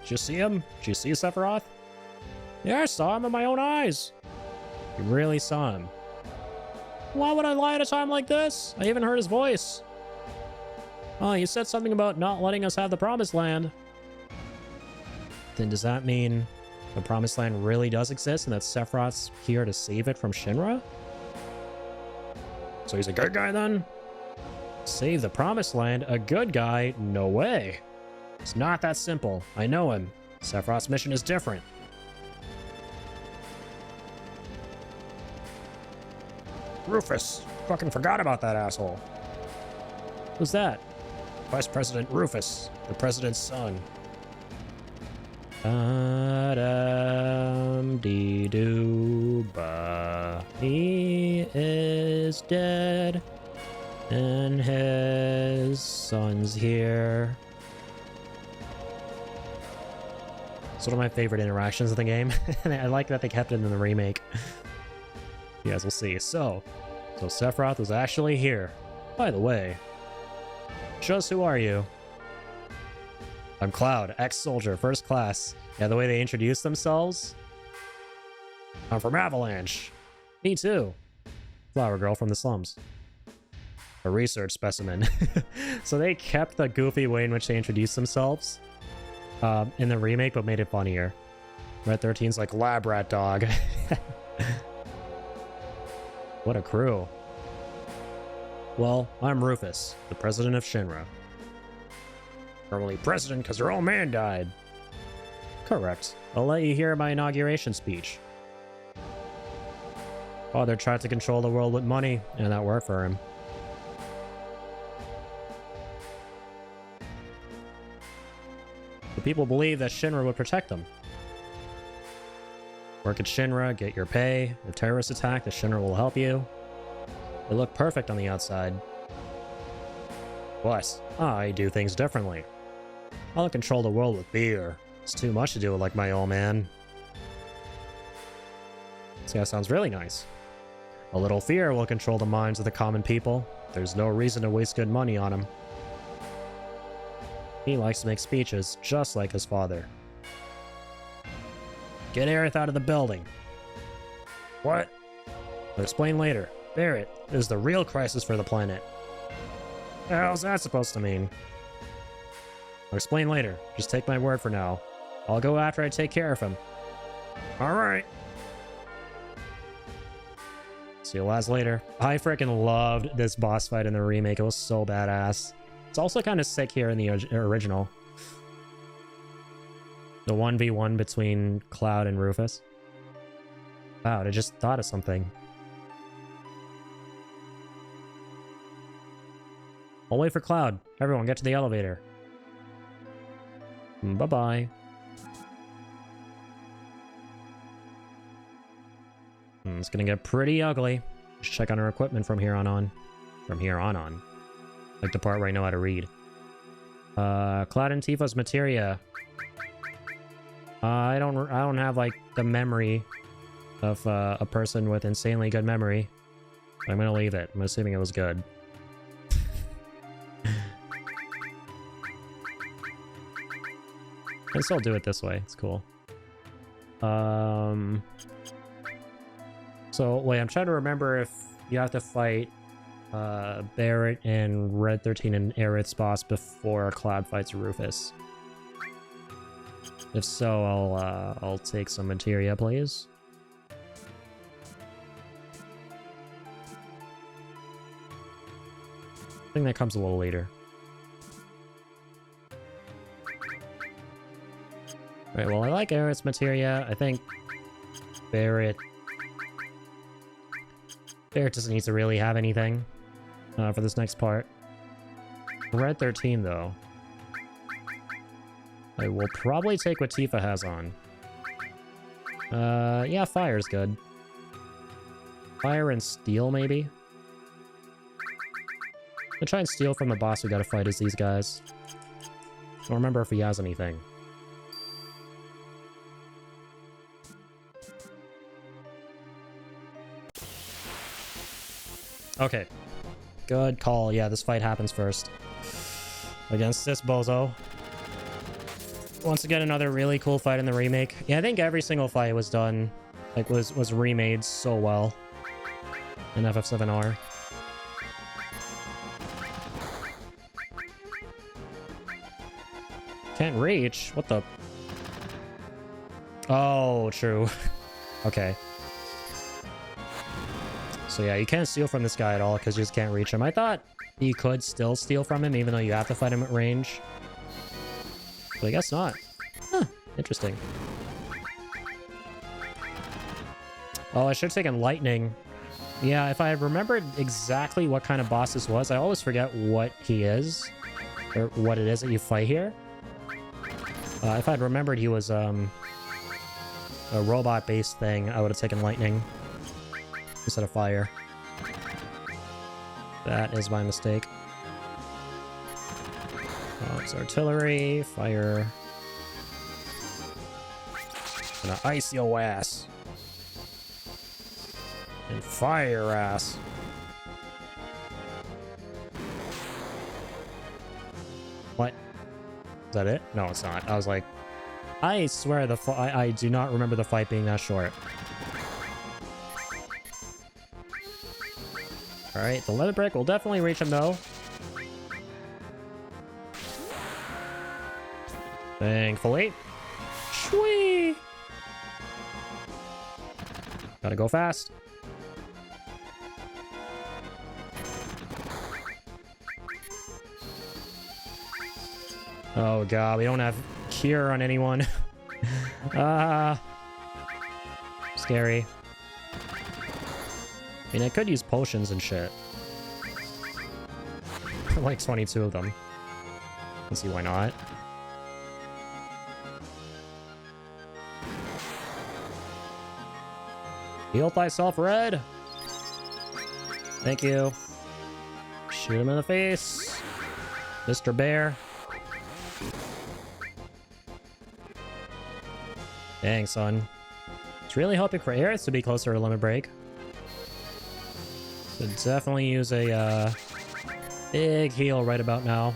Did you see him? Did you see Sephiroth? Yeah, I saw him with my own eyes. You really saw him? Why would I lie at a time like this? I even heard his voice. Oh, you said something about not letting us have the Promised Land. Then does that mean the Promised Land really does exist and that Sephiroth's here to save it from Shinra? So he's a good guy then? Save the Promised Land? A good guy? No way. It's not that simple. I know him. Sephiroth's mission is different. Rufus. Fucking forgot about that asshole. Who's that? Vice President Rufus, the president's son. Ba-dum-dee-doo-ba. He is dead. And his son's here. It's one of my favorite interactions in the game. And I like that they kept it in the remake. You guys will see. So Sephiroth was actually here. By the way, just who are you? I'm Cloud, ex-soldier, first class. Yeah, the way they introduce themselves. I'm from Avalanche. Me too. Flower girl from the slums. A research specimen. So they kept the goofy way in which they introduced themselves in the remake, but made it funnier. Red 13's like lab rat dog. What a crew. Well, I'm Rufus, the president of Shinra. You're only president because your old man died. Correct. I'll let you hear my inauguration speech. Father tried to control the world with money, and that worked for him. The people believe that Shinra would protect them. Work at Shinra, get your pay. If terrorists attack, the Shinra will help you. They look perfect on the outside. What? I do things differently. I'll control the world with beer. It's too much to do it like my old man. This guy sounds really nice. A little fear will control the minds of the common people. There's no reason to waste good money on him. He likes to make speeches, just like his father. Get Aerith out of the building. What? I'll explain later. Barret, this is the real crisis for the planet. What the hell's that supposed to mean? I'll explain later. Just take my word for now. I'll go after I take care of him. Alright. See you lads later. I freaking loved this boss fight in the remake. It was so badass. It's also kind of sick here in the original. The 1v1 between Cloud and Rufus. Wow, I just thought of something. I'll wait for Cloud. Everyone, get to the elevator. Bye-bye. It's gonna get pretty ugly. Just check on our equipment from here on on. From here on. Like the part where I know how to read. Cloud and Tifa's materia. I don't have like the memory of a person with insanely good memory. I'm gonna leave it. I'm assuming it was good. I can still do it this way. It's cool. So, wait, I'm trying to remember if you have to fight Barrett and Red 13 and Aerith's boss before Cloud fights Rufus. If so, I'll take some materia, please. I think that comes a little later. Alright, well, I like Aerith's materia. I think Barrett doesn't need to really have anything for this next part. Red 13, though. I will probably take what Tifa has on. Yeah, fire's good. Fire and steel, maybe? I'll try and steal from the boss we gotta fight as these guys. I don't remember if he has anything. Okay. Good call. Yeah, this fight happens first. Against this bozo. Once again, another really cool fight in the remake. Yeah, I think every single fight was done, like, was remade so well in FF7R. Can't reach? What the? Oh, true. Okay. So yeah, you can't steal from this guy at all because you just can't reach him. I thought you could still steal from him even though you have to fight him at range. But I guess not. Huh, interesting. Oh, I should have taken lightning. Yeah, if I had remembered exactly what kind of boss this was, I always forget what he is. Or what it is that you fight here. If I'd remembered he was a robot-based thing, I would have taken lightning instead of fire. That is my mistake. It's artillery, fire. Gonna ice your ass. And fire ass. What? Is that it? No, it's not. I was like, I swear I do not remember the fight being that short. Alright, the limit break will definitely reach him though. Thankfully. Shwee! Gotta go fast. Oh god, we don't have cure on anyone. Scary. I mean, I could use potions and shit. Like 22 of them. Let's see why not. Heal thyself, Red. Thank you. Shoot him in the face. Mr. Bear. Dang, son. It's really hoping for Aerith to be closer to limit break. Could definitely use a big heal right about now.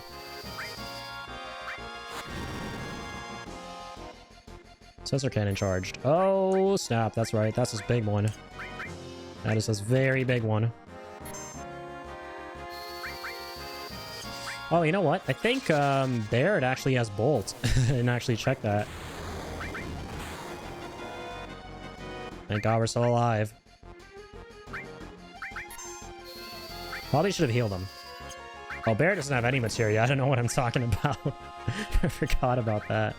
Sensor cannon charged. Oh, snap. That's right. That's his big one. That is his very big one. Oh, you know what? I think Barrett actually has Bolt. I didn't actually check that. Thank God we're still alive. Probably should have healed him. Oh, Barrett doesn't have any materia. I don't know what I'm talking about. I forgot about that.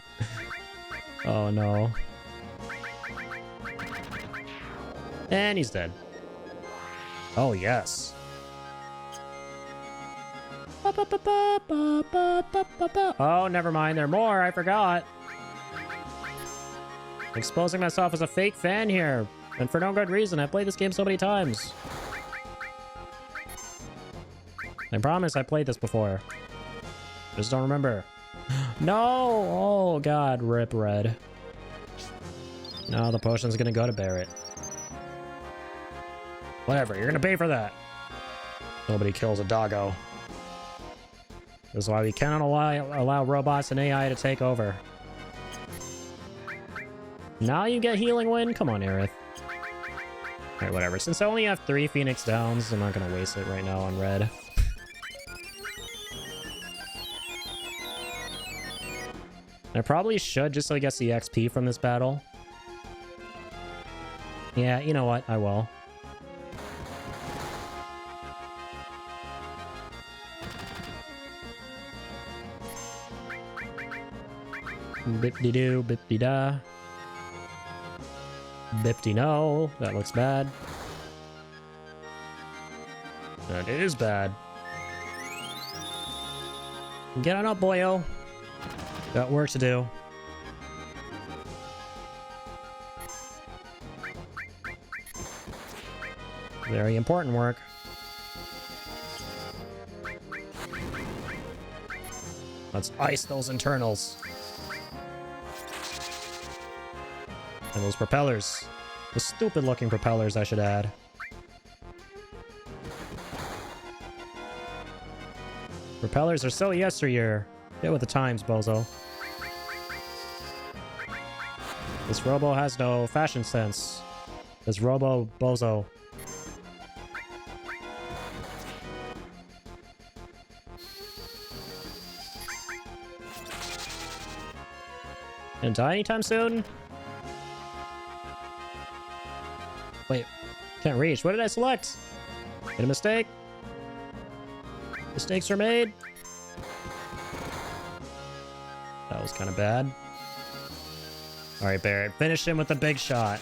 Oh, no. And he's dead. Oh, yes. Oh, never mind. There are more. I forgot. Exposing myself as a fake fan here. And for no good reason. I've played this game so many times. I promise I played this before. Just don't remember. No! Oh, God. Rip red. No, the potion's gonna go to Barret. Whatever. You're gonna pay for that. Nobody kills a doggo. This is why we cannot allow robots and AI to take over. Now you get healing wind? Come on, Aerith. Alright, whatever. Since I only have 3 Phoenix Downs, I'm not gonna waste it right now on red. I probably should, just so he gets the XP from this battle. Yeah, you know what? I will. Bip-de-doo, bip-de-da. Bip-de-no. That looks bad. That is bad. Get on up, boyo. Got work to do. Very important work. Let's ice those internals. And those propellers. The stupid looking propellers, I should add. Propellers are so yesteryear. Get with the times, bozo. This robo has no fashion sense. This robo bozo. Gonna die anytime soon? Wait, can't reach. What did I select? Made a mistake? Mistakes are made? That was kind of bad. Alright, Barret. Finish him with the big shot.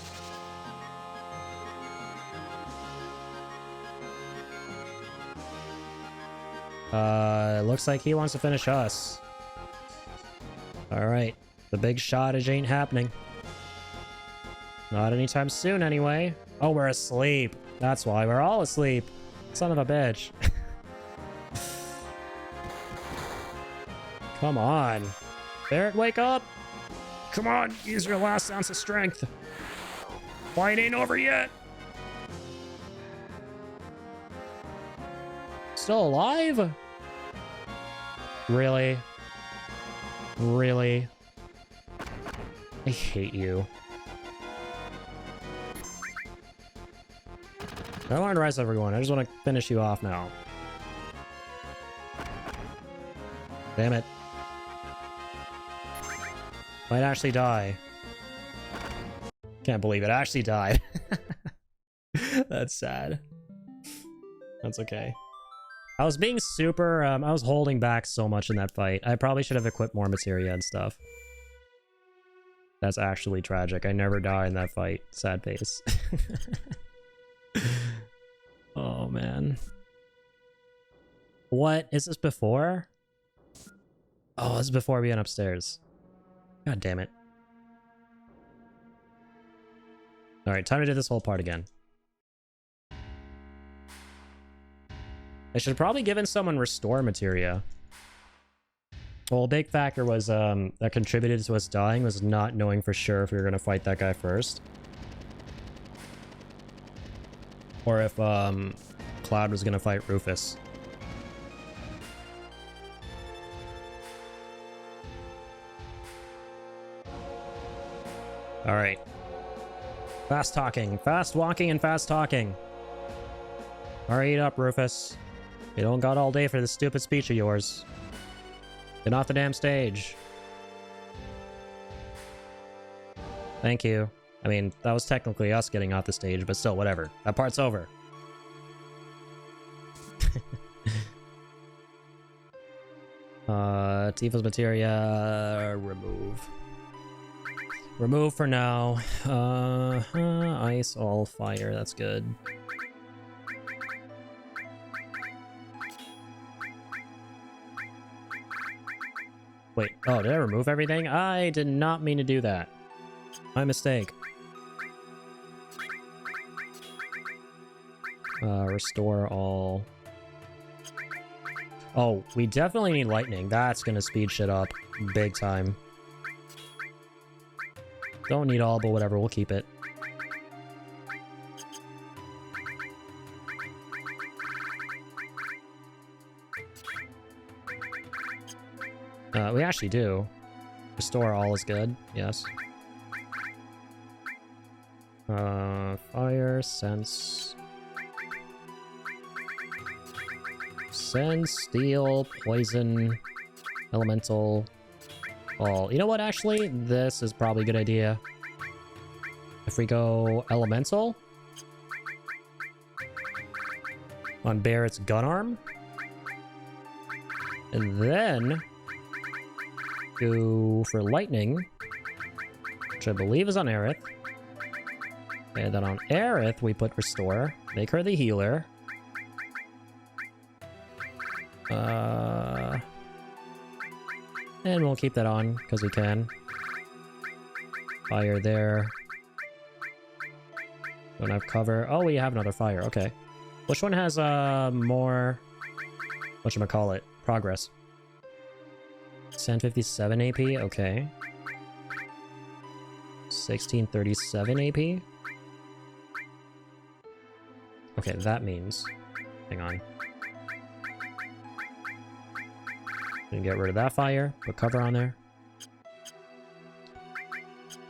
Looks like he wants to finish us. Alright. The big shottage ain't happening. Not anytime soon, anyway. Oh, we're asleep. That's why. We're all asleep. Son of a bitch. Come on. Barret, wake up. Come on. Use your last ounce of strength. Fight ain't over yet. Still alive? Really? Really? I hate you. I don't want to rise everyone. I just want to finish you off now. Damn it. Might actually die. Can't believe it. Actually died. That's sad. That's okay. I was being super... I was holding back so much in that fight. I probably should have equipped more materia and stuff. That's actually tragic. I never die in that fight. Sad face. Oh, man. What? Is this before? Oh, this is before we went upstairs. God damn it. Alright, time to do this whole part again. I should have probably given someone restore materia. Well, a big factor was that contributed to us dying was not knowing for sure if we were going to fight that guy first. Or if Cloud was going to fight Rufus. Alright. Fast talking. Fast walking and fast talking. Hurry up, Rufus. You don't got all day for this stupid speech of yours. Get off the damn stage. Thank you. I mean, that was technically us getting off the stage, but still, whatever. That part's over. Tifa's materia... remove. Remove for now. Ice, all fire, that's good. Wait, oh, did I remove everything? I did not mean to do that. My mistake. Restore all. Oh, we definitely need lightning. That's gonna speed shit up big time. Don't need all, but whatever, we'll keep it. We actually do. Restore all is good, yes. Fire, sense. Sense, steel, poison, elemental, all. You know what, actually? This is probably a good idea. If we go elemental on Barrett's gun arm, and then go for lightning, which I believe is on Aerith. And then on Aerith, we put restore, make her the healer. And we'll keep that on, because we can. Fire there. Don't have cover. Oh, we have another fire. Okay. Which one has more... whatchamacallit? Progress. 1057 AP? Okay. 1637 AP? Okay, that means... hang on. Gonna get rid of that fire, put cover on there.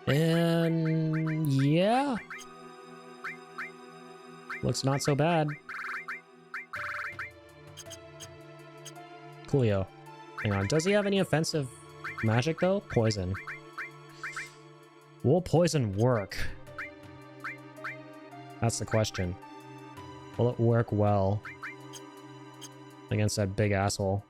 And yeah. Looks not so bad. Coolio. Hang on, does he have any offensive magic though? Poison. Will poison work? That's the question. Will it work well against that big asshole?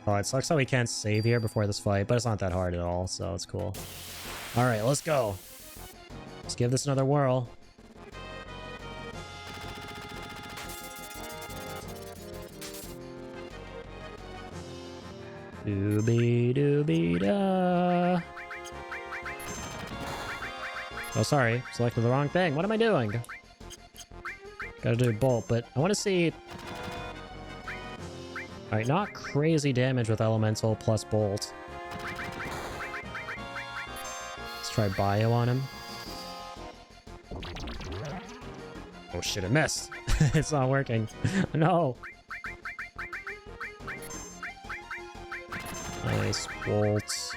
Oh, it sucks that we can't save here before this fight, but it's not that hard at all, so it's cool. Alright, let's go. Let's give this another whirl. Doobie-doobie-da. Oh, sorry. Selected the wrong thing. What am I doing? Gotta do bolt, but I want to see... Alright, not crazy damage with elemental plus bolt. Let's try bio on him. Oh shit, it missed. It's not working. No. Nice bolt.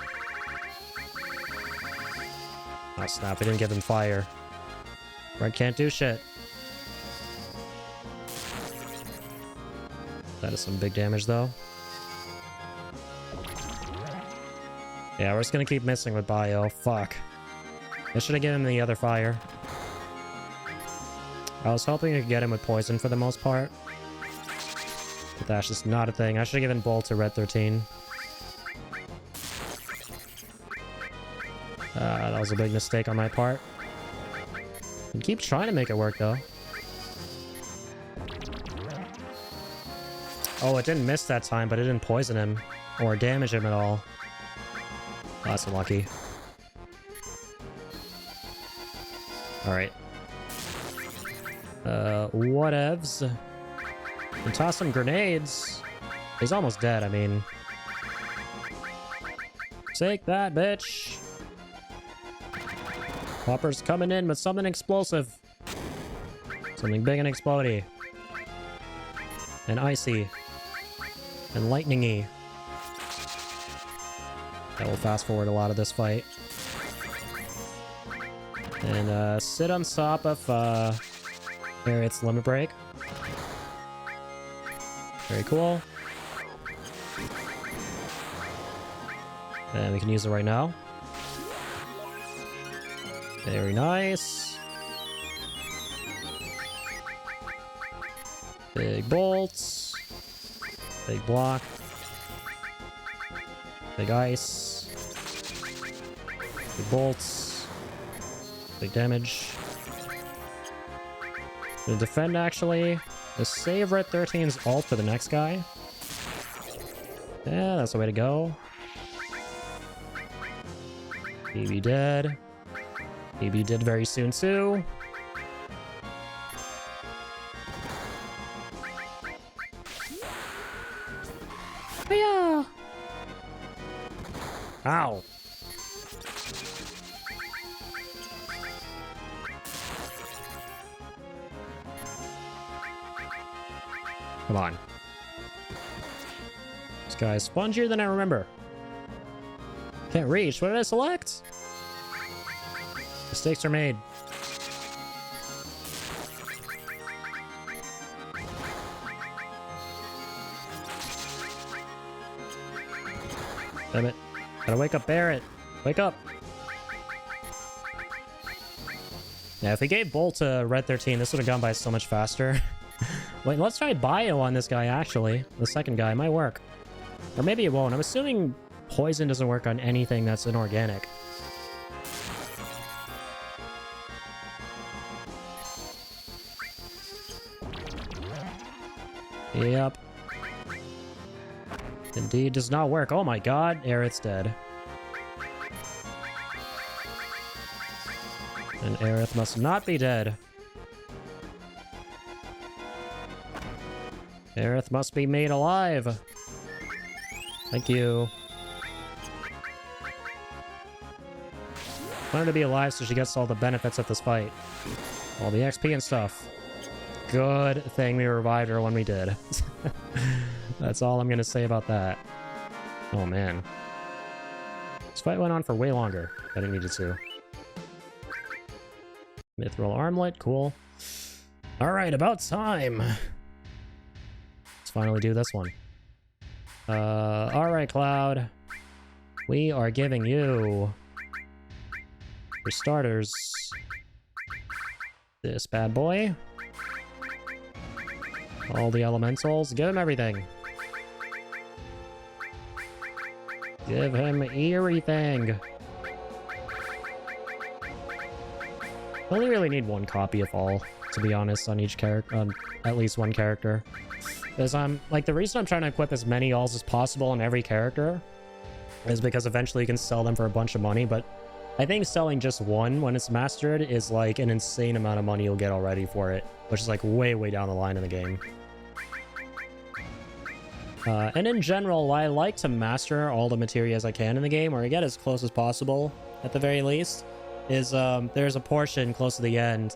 Oh snap, I didn't give him fire. Red can't do shit. That is some big damage, though. Yeah, we're just gonna keep missing with bio. Fuck. I should have given him the other fire. I was hoping I could get him with poison for the most part. But that's just not a thing. I should have given Bolt to Red 13. That was a big mistake on my part. I keep trying to make it work, though. Oh, it didn't miss that time, but it didn't poison him or damage him at all. Oh, that's unlucky. Alright. Whatevs. And toss some grenades. He's almost dead, I mean. Take that, bitch. Popper's coming in with something explosive. Something big and explodey. And icy. And lightningy. That will fast forward a lot of this fight. And sit on top of Harriet's limit break. Very cool. And we can use it right now. Very nice. Big bolts. Big block. Big ice. Big bolts. Big damage. Gonna defend, actually. Let's save Red 13's ult for the next guy. Yeah, that's the way to go. BB dead. BB dead very soon too. Yeah. Ow. Come on. This guy is spongier than I remember. Can't reach. What did I select? Mistakes are made. Damn it. Gotta wake up Barret. Wake up. Yeah, if we gave Bolt to Red 13, this would have gone by so much faster. Wait, let's try Bio on this guy, actually. The second guy might work. Or maybe it won't. I'm assuming poison doesn't work on anything that's inorganic. Yep. Indeed does not work. Oh my god, Aerith's dead. And Aerith must not be dead. Aerith must be made alive. Thank you. Want her to be alive so she gets all the benefits of this fight. All the XP and stuff. Good thing we revived her when we did. That's all I'm gonna say about that. Oh man. This fight went on for way longer than it needed to. Mithril armlet, cool. Alright, about time. Let's finally do this one. Alright, Cloud. We are giving you, for starters, this bad boy. All the elementals. Give him everything. Give him everything. Only really need one copy of all, to be honest, on each character, at least one character. Because like, the reason I'm trying to equip as many alls as possible on every character is because eventually you can sell them for a bunch of money, but I think selling just one when it's mastered is like an insane amount of money you'll get already for it, which is like way, way down the line in the game. And in general, I like to master all the materias I can in the game, or get as close as possible, at the very least, is there's a portion close to the end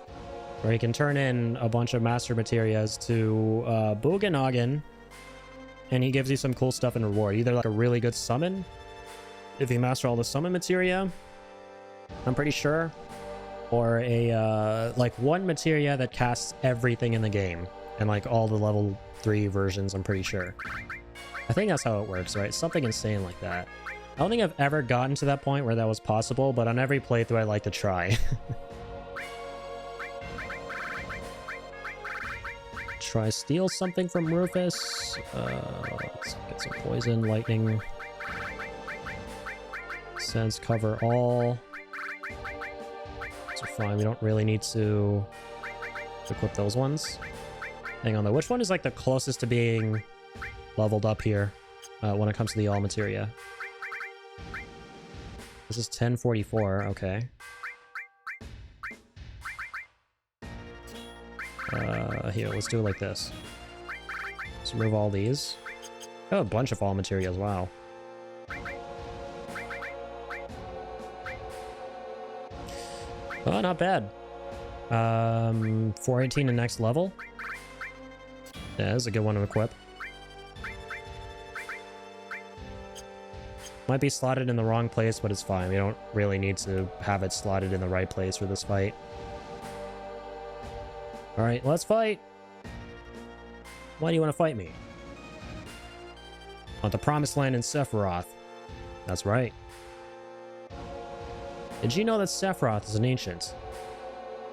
where you can turn in a bunch of master materias to Buganagan, and he gives you some cool stuff in reward. Either like a really good summon, if you master all the summon materia, I'm pretty sure, or a like one materia that casts everything in the game, and like all the level 3 versions, I'm pretty sure. I think that's how it works, right? Something insane like that. I don't think I've ever gotten to that point where that was possible, but on every playthrough I like to try. Try steal something from Rufus. Let's get some poison, lightning. Sense cover all. So fine, we don't really need to equip those ones. Hang on though, which one is like the closest to being leveled up here when it comes to the all materia? This is 1044, okay. Here, let's do it like this. Let's remove all these. Oh, a bunch of all materials, wow. Oh, not bad. 418 to next level. Yeah, that's a good one to equip. Might be slotted in the wrong place, but it's fine. We don't really need to have it slotted in the right place for this fight. Alright, let's fight! Why do you want to fight me? Want the Promised Land in Sephiroth. That's right. Did you know that Sephiroth is an ancient?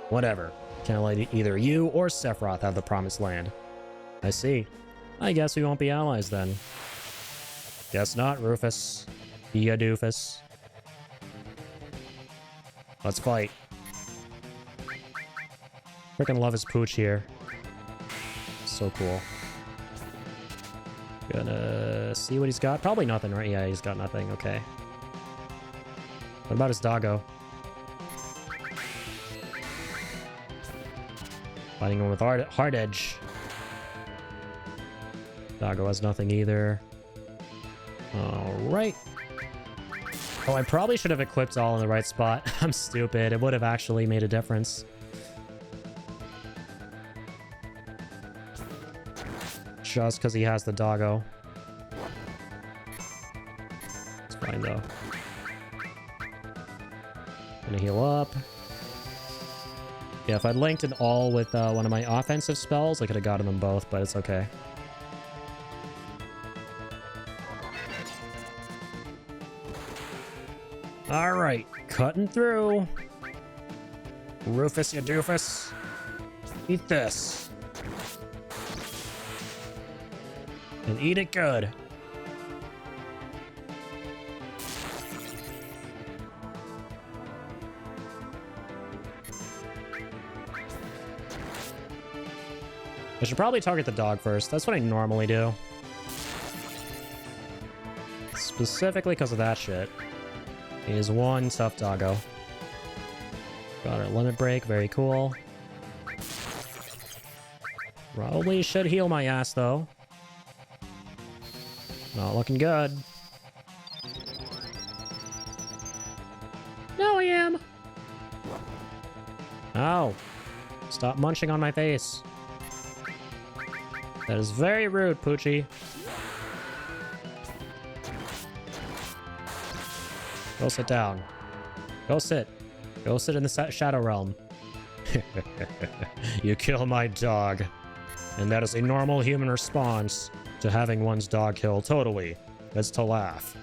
Whatever. Can't let either you or Sephiroth have the Promised Land. I see. I guess we won't be allies then. Guess not, Rufus. Ya doofus. Let's fight. Freaking love his pooch here. So cool. Gonna see what he's got. Probably nothing, right? Yeah, he's got nothing. Okay. What about his doggo? Fighting him with hard edge. Doggo has nothing either. Alright. Oh, I probably should have equipped all in the right spot. I'm stupid. It would have actually made a difference. Just because he has the doggo. It's fine, though. Gonna heal up. Yeah, if I'd linked it all with one of my offensive spells, I could have gotten them both, but it's okay. Alright, cutting through. Rufus, you doofus. Eat this. And eat it good. I should probably target the dog first. That's what I normally do. Specifically because of that shit. He is one tough doggo. Got our limit break. Very cool. Probably should heal my ass, though. Not looking good. No, I am. Ow. Stop munching on my face. That is very rude, Poochie. Go sit down. Go sit. Go sit in the Shadow Realm. You kill my dog. And that is a normal human response to having one's dog killed. Totally. It's to laugh.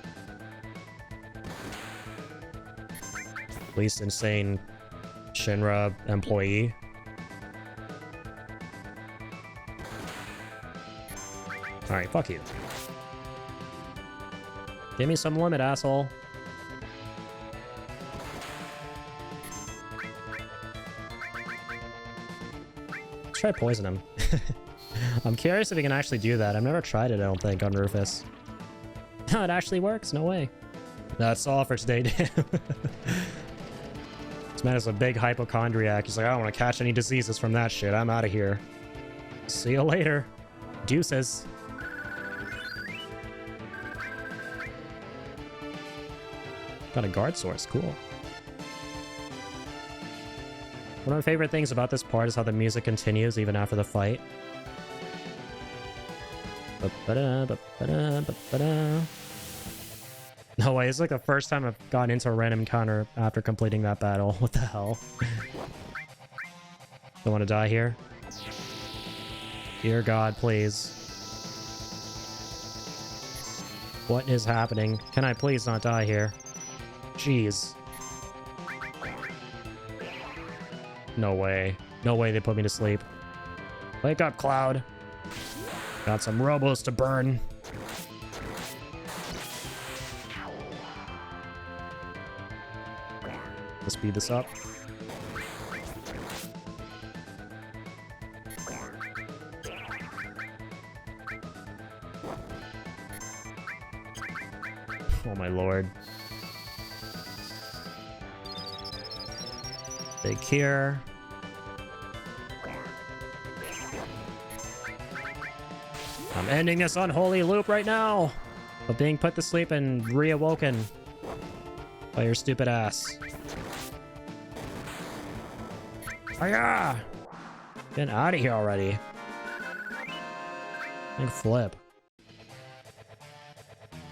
Least insane Shinra employee. Alright, fuck you. Give me some limit, asshole. Let's try poison him. I'm curious if he can actually do that. I've never tried it, I don't think, on Rufus. No, it actually works. No way. That's all for today, Dan. This man is a big hypochondriac. He's like, I don't want to catch any diseases from that shit. I'm out of here. See you later. Deuces. Got a guard source. Cool. One of my favorite things about this part is how the music continues even after the fight. No way, it's like the first time I've gotten into a random encounter after completing that battle. What the hell? Don't want to die here. Dear God, please. What is happening? Can I please not die here? Jeez. No way. No way they put me to sleep. Wake up, Cloud. Got some robos to burn. Let's speed this up. Oh my lord. Big cure. I'm ending this unholy loop right now of being put to sleep and reawoken by your stupid ass. Oh yeah! Get out of here already. Big flip.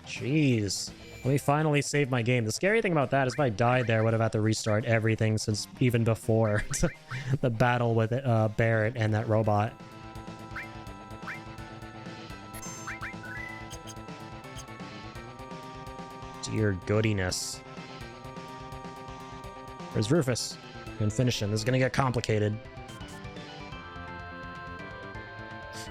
Jeez. Let me finally save my game. The scary thing about that is if I died there, I would have had to restart everything since even before the battle with Barrett and that robot. Dear goodiness. Where's Rufus? I can finish him. This is gonna get complicated.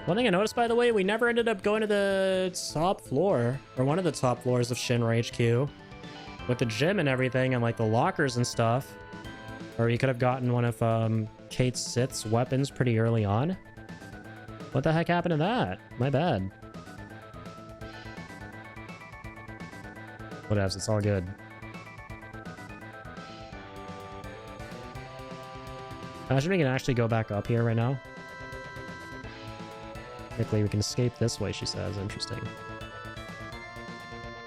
One thing I noticed, by the way, we never ended up going to the top floor, or one of the top floors of Shinra HQ, with the gym and everything, and like the lockers and stuff. Or you could have gotten one of Kate Sith's weapons pretty early on. What the heck happened to that? My bad. Whatevs, it's all good. Imagine we can actually go back up here right now. Quickly, we can escape this way, she says. Interesting.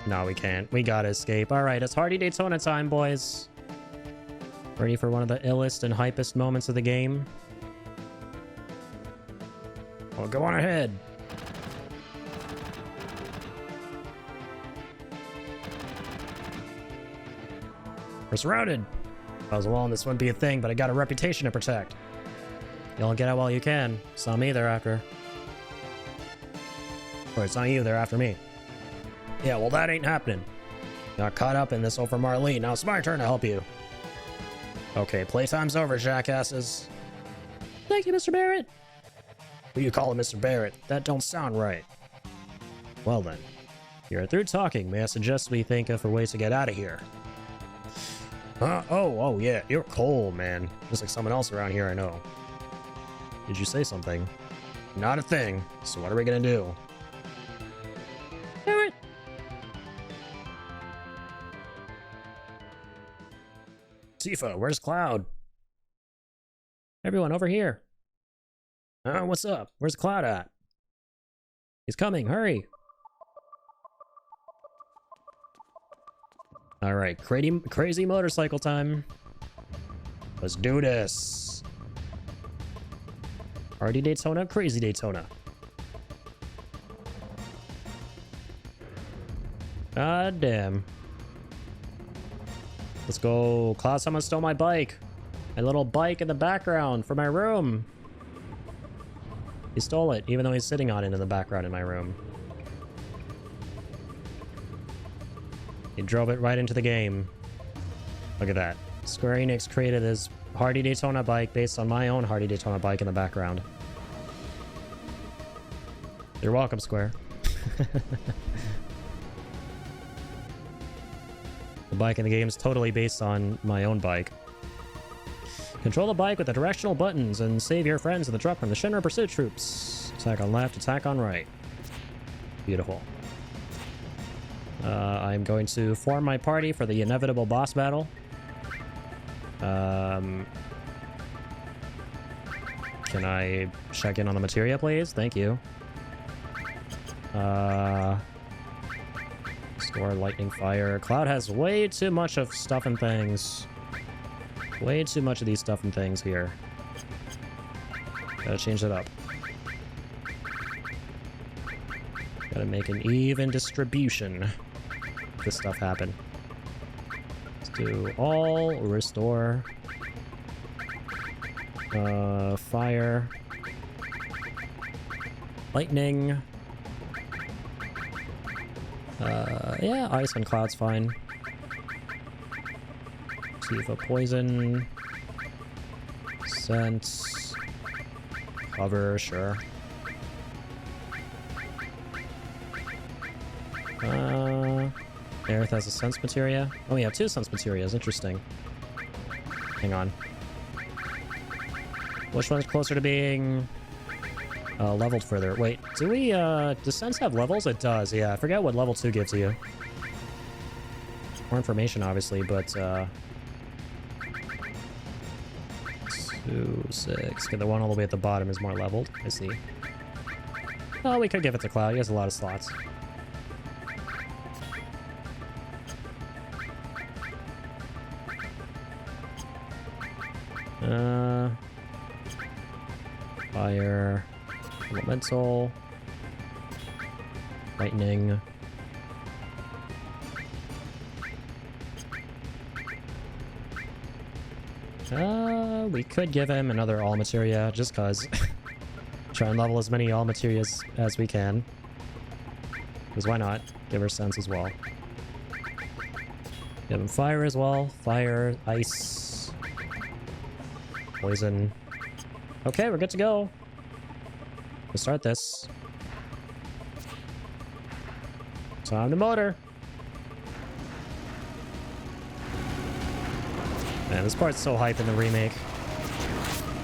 No, we can't. We gotta escape. Alright, it's Hardy Daytona time, boys. Ready for one of the illest and hypest moments of the game? Well, go on ahead. We're surrounded. If I was alone, this wouldn't be a thing, but I got a reputation to protect. Y'all get out while you can. It's not me they're after. Or it's not you, they're after me. Yeah, well, that ain't happening. Got caught up in this over Marlene. Now it's my turn to help you. Okay, playtime's over, jackasses. Thank you, Mr. Barrett. Who you calling Mr. Barrett? That don't sound right. Well then, you're through talking. May I suggest we think of a way to get out of here? Oh, yeah, you're cold, man. Just like someone else around here I know. Did you say something? Not a thing. So what are we gonna do? Do it! Tifa, where's Cloud? Everyone over here. What's up? Where's Cloud at? He's coming, hurry! Alright, crazy motorcycle time. Let's do this. Hardy Daytona, crazy Daytona. God damn. Let's go. Cloud, someone stole my bike. My little bike in the background for my room. He stole it, even though he's sitting on it in the background in my room. He drove it right into the game. Look at that. Square Enix created this Hardy Daytona bike based on my own Hardy Daytona bike in the background. You're welcome, Square. The bike in the game is totally based on my own bike. Control the bike with the directional buttons and save your friends in the truck from the Shinra pursuit troops. Attack on left, attack on right. Beautiful. I'm going to form my party for the inevitable boss battle. Can I check in on the materia, please? Thank you. Store lightning fire. Cloud has way too much of stuff and things. Way too much of these stuff and things here. Gotta change it up. Gotta make an even distribution. This stuff happen. Let's do all restore. Fire. Lightning. Yeah, ice and cloud's fine. See if a poison. Sense. Cover, sure. Aerith has a sense materia. Oh, we have two sense materias. Interesting. Hang on. Which one's closer to being leveled further? Wait, do we, does sense have levels? It does, yeah. I forget what level 2 gives you. More information, obviously, but, 2, 6. Okay, the one all the way at the bottom is more leveled. I see. Oh, we could give it to Cloud. He has a lot of slots. Fire, elemental, lightning. We could give him another all materia just cause. Try and level as many all materias as we can. Because why not? Give her sense as well. Give him fire as well. Fire, ice, poison. Okay, we're good to go. We'll start this. Time to motor. Man, this part's so hype in the remake.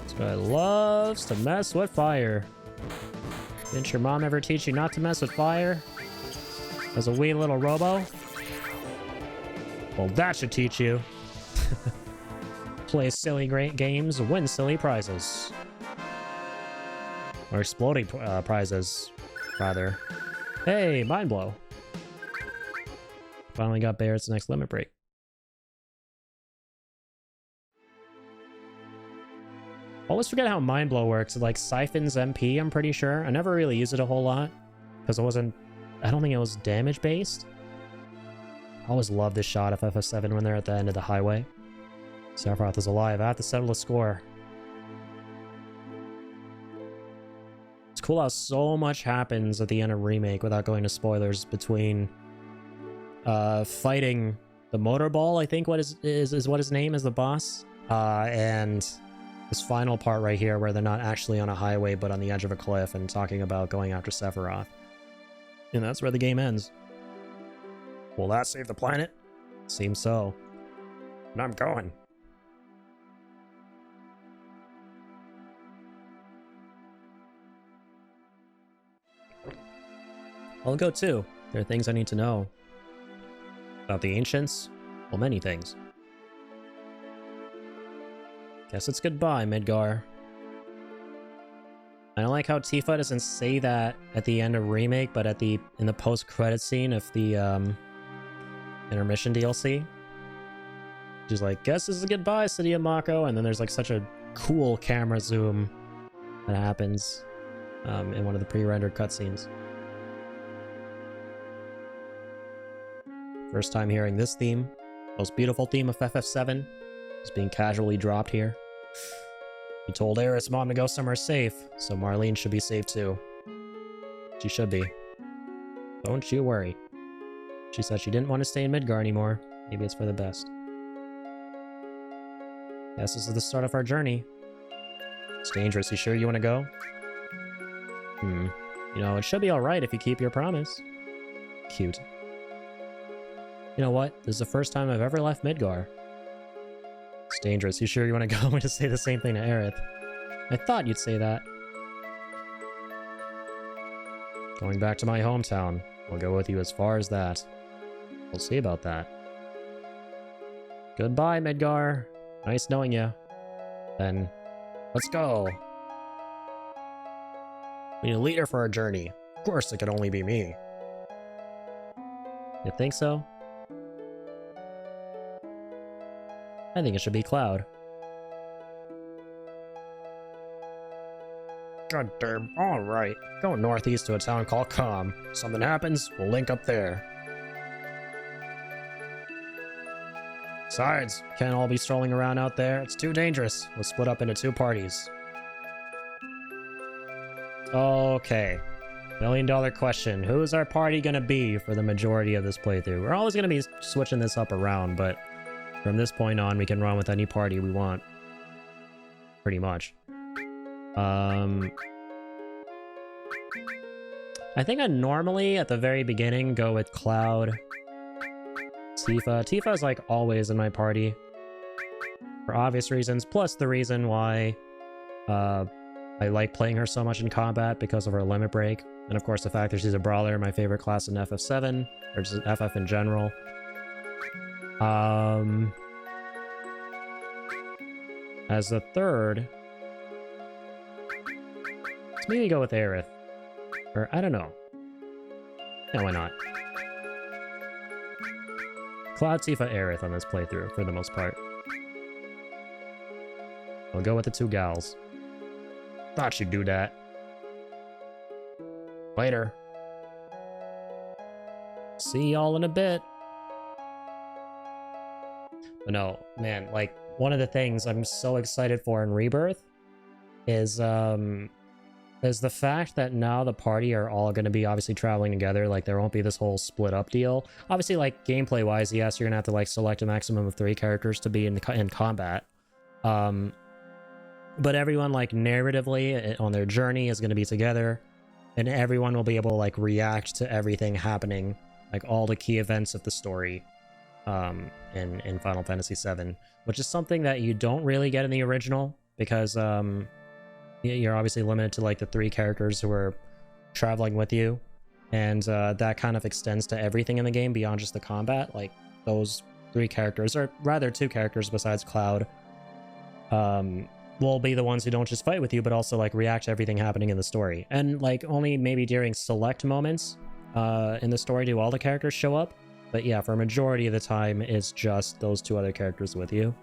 Let's guy loves to mess with fire. Didn't your mom ever teach you not to mess with fire? As a wee little robo? Well, that should teach you. Play silly great games, win silly prizes. Or exploding prizes, rather. Hey, Mind Blow. Finally got Barrett's next limit break. Always forget how Mind Blow works. It like siphons MP, I'm pretty sure. I never really used it a whole lot. Because it wasn't... I don't think it was damage based. I always love this shot of FF7 when they're at the end of the highway. Sephiroth is alive. I have to settle the score. It's cool how so much happens at the end of Remake without going to spoilers between fighting the Motor Ball, I think what is what his name is, the boss, and this final part right here where they're not actually on a highway but on the edge of a cliff and talking about going after Sephiroth. And that's where the game ends. Will that save the planet? Seems so. And I'm going. I'll go too. There are things I need to know. About the ancients? Well, many things. Guess it's goodbye, Midgar. I don't like how Tifa doesn't say that at the end of Remake, but at in the post-credit scene of the intermission DLC. She's like, guess this is a goodbye, City of Mako, and then there's like such a cool camera zoom that happens in one of the pre-rendered cutscenes. First time hearing this theme. Most beautiful theme of FF7 is being casually dropped here. He told Aerith's mom to go somewhere safe, so Marlene should be safe too. She should be. Don't you worry. She said she didn't want to stay in Midgar anymore. Maybe it's for the best. Guess this is the start of our journey. It's dangerous. You sure you want to go? You know, it should be alright if you keep your promise. Cute. You know what? This is the first time I've ever left Midgar. It's dangerous. You sure you want to go? I'm going to say the same thing to Aerith. I thought you'd say that. Going back to my hometown. I'll go with you as far as that. We'll see about that. Goodbye, Midgar. Nice knowing you. Then, let's go. We need a leader for our journey. Of course, it could only be me. You think so? I think it should be Cloud. God damn, alright. Go northeast to a town called Calm. Something happens, we'll link up there. Besides, can't all be strolling around out there. It's too dangerous. We'll split up into 2 parties. Okay. $1 million question. Who is our party gonna be for the majority of this playthrough? We're always gonna be switching this up around, but from this point on, we can run with any party we want. Pretty much. I think I normally, at the very beginning, go with Cloud. Tifa. Tifa is like always in my party. For obvious reasons, plus the reason why I like playing her so much in combat because of her limit break. And of course the fact that she's a brawler, my favorite class in FF7, or just FF in general. As the third, let's maybe go with Aerith. Or, I don't know. Yeah, why not? Cloud, Tifa, Aerith on this playthrough, for the most part. I'll go with the 2 gals. Thought you'd do that. Later. See y'all in a bit. But no, man, like, one of the things I'm so excited for in Rebirth is the fact that now the party are all going to be obviously traveling together. Like, there won't be this whole split up deal. Obviously, like, gameplay wise, yes, you're gonna have to like select a maximum of 3 characters to be in combat. But everyone, like, narratively on their journey is going to be together, and everyone will be able to like react to everything happening, like all the key events of the story in Final Fantasy VII, which is something that you don't really get in the original. because you're obviously limited to like the 3 characters who are traveling with you, and that kind of extends to everything in the game beyond just the combat. Like those 3 characters, or rather 2 characters besides Cloud, will be the ones who don't just fight with you, but also like react to everything happening in the story. And like only maybe during select moments in the story do all the characters show up. But yeah, for a majority of the time, it's just those 2 other characters with you.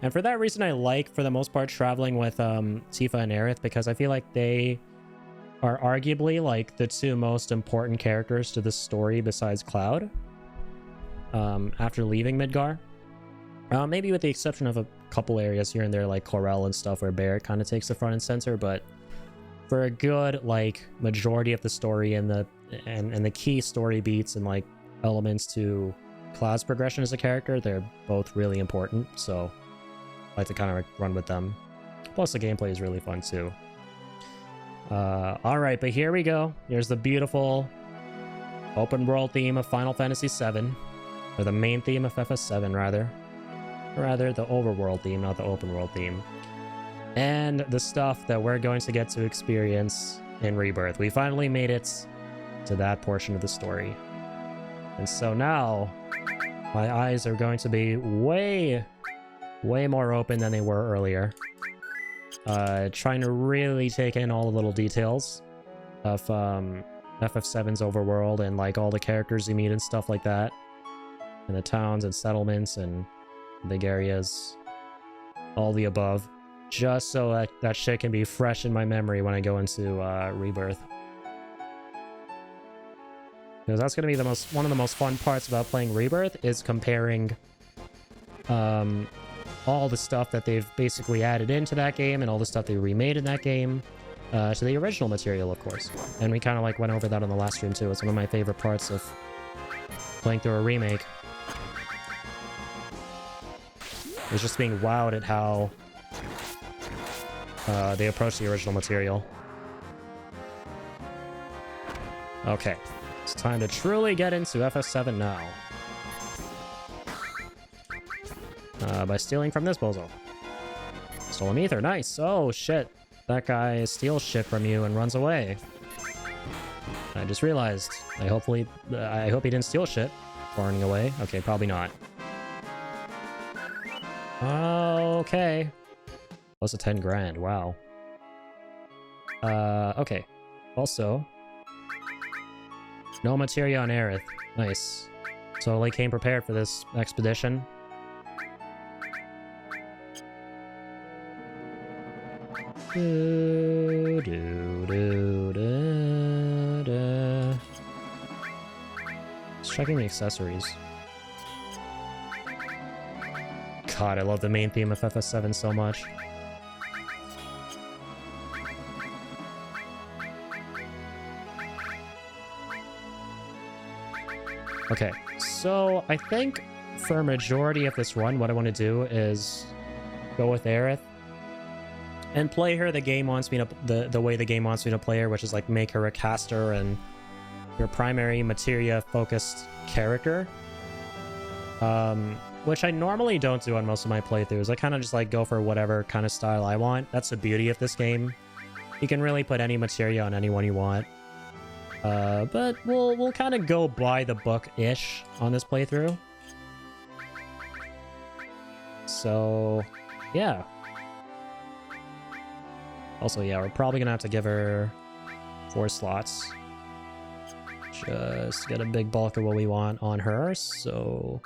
And for that reason, I like, for the most part, traveling with Tifa and Aerith, because I feel like they are arguably like the 2 most important characters to the story besides Cloud after leaving Midgar. Maybe with the exception of a couple areas here and there, like Corel and stuff, where Barrett kind of takes the front and center. But for a good like majority of the story and the key story beats and like elements to Cloud's progression as a character, they're both really important, so I like to kind of run with them. Plus the gameplay is really fun too. Alright, but here we go. Here's the beautiful open world theme of Final Fantasy VII, or the main theme of FF7 rather the overworld theme, not the open world theme, and the stuff that we're going to get to experience in Rebirth. We finally made it to that portion of the story. And so now, my eyes are going to be way more open than they were earlier. Trying to really take in all the little details of FF7's overworld, and like all the characters you meet and stuff like that. And the towns and settlements and big areas. All the above. Just so that shit can be fresh in my memory when I go into Rebirth. Because that's going to be one of the most fun parts about playing Rebirth, is comparing all the stuff that they've basically added into that game and all the stuff they remade in that game to the original material, of course. And we kind of like went over that on the last stream too. It's one of my favorite parts of playing through a remake. It's just being wowed at how they approach the original material. Okay. It's time to truly get into FF7 now. By stealing from this bozo. Stolen ether, nice. Oh shit. That guy steals shit from you and runs away. I just realized. I hope he didn't steal shit before running away. Okay, probably not. Okay. Plus a 10 grand, wow. Okay. Also, no materia on Aerith. Nice. Totally came prepared for this expedition. Just checking the accessories. God, I love the main theme of FF7 so much. Okay, so I think for a majority of this run, what I want to do is go with Aerith and play her the game wants me to, the way the game wants me to play her, which is like make her a caster and your primary materia focused character. Which I normally don't do on most of my playthroughs. I kind of just like go for whatever kind of style I want. That's the beauty of this game. You can really put any materia on anyone you want. But we'll kind of go by the book-ish on this playthrough. So, yeah. Also, yeah, we're probably gonna have to give her 4 slots. Just get a big bulk of what we want on her, so...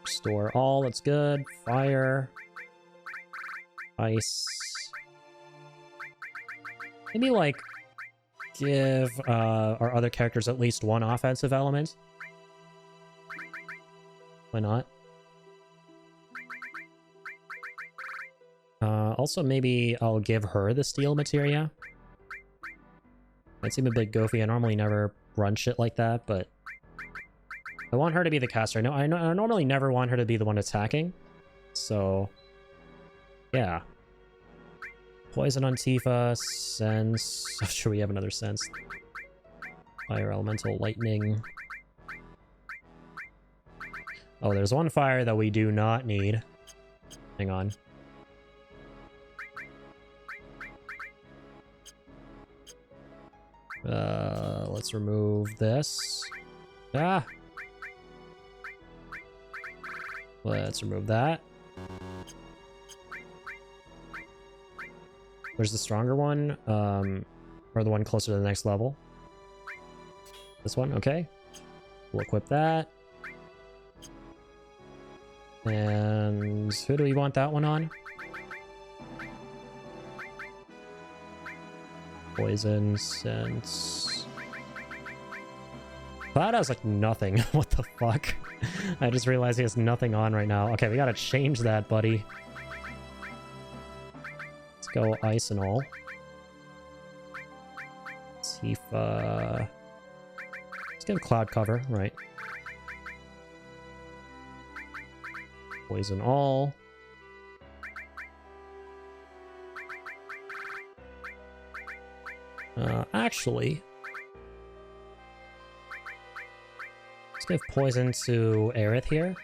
Restore all, that's good. Fire. Ice. Maybe, like, give our other characters at least 1 offensive element. Why not? Also, maybe I'll give her the steel materia. Might seem a bit goofy. I normally never run shit like that, but I want her to be the caster. I normally never want her to be the one attacking. So, yeah. Poison on Tifa, Sense. Oh, sure, we have another Sense. Fire Elemental, Lightning. Oh, there's one fire that we do not need. Hang on. Let's remove this. Ah! Let's remove that. Where's the stronger one? Or the one closer to the next level? This one? Okay. We'll equip that. And who do we want that one on? Poison sense. Cloud has like nothing. What the fuck? I just realized he has nothing on right now. Okay, we gotta change that, buddy. Let's go ice and all. Tifa. Let's give Cloud cover, right? Poison all. Actually, let's give poison to Aerith here.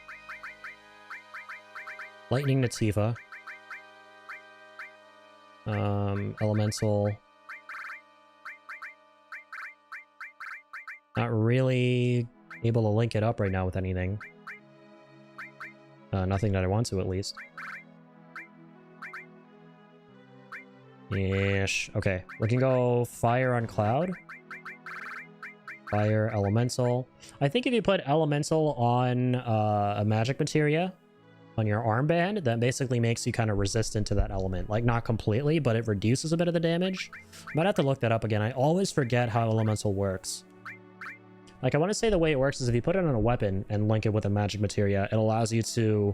Lightning to Tifa. Elemental. Not really able to link it up right now with anything. Nothing that I want to, at least. Ish. Okay, we can go fire on Cloud. Fire, elemental. I think if you put elemental on a magic materia on your armband, that basically makes you kind of resistant to that element. Like, not completely, but it reduces a bit of the damage. Might have to look that up again. I always forget how elemental works. Like, I want to say the way it works is if you put it on a weapon and link it with a magic materia, it allows you to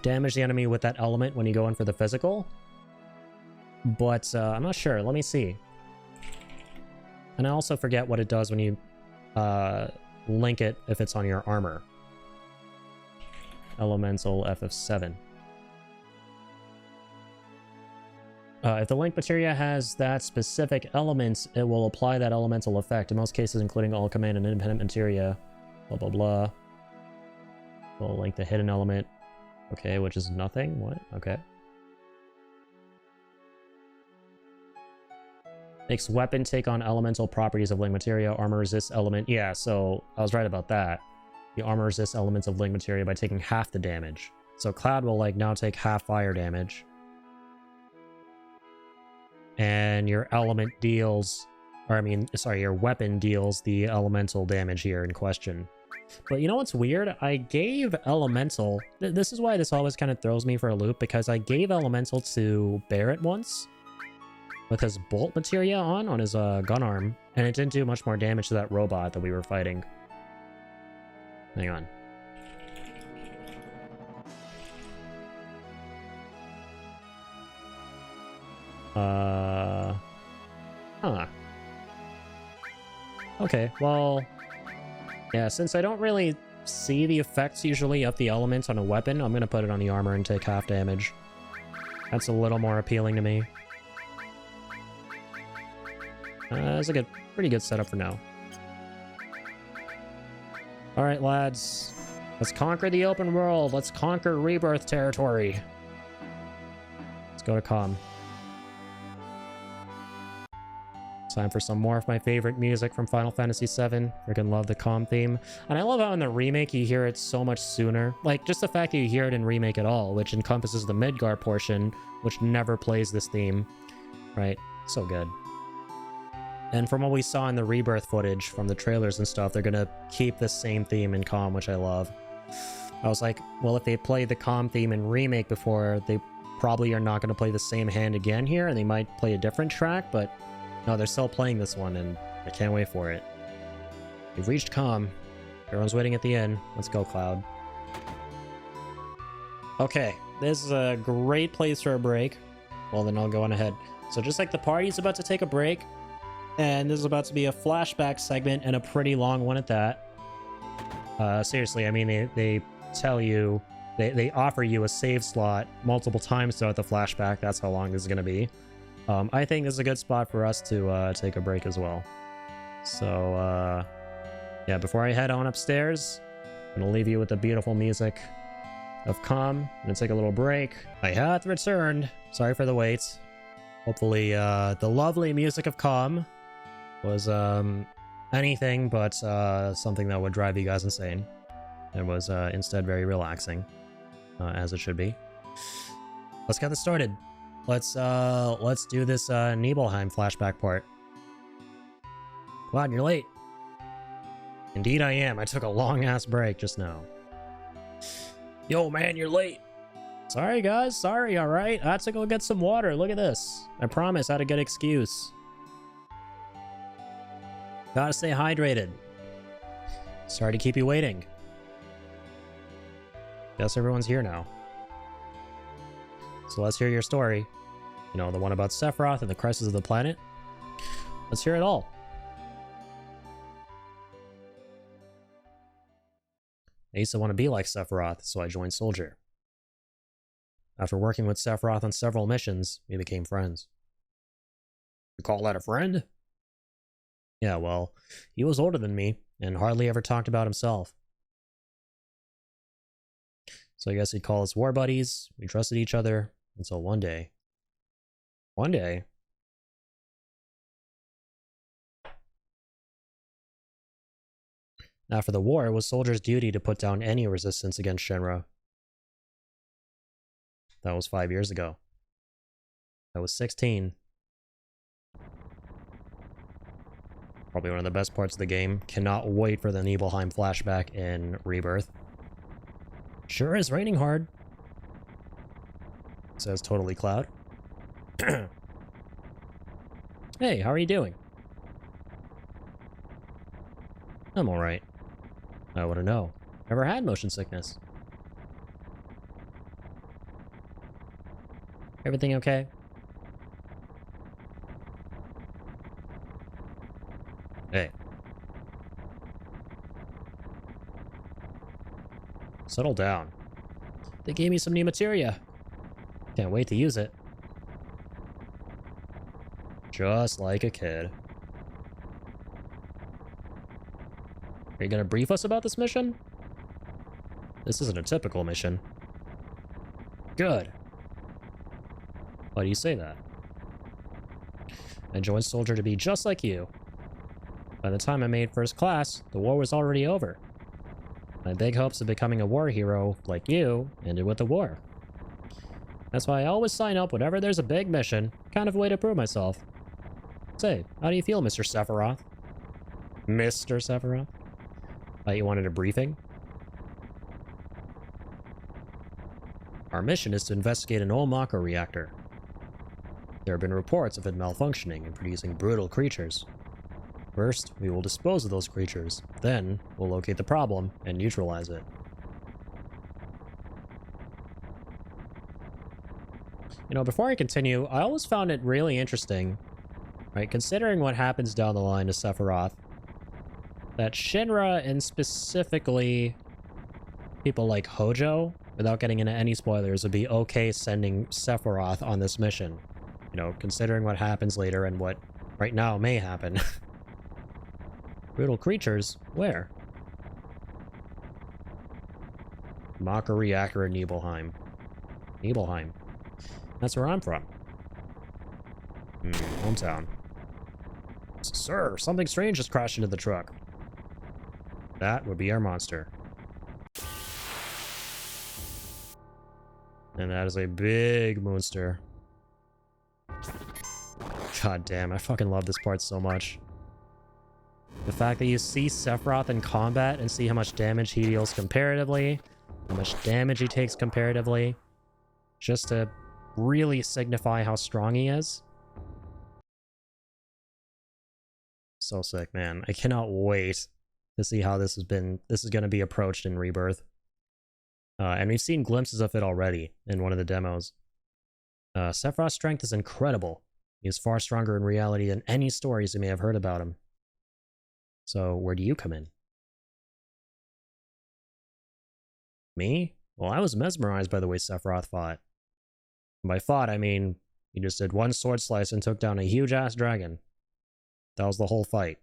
damage the enemy with that element when you go in for the physical. But I'm not sure. Let me see. And I also forget what it does when you link it if it's on your armor. Elemental FF7. If the link materia has that specific element, it will apply that elemental effect. In most cases, including all command and independent materia. Blah, blah, blah. We'll link the hidden element. Okay, which is nothing. What? Okay. Makes weapon take on elemental properties of link materia. Armor resists element. Yeah, so I was right about that. The armor resists elements of link materia by taking half the damage. So Cloud will like now take half fire damage. And your element deals, or I mean, sorry, your weapon deals the elemental damage here in question. But you know what's weird? I gave elemental, this is why this always kind of throws me for a loop, because I gave elemental to Barrett once with his bolt materia on his gun arm, and it didn't do much more damage to that robot that we were fighting. Hang on. Huh. Okay, well, yeah, since I don't really see the effects usually of the element on a weapon, I'm gonna put it on the armor and take half damage. That's a little more appealing to me. It's a pretty good setup for now. Alright, lads. Let's conquer the open world. Let's conquer Rebirth territory. Let's go to Com. Time for some more of my favorite music from Final Fantasy VII. Freaking love the Com theme. And I love how in the remake you hear it so much sooner. Like, just the fact that you hear it in remake at all, which encompasses the Midgar portion, which never plays this theme. Right? So good. And from what we saw in the Rebirth footage from the trailers and stuff, they're gonna keep the same theme in Com, which I love. I was like, well, if they played the Com theme in remake before, they probably are not gonna play the same hand again here, and they might play a different track, but no, they're still playing this one, and I can't wait for it. We've reached Com. Everyone's waiting at the end. Let's go, Cloud. Okay, this is a great place for a break. Well, then I'll go on ahead. So just like the party's about to take a break, and this is about to be a flashback segment, and a pretty long one at that. Seriously, I mean, they tell you, they offer you a save slot multiple times throughout the flashback. That's how long this is going to be. I think this is a good spot for us to take a break as well. So, yeah, before I head on upstairs, I'm gonna leave you with the beautiful music of Calm. I'm gonna take a little break. I have returned. Sorry for the wait. Hopefully, the lovely music of Calm was, anything but, something that would drive you guys insane. It was, instead very relaxing, as it should be. Let's get this started. Let's do this, Nibelheim flashback part. Glad you're late. Indeed I am. I took a long-ass break just now. Yo, man, you're late. Sorry, guys. Sorry, alright? I had to go get some water. Look at this. I promise I had a good excuse. Gotta stay hydrated. Sorry to keep you waiting. Guess everyone's here now. So let's hear your story. You know, the one about Sephiroth and the crisis of the planet. Let's hear it all. I used to want to be like Sephiroth, so I joined Soldier. After working with Sephiroth on several missions, we became friends. You call that a friend? Yeah, well, he was older than me, and hardly ever talked about himself. So I guess he'd call us war buddies, we trusted each other, until one day. One day? After the war, it was Soldier's duty to put down any resistance against Shinra. That was 5 years ago. I was 16. Probably one of the best parts of the game. Cannot wait for the Nibelheim flashback in Rebirth. Sure is raining hard. Says Totally Cloud. Hey, how are you doing? I'm alright. I wouldn't know. Never had motion sickness. Everything okay? Hey. Settle down. They gave me some new materia. Can't wait to use it. Just like a kid. Are you gonna brief us about this mission? This isn't a typical mission. Good. Why do you say that? I joined Soldier to be just like you. By the time I made first class, the war was already over. My big hopes of becoming a war hero, like you, ended with the war. That's why I always sign up whenever there's a big mission, kind of a way to prove myself. Say, how do you feel, Mr. Sephiroth? Mr. Sephiroth? Thought you wanted a briefing? Our mission is to investigate an old Mako reactor. There have been reports of it malfunctioning and producing brutal creatures. First, we will dispose of those creatures. Then, we'll locate the problem and neutralize it. You know, before I continue, I always found it really interesting, right, considering what happens down the line to Sephiroth, that Shinra, and specifically people like Hojo, without getting into any spoilers, would be okay sending Sephiroth on this mission. You know, considering what happens later and what right now may happen. Brutal creatures? Where? Mako reactor in Nibelheim. Nibelheim. That's where I'm from. Hometown. Sir, something strange just crashed into the truck. That would be our monster. And that is a big monster. God damn, I fucking love this part so much. The fact that you see Sephiroth in combat and see how much damage he deals comparatively, how much damage he takes comparatively, just to really signify how strong he is. So sick, man. I cannot wait to see how this is going to be approached in Rebirth. And we've seen glimpses of it already in one of the demos. Sephiroth's strength is incredible. He is far stronger in reality than any stories you may have heard about him. So, where do you come in? Me? Well, I was mesmerized by the way Sephiroth fought. And by fought, I mean, he just did one sword slice and took down a huge-ass dragon. That was the whole fight,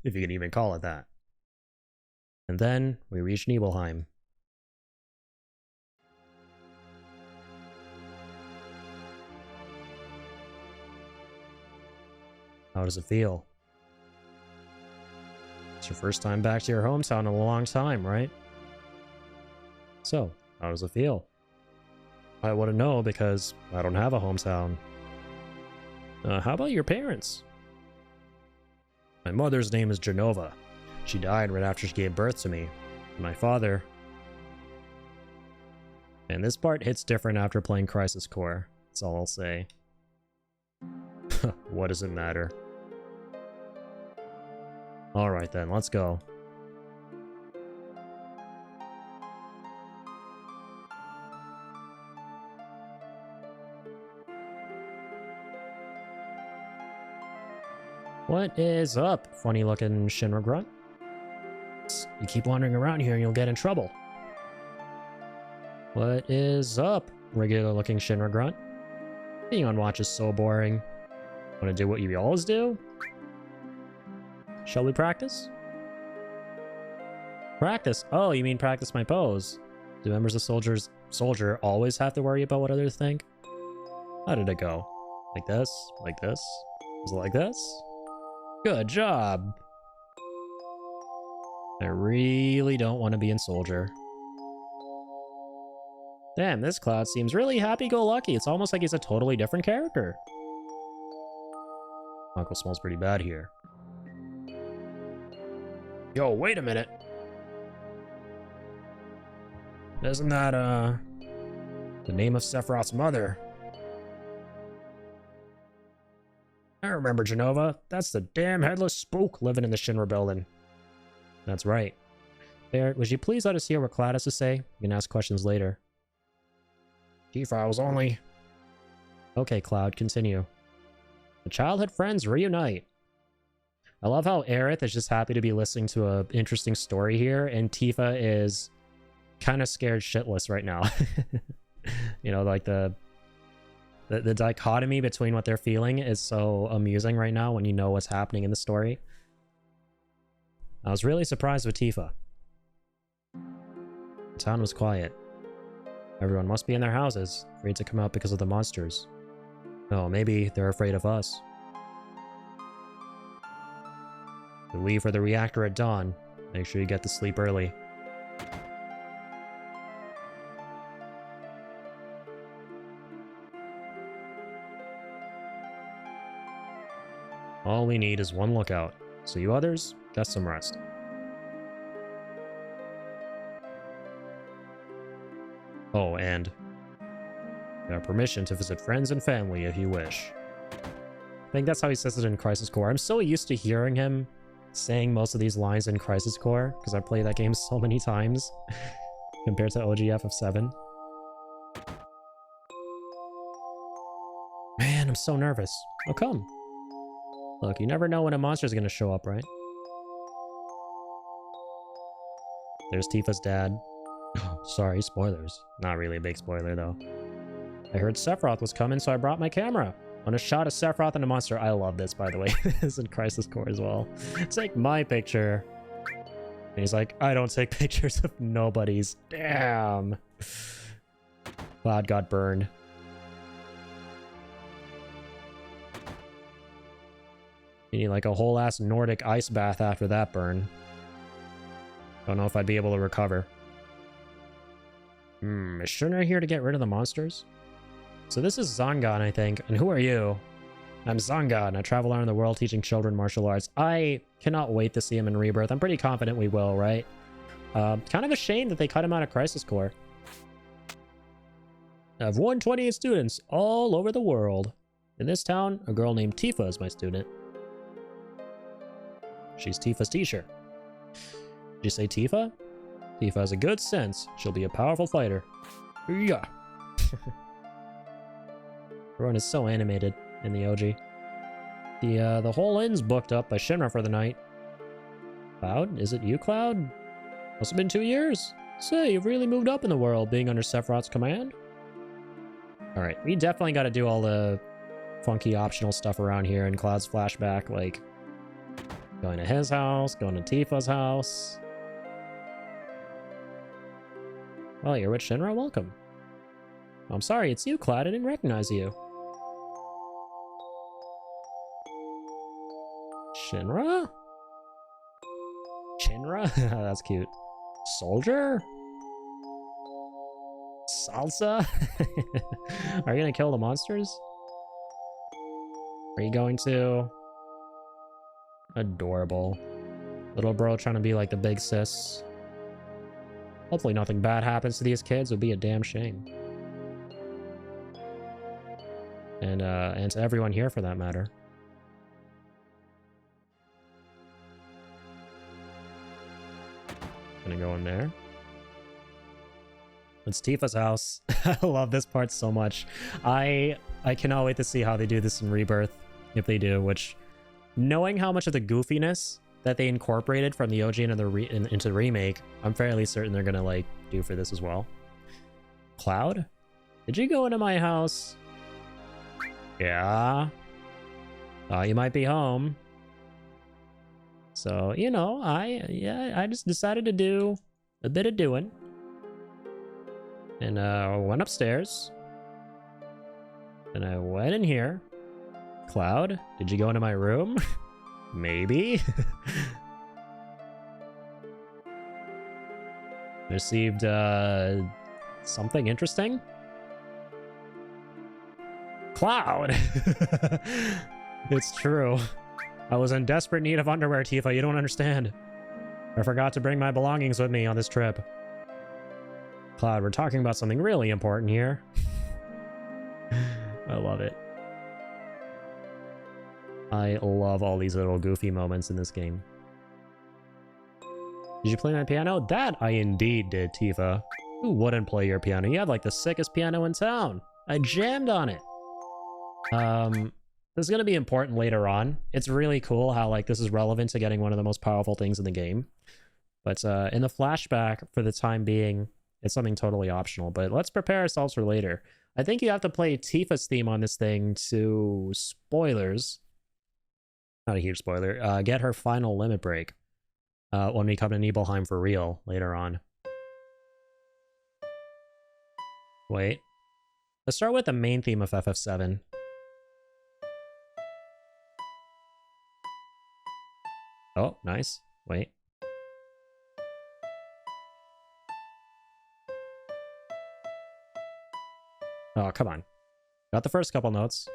if you can even call it that. And then we reach Nibelheim. How does it feel? It's your first time back to your hometown in a long time, right? So, how does it feel? I wouldn't know because I don't have a hometown. How about your parents? My mother's name is Genova. She died right after she gave birth to me. My father... And this part hits different after playing Crisis Core. That's all I'll say. What does it matter? Alright then, let's go. What is up, funny looking Shinra grunt? You keep wandering around here and you'll get in trouble. What is up, regular looking Shinra grunt? Being on watch is so boring. Want to do what you always do? Shall we practice? Practice? Oh, you mean practice my pose? Do members of Soldier always have to worry about what others think? How did it go? Like this? Like this? Was it like this? Good job! I really don't want to be in Soldier. Damn, this Cloud seems really happy-go-lucky. It's almost like he's a totally different character. Uncle smells pretty bad here. Yo, wait a minute. Isn't that, the name of Sephiroth's mother? I remember Genova. That's the damn headless spook living in the Shinra building. That's right. Barrett, would you please let us hear what Cloud has to say? You can ask questions later. Tifa, I was only... Okay, Cloud, continue. The childhood friends reunite. I love how Aerith is just happy to be listening to an interesting story here, and Tifa is kind of scared shitless right now. You know, like the dichotomy between what they're feeling is so amusing right now when you know what's happening in the story. I was really surprised with Tifa. The town was quiet. Everyone must be in their houses, afraid to come out because of the monsters. Oh, maybe they're afraid of us. We leave for the reactor at dawn. Make sure you get to sleep early. All we need is one lookout, so you others, get some rest. Oh, and you have permission to visit friends and family if you wish. I think that's how he says it in Crisis Core. I'm so used to hearing him saying most of these lines in Crisis Core, because I played that game so many times compared to OGF of 7. Man, I'm so nervous. Oh, come. Look, you never know when a monster's gonna show up, right? There's Tifa's dad. Oh, sorry, spoilers. Not really a big spoiler, though. I heard Sephiroth was coming, so I brought my camera. On a shot of Sephiroth and a monster. I love this, by the way. This is in Crisis Core as well. Take my picture. And he's like, I don't take pictures of nobodies. Damn. Cloud got burned. You need like a whole ass Nordic ice bath after that burn. Don't know if I'd be able to recover. Is Shunra here to get rid of the monsters? So this is Zangan, I think. And who are you? I'm Zangan. I travel around the world teaching children martial arts. I cannot wait to see him in Rebirth. I'm pretty confident we will, right? Kind of a shame that they cut him out of Crisis Core. I have 128 students all over the world. In this town, a girl named Tifa is my student. She's Tifa's teacher. Did you say Tifa? Tifa has a good sense. She'll be a powerful fighter. Yeah. Everyone is so animated in the OG. The whole inn's booked up by Shinra for the night. Cloud? Is it you, Cloud? Must have been 2 years. Say, you've really moved up in the world, being under Sephiroth's command. Alright, we definitely gotta do all the funky optional stuff around here in Cloud's flashback, like going to his house, going to Tifa's house. Oh, you're with Shinra? Welcome. I'm sorry, it's you, Cloud. I didn't recognize you. Shinra? Shinra? That's cute. Soldier? Salsa? Are you gonna kill the monsters? Are you going to? Adorable. Little bro trying to be like the big sis. Hopefully nothing bad happens to these kids. It would be a damn shame. And to everyone here for that matter. Gonna go in there. It's Tifa's house. I love this part so much. I cannot wait to see how they do this in Rebirth, if they do, which, knowing how much of the goofiness that they incorporated from the OG into the remake, I'm fairly certain they're gonna like do for this as well. Cloud? Did you go into my house? Yeah. You might be home. So, you know, I just decided to do a bit of doing. And went upstairs. And I went in here. Cloud, did you go into my room? Maybe. Received something interesting. Cloud! It's true. I was in desperate need of underwear, Tifa. You don't understand. I forgot to bring my belongings with me on this trip. Cloud, we're talking about something really important here. I love it. I love all these little goofy moments in this game. Did you play my piano? That I indeed did, Tifa. Who wouldn't play your piano? You had like the sickest piano in town. I jammed on it. This is going to be important later on. It's really cool how like this is relevant to getting one of the most powerful things in the game. But in the flashback, for the time being, it's something totally optional. But let's prepare ourselves for later. I think you have to play Tifa's theme on this thing to, spoilers, not a huge spoiler, get her final limit break when we come to Nibelheim for real later on. Wait. Let's start with the main theme of FF7. Oh, nice. Wait. Oh, come on. Got the first couple notes.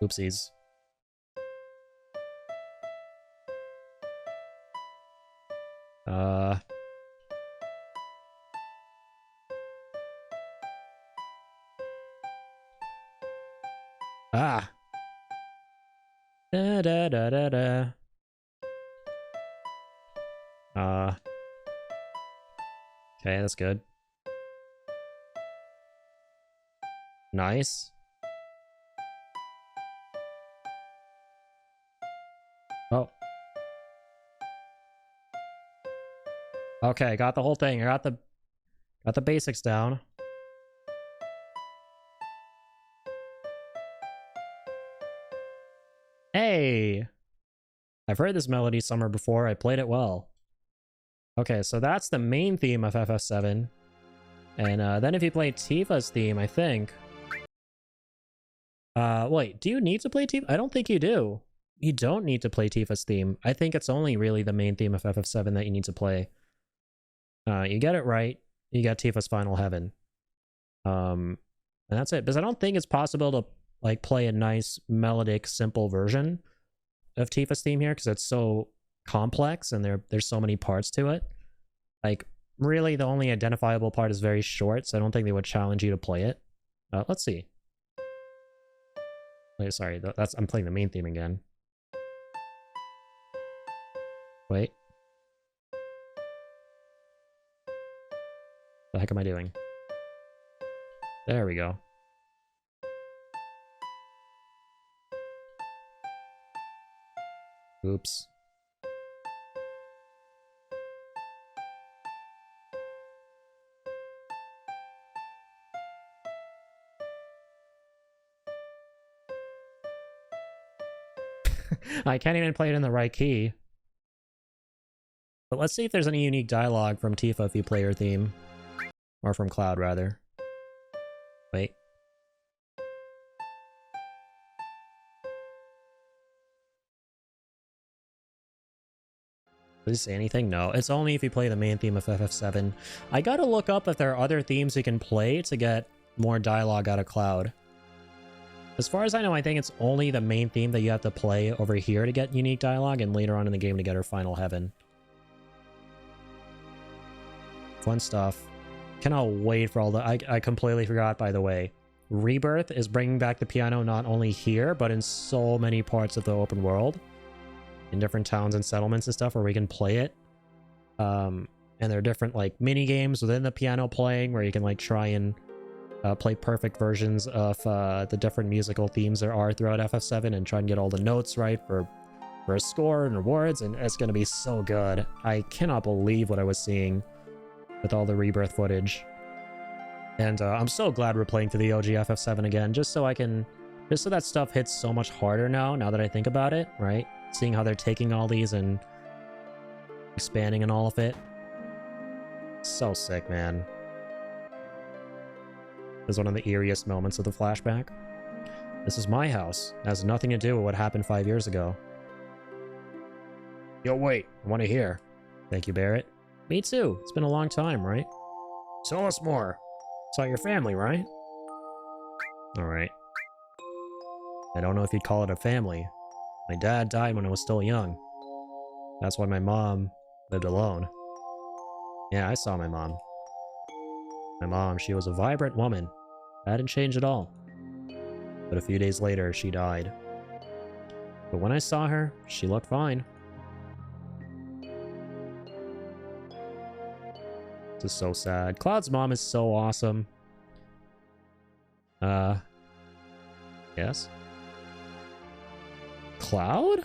Oopsies. Ah. Da da da da da. Okay, that's good. Nice. Oh. Okay, got the whole thing. I got the basics down. Hey! I've heard this melody somewhere before. I played it well. Okay, so that's the main theme of FF7. And then if you play Tifa's theme, I think... wait, do you need to play Tifa? I don't think you do. You don't need to play Tifa's theme. I think it's only really the main theme of FF7 that you need to play. You get it right. You got Tifa's Final Heaven. And that's it. Because I don't think it's possible to like play a nice, melodic, simple version of Tifa's theme here, because it's so complex and there's so many parts to it. Like, really, the only identifiable part is very short, so I don't think they would challenge you to play it. Let's see. Wait, sorry, I'm playing the main theme again. Wait. The heck am I doing? There we go. Oops. I can't even play it in the right key. But let's see if there's any unique dialogue from Tifa if you play her theme. Or from Cloud, rather. Wait. Does it say anything? No. It's only if you play the main theme of FF7. I gotta look up if there are other themes you can play to get more dialogue out of Cloud. As far as I know, I think it's only the main theme that you have to play over here to get unique dialogue, and later on in the game to get her final heaven. Fun stuff. Cannot wait for all the... I completely forgot, by the way. Rebirth is bringing back the piano not only here, but in so many parts of the open world. In different towns and settlements and stuff where we can play it. And there are different, like, mini games within the piano playing where you can, like, try and play perfect versions of the different musical themes there are throughout FF7 and try and get all the notes right for a score and rewards, and it's going to be so good. I cannot believe what I was seeing with all the Rebirth footage. And I'm so glad we're playing through the OG FF7 again, just so that stuff hits so much harder now that I think about it, right? Seeing how they're taking all these and expanding and all of it. So sick, man. This is one of the eeriest moments of the flashback. This is my house. It has nothing to do with what happened 5 years ago. Yo, wait. I want to hear. Thank you, Barrett. Me too. It's been a long time, right? Tell us more. It's all your family, right? Alright. I don't know if you'd call it a family. My dad died when I was still young. That's why my mom lived alone. Yeah, I saw my mom. My mom, she was a vibrant woman. That didn't change at all. But a few days later, she died. But when I saw her, she looked fine. This is so sad. Cloud's mom is so awesome. Yes? Cloud?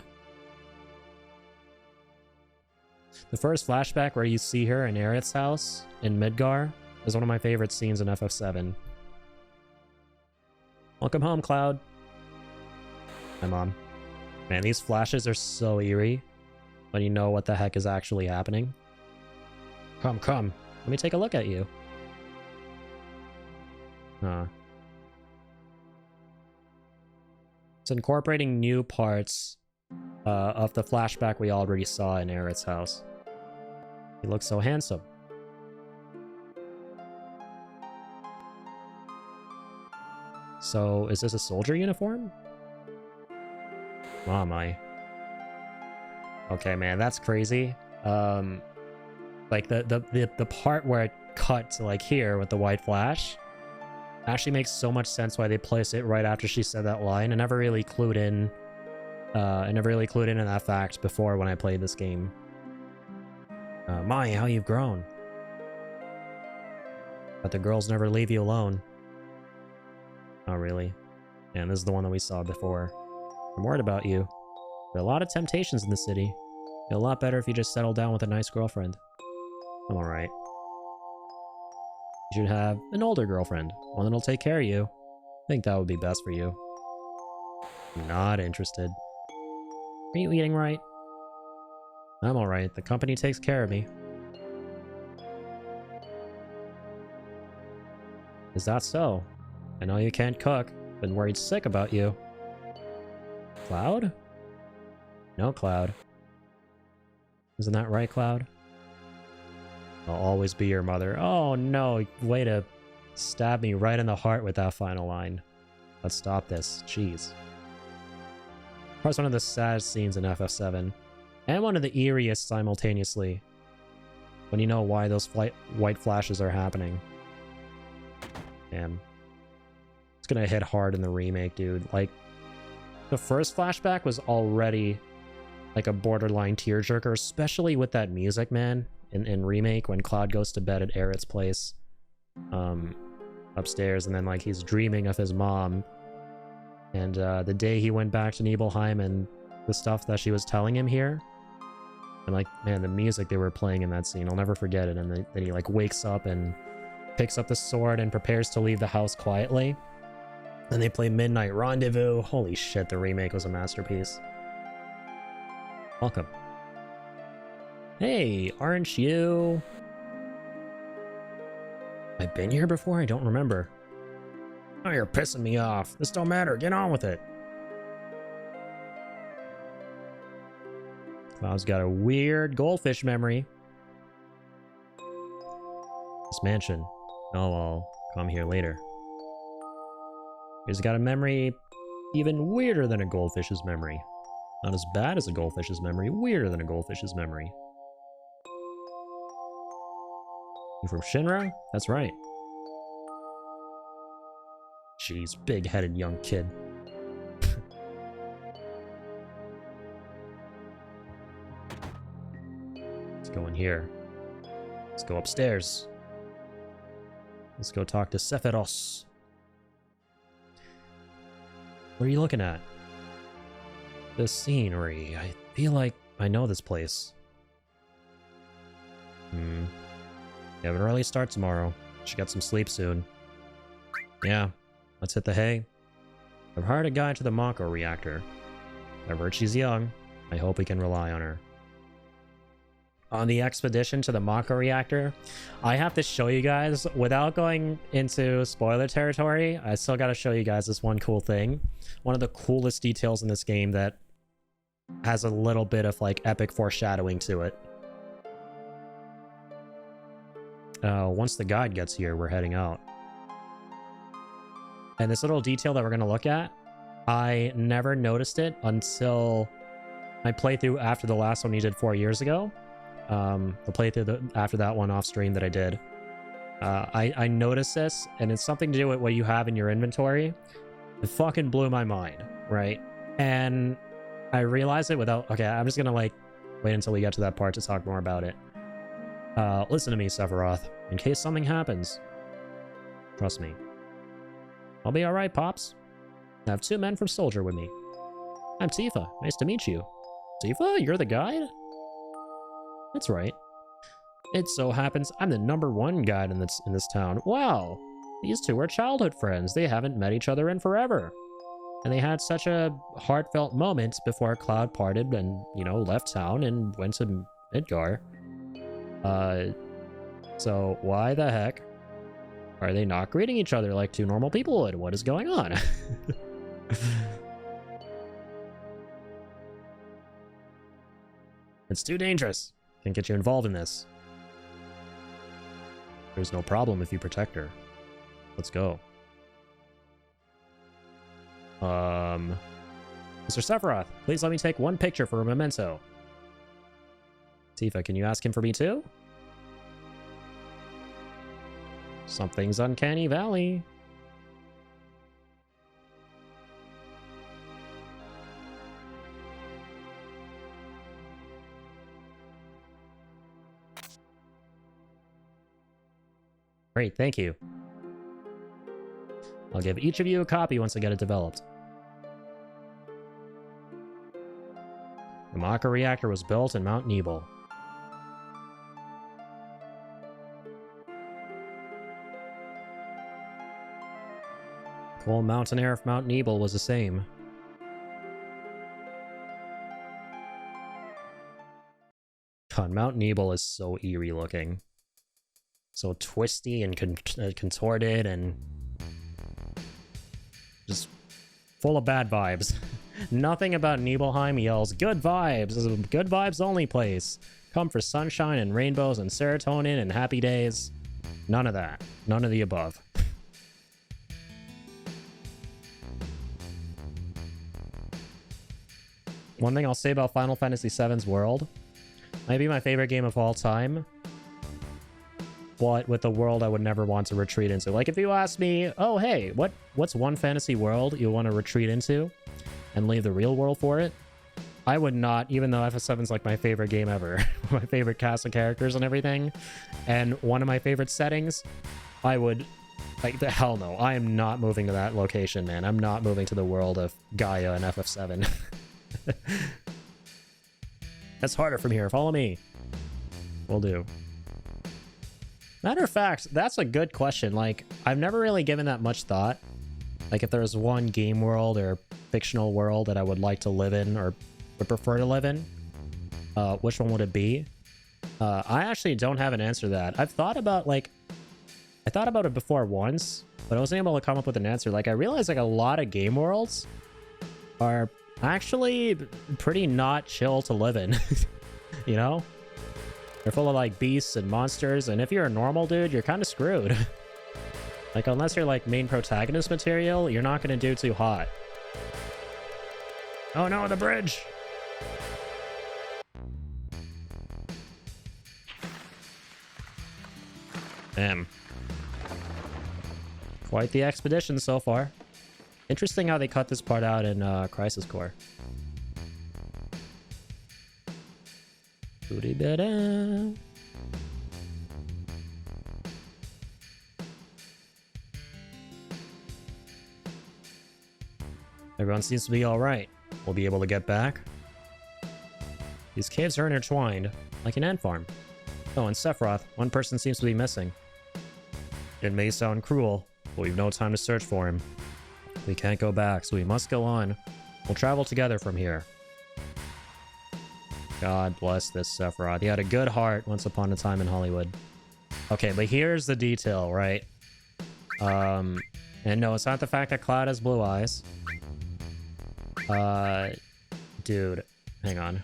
The first flashback where you see her in Aerith's house in Midgar is one of my favorite scenes in FF7. Welcome home, Cloud. My mom. Man, these flashes are so eerie when you know what the heck is actually happening. Come. Let me take a look at you. It's incorporating new parts of the flashback we already saw in Aerith's house. He looks so handsome. So, is this a soldier uniform? Oh my. Okay, man, that's crazy. Like the part where it cut to like here with the white flash actually makes so much sense why they place it right after she said that line. I never really clued in in that fact before when I played this game. Mai, how you've grown. But the girls never leave you alone. Oh, really? And this is the one that we saw before. I'm worried about you. There are a lot of temptations in the city. It'd be a lot better if you just settled down with a nice girlfriend. I'm alright. You should have an older girlfriend. One that'll take care of you. I think that would be best for you. I'm not interested. Are you eating right? I'm alright. The company takes care of me. Is that so? I know you can't cook. Been worried sick about you. Cloud? No, Cloud. Isn't that right, Cloud? I'll always be your mother. Oh no, way to stab me right in the heart with that final line. Let's stop this. Jeez. Probably one of the saddest scenes in FF7. And one of the eeriest simultaneously. When you know why those white flashes are happening. Damn. It's gonna hit hard in the remake, dude. Like, the first flashback was already like a borderline tearjerker, especially with that music, man. In remake, when Cloud goes to bed at Aerith's place upstairs, and then like he's dreaming of his mom, and the day he went back to Nibelheim and the stuff that she was telling him here, and like, man, the music they were playing in that scene, I'll never forget it. And then he like wakes up and picks up the sword and prepares to leave the house quietly, and they play Midnight Rendezvous. Holy shit, the remake was a masterpiece. Welcome. Hey, aren't you... I've been here before? I don't remember. Oh, you're pissing me off. This don't matter. Get on with it. Cloud's got a weird goldfish memory. This mansion. Oh, I'll come here later. He's got a memory even weirder than a goldfish's memory. Not as bad as a goldfish's memory, weirder than a goldfish's memory. You from Shinra? That's right. Jeez, big-headed young kid. Let's go in here. Let's go upstairs. Let's go talk to Sephiroth. What are you looking at? The scenery. I feel like I know this place. You have an early start tomorrow. Should get some sleep soon. Yeah, let's hit the hay. I've hired a guy to the Mako reactor. I've heard she's young. I hope we can rely on her. On the expedition to the Mako reactor, I have to show you guys, without going into spoiler territory, I still gotta show you guys this one cool thing. One of the coolest details in this game that has a little bit of like epic foreshadowing to it. Once the guide gets here, we're heading out. And this little detail that we're gonna look at, I never noticed it until my playthrough after the last one you did 4 years ago. The playthrough after that one off stream that I did. I noticed this, and it's something to do with what you have in your inventory. It fucking blew my mind, right? And I realized it without... Okay, I'm just gonna, like, wait until we get to that part to talk more about it. Listen to me, Sephiroth. In case something happens. Trust me. I'll be alright, Pops. I have 2 men from Soldier with me. I'm Tifa. Nice to meet you. Tifa? You're the guide? That's right. It so happens I'm the #1 guide in this town. Wow! These two are childhood friends. They haven't met each other in forever. And they had such a heartfelt moment before Cloud parted and, you know, left town and went to Midgar. So why the heck are they not greeting each other like 2 normal people would? What is going on? It's too dangerous. Can't get you involved in this. There's no problem if you protect her. Let's go. Mr. Sephiroth, please let me take 1 picture for a memento. Tifa, can you ask him for me too? Something's Uncanny Valley. Great, thank you. I'll give each of you a copy once I get it developed. The Mako reactor was built in Mount Nebel. Cold mountain air of Mount Nebel was the same. God, Mount Nebel is so eerie looking. So twisty and contorted and just full of bad vibes. Nothing about Nibelheim yells, good vibes. This is a good vibes only place. Come for sunshine and rainbows and serotonin and happy days. None of that. None of the above. One thing I'll say about Final Fantasy VII's world, might be my favorite game of all time, but with the world I would never want to retreat into. Like if you ask me, oh hey, what's one fantasy world you want to retreat into and leave the real world for it? I would not, even though FF7's like my favorite game ever, my favorite cast of characters and everything, and one of my favorite settings, I would, like, the hell no, I am not moving to that location, man. I'm not moving to the world of Gaia and FF7. That's harder from here. Follow me. Will do. Matter of fact, that's a good question. Like, I've never really given that much thought. Like, if there was one game world or fictional world that I would like to live in or would prefer to live in, which one would it be? I actually don't have an answer to that. I've thought about, like, I thought about it before once, but I wasn't able to come up with an answer. Like, I realized, like, a lot of game worlds are actually pretty not chill to live in. You know? They're full of, like, beasts and monsters, and if you're a normal dude, you're kind of screwed. Like, unless you're, like, main protagonist material, you're not going to do too hot. Oh no, the bridge! Damn. Quite the expedition so far. Interesting how they cut this part out in Crisis Core. Booty bada. Everyone seems to be alright. We'll be able to get back. These caves are intertwined, like an ant farm. Oh, and Sephiroth, one person seems to be missing. It may sound cruel, but we've no time to search for him. We can't go back, so we must go on. We'll travel together from here. God bless this Sephiroth. He had a good heart once upon a time in Hollywood. Okay, but here's the detail, right? And no, it's not the fact that Cloud has blue eyes. Dude, hang on.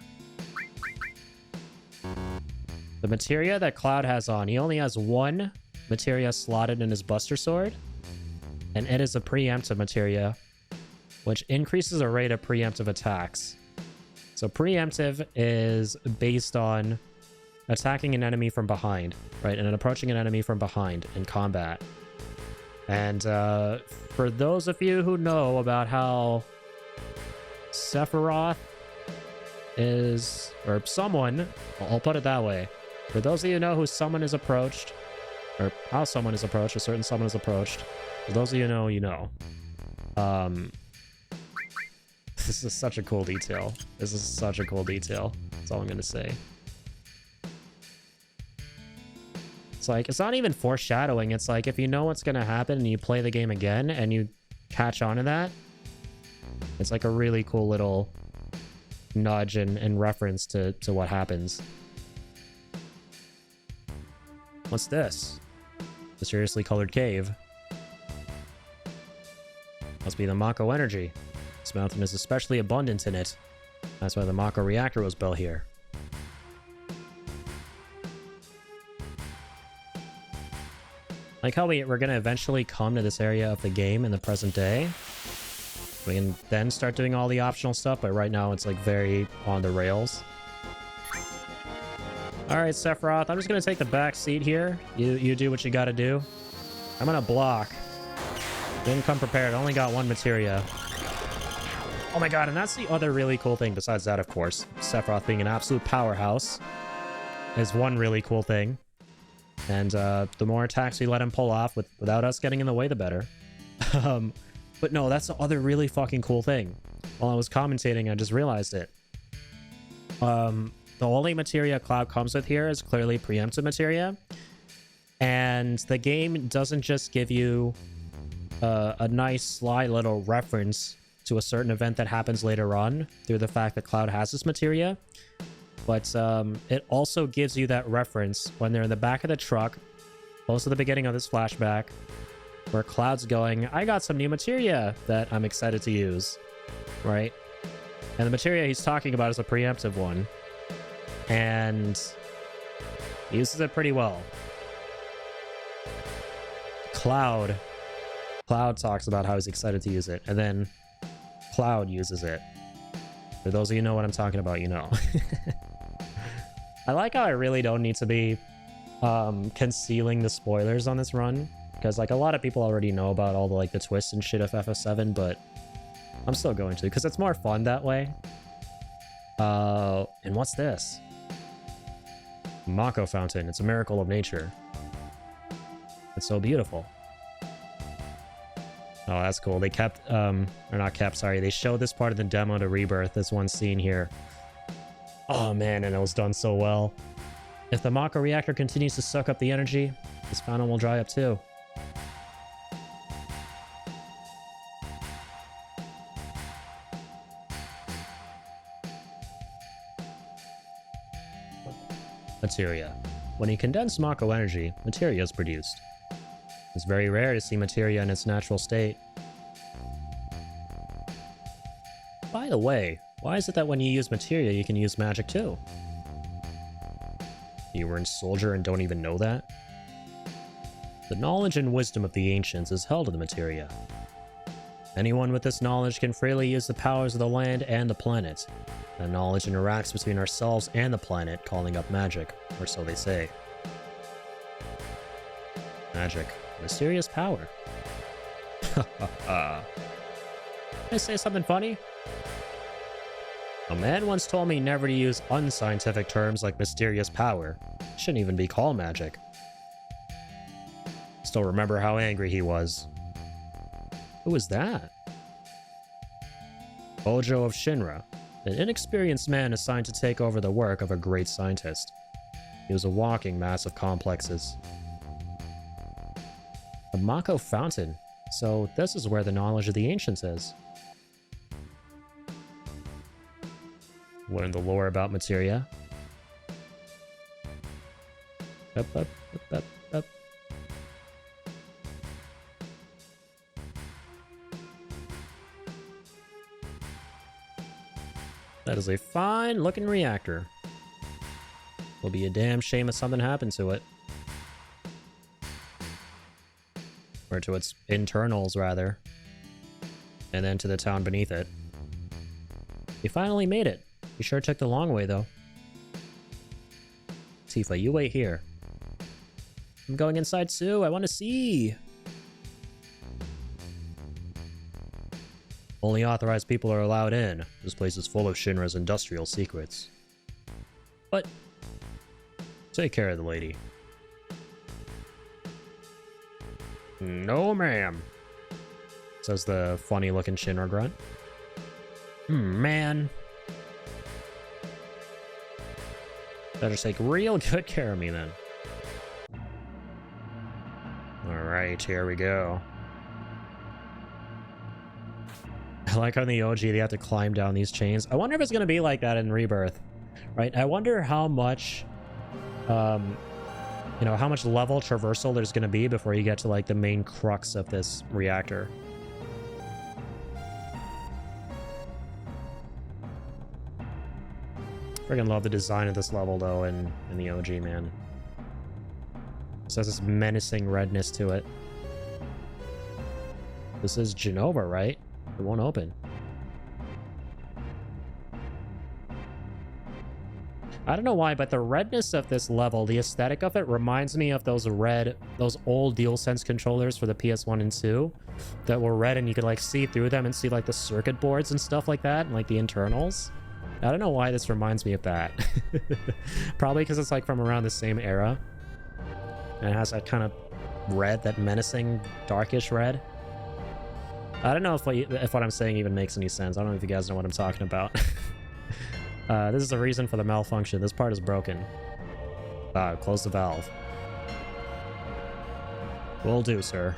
The materia that Cloud has on, he only has one materia slotted in his Buster Sword, and it is a preemptive materia, which increases the rate of preemptive attacks. So preemptive is based on attacking an enemy from behind, right? And approaching an enemy from behind in combat. And for those of you who know about how Sephiroth is, or someone, I'll put it that way. For those of you who know who someone is approached, or how someone is approached, a certain someone is approached, for those of you who know, you know. This is such a cool detail. This is such a cool detail. That's all I'm gonna say. It's like, it's not even foreshadowing. It's like, if you know what's gonna happen and you play the game again and you catch on to that, it's like a really cool little nudge and reference to what happens. What's this? Mysteriously colored cave. Must be the Mako energy. This mountain is especially abundant in it. That's why the Mako reactor was built here. Like how we're gonna eventually come to this area of the game in the present day. We can then start doing all the optional stuff, but right now it's like very on the rails. Alright, Sephiroth, I'm just gonna take the back seat here. You do what you gotta do. I'm gonna block. Didn't come prepared, only got one materia. Oh my god, and that's the other really cool thing besides that, of course. Sephiroth being an absolute powerhouse is one really cool thing. And the more attacks we let him pull off without us getting in the way, the better. But no, that's the other really fucking cool thing. While I was commentating, I just realized it. The only materia Cloud comes with here is clearly preemptive materia. And the game doesn't just give you a nice, sly little reference to a certain event that happens later on through the fact that Cloud has this materia. But it also gives you that reference when they're in the back of the truck, close to the beginning of this flashback, where Cloud's going, I got some new materia that I'm excited to use, right? And the materia he's talking about is a preemptive one. And he uses it pretty well. Cloud talks about how he's excited to use it, and then Cloud uses it. For those of you who know what I'm talking about, you know. I like how I really don't need to be concealing the spoilers on this run, because like a lot of people already know about all the like the twists and shit of FF7, but I'm still going to, because it's more fun that way. And what's this? Mako fountain. It's a miracle of nature. It's so beautiful. Oh, that's cool. They kept, or not kept, sorry. They showed this part of the demo to Rebirth, this one scene here. Oh man, and it was done so well. If the Mako reactor continues to suck up the energy, this fountain will dry up too. Materia. When you condense Mako energy, materia is produced. It's very rare to see materia in its natural state. By the way, why is it that when you use materia, you can use magic too? You were in Soldier and don't even know that? The knowledge and wisdom of the ancients is held in the materia. Anyone with this knowledge can freely use the powers of the land and the planet. That knowledge interacts between ourselves and the planet, calling up magic, or so they say. Magic. Mysterious power. Can I say something funny? A man once told me never to use unscientific terms like mysterious power. It shouldn't even be called magic. Still remember how angry he was. Who was that? Hojo of Shinra, an inexperienced man assigned to take over the work of a great scientist. He was a walking mass of complexes. The Mako Fountain. So this is where the knowledge of the ancients is. Learn the lore about materia. Up, up, up, up, up. That is a fine looking reactor. Will be a damn shame if something happened to it. Or to its internals, rather. And then to the town beneath it. We finally made it. We sure took the long way, though. Tifa, you wait here. I'm going inside too. I want to see. Only authorized people are allowed in. This place is full of Shinra's industrial secrets. But take care of the lady. No, ma'am, says the funny-looking Shinra grunt. Man. Better take real good care of me, then. Alright, here we go. I like how in the OG they have to climb down these chains. I wonder if it's going to be like that in Rebirth. Right? I wonder how much... you know, how much level traversal there's going to be before you get to, like, the main crux of this reactor. Friggin' love the design of this level, though, in the OG, man. It has this menacing redness to it. This is Genova, right? It won't open. I don't know why, but the redness of this level, the aesthetic of it, reminds me of those old DualSense controllers for the PS1 and 2 that were red, and you could, like, see through them and see, like, the circuit boards and stuff like that, and, like, the internals. I don't know why this reminds me of that. Probably because it's, like, from around the same era. And it has that kind of red, that menacing, darkish red. I don't know if what I'm saying even makes any sense. I don't know if you guys know what I'm talking about. This is the reason for the malfunction. This part is broken. Close the valve. Will do, sir.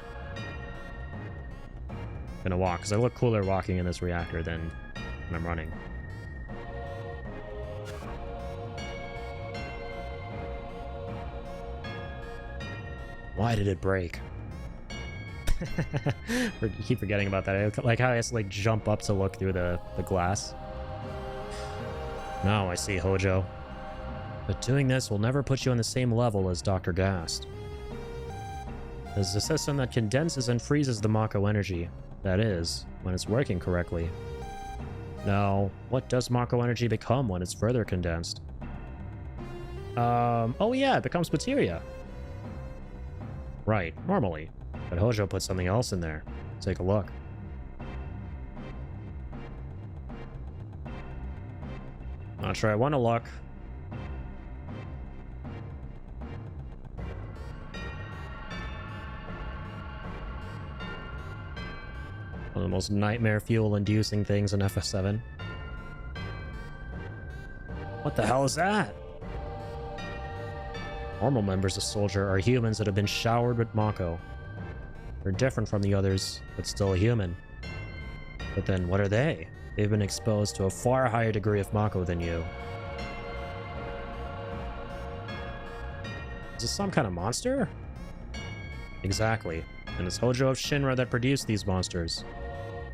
Gonna walk, because I look cooler walking in this reactor than when I'm running. Why did it break? You keep forgetting about that. I like how I have to, like, jump up to look through the glass. Now I see, Hojo. But doing this will never put you on the same level as Dr. Gast. This is a system that condenses and freezes the Mako energy. That is, when it's working correctly. Now, what does Mako energy become when it's further condensed? Oh yeah, it becomes materia. Right, normally. But Hojo put something else in there. Take a look. Not sure I want to look. One of the most nightmare fuel-inducing things in FF7. What the hell is that? Normal members of Soldier are humans that have been showered with Mako. They're different from the others, but still human. But then, what are they? They've been exposed to a far higher degree of Mako than you. Is this some kind of monster? Exactly. And it's Hojo of Shinra that produced these monsters.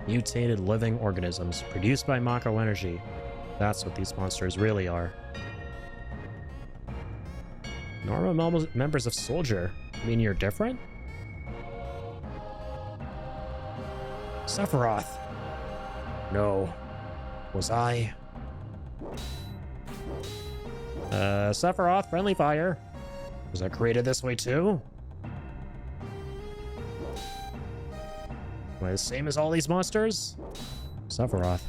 Mutated living organisms produced by Mako energy. That's what these monsters really are. Normal members of Soldier? I mean, you're different? Sephiroth. No. Was I? Sephiroth, friendly fire. Was I created this way too? Am I the same as all these monsters? Sephiroth.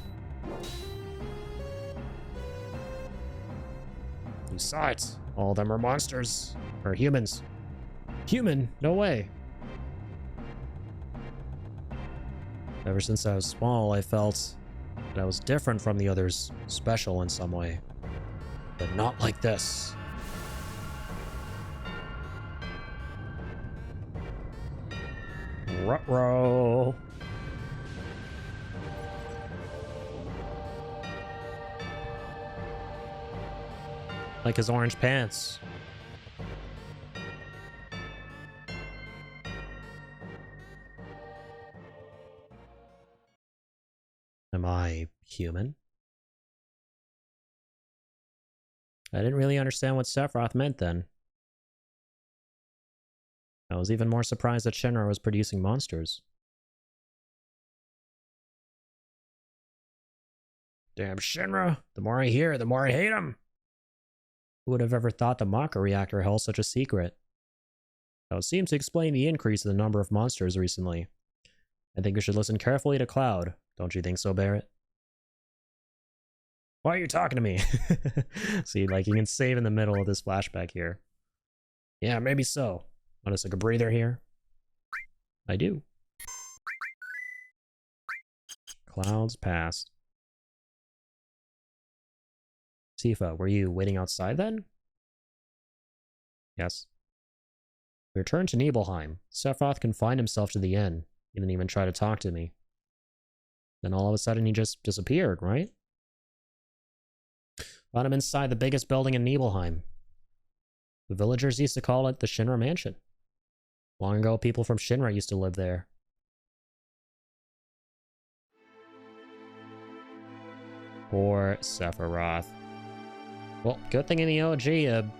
You saw it. All of them are monsters. Or humans. Human? No way. Ever since I was small, I felt that I was different from the others. Special in some way. But not like this. Ruh-roh. Like his orange pants. Am I human? I didn't really understand what Sephiroth meant then. I was even more surprised that Shinra was producing monsters. Damn Shinra! The more I hear, the more I hate him! Who would have ever thought the Mako reactor held such a secret? That would seem to explain the increase in the number of monsters recently. I think we should listen carefully to Cloud. Don't you think so, Barrett? Why are you talking to me? See, like, you can save in the middle of this flashback here. Yeah, maybe so. Want us like a breather here? I do. Clouds past. Tifa, were you waiting outside then? Yes. We returned to Nibelheim. Sephiroth confined himself to the inn. He didn't even try to talk to me. Then all of a sudden he just disappeared, right? Found him inside the biggest building in Nibelheim. The villagers used to call it the Shinra Mansion. Long ago, people from Shinra used to live there. Poor Sephiroth. Well, good thing in the OG, a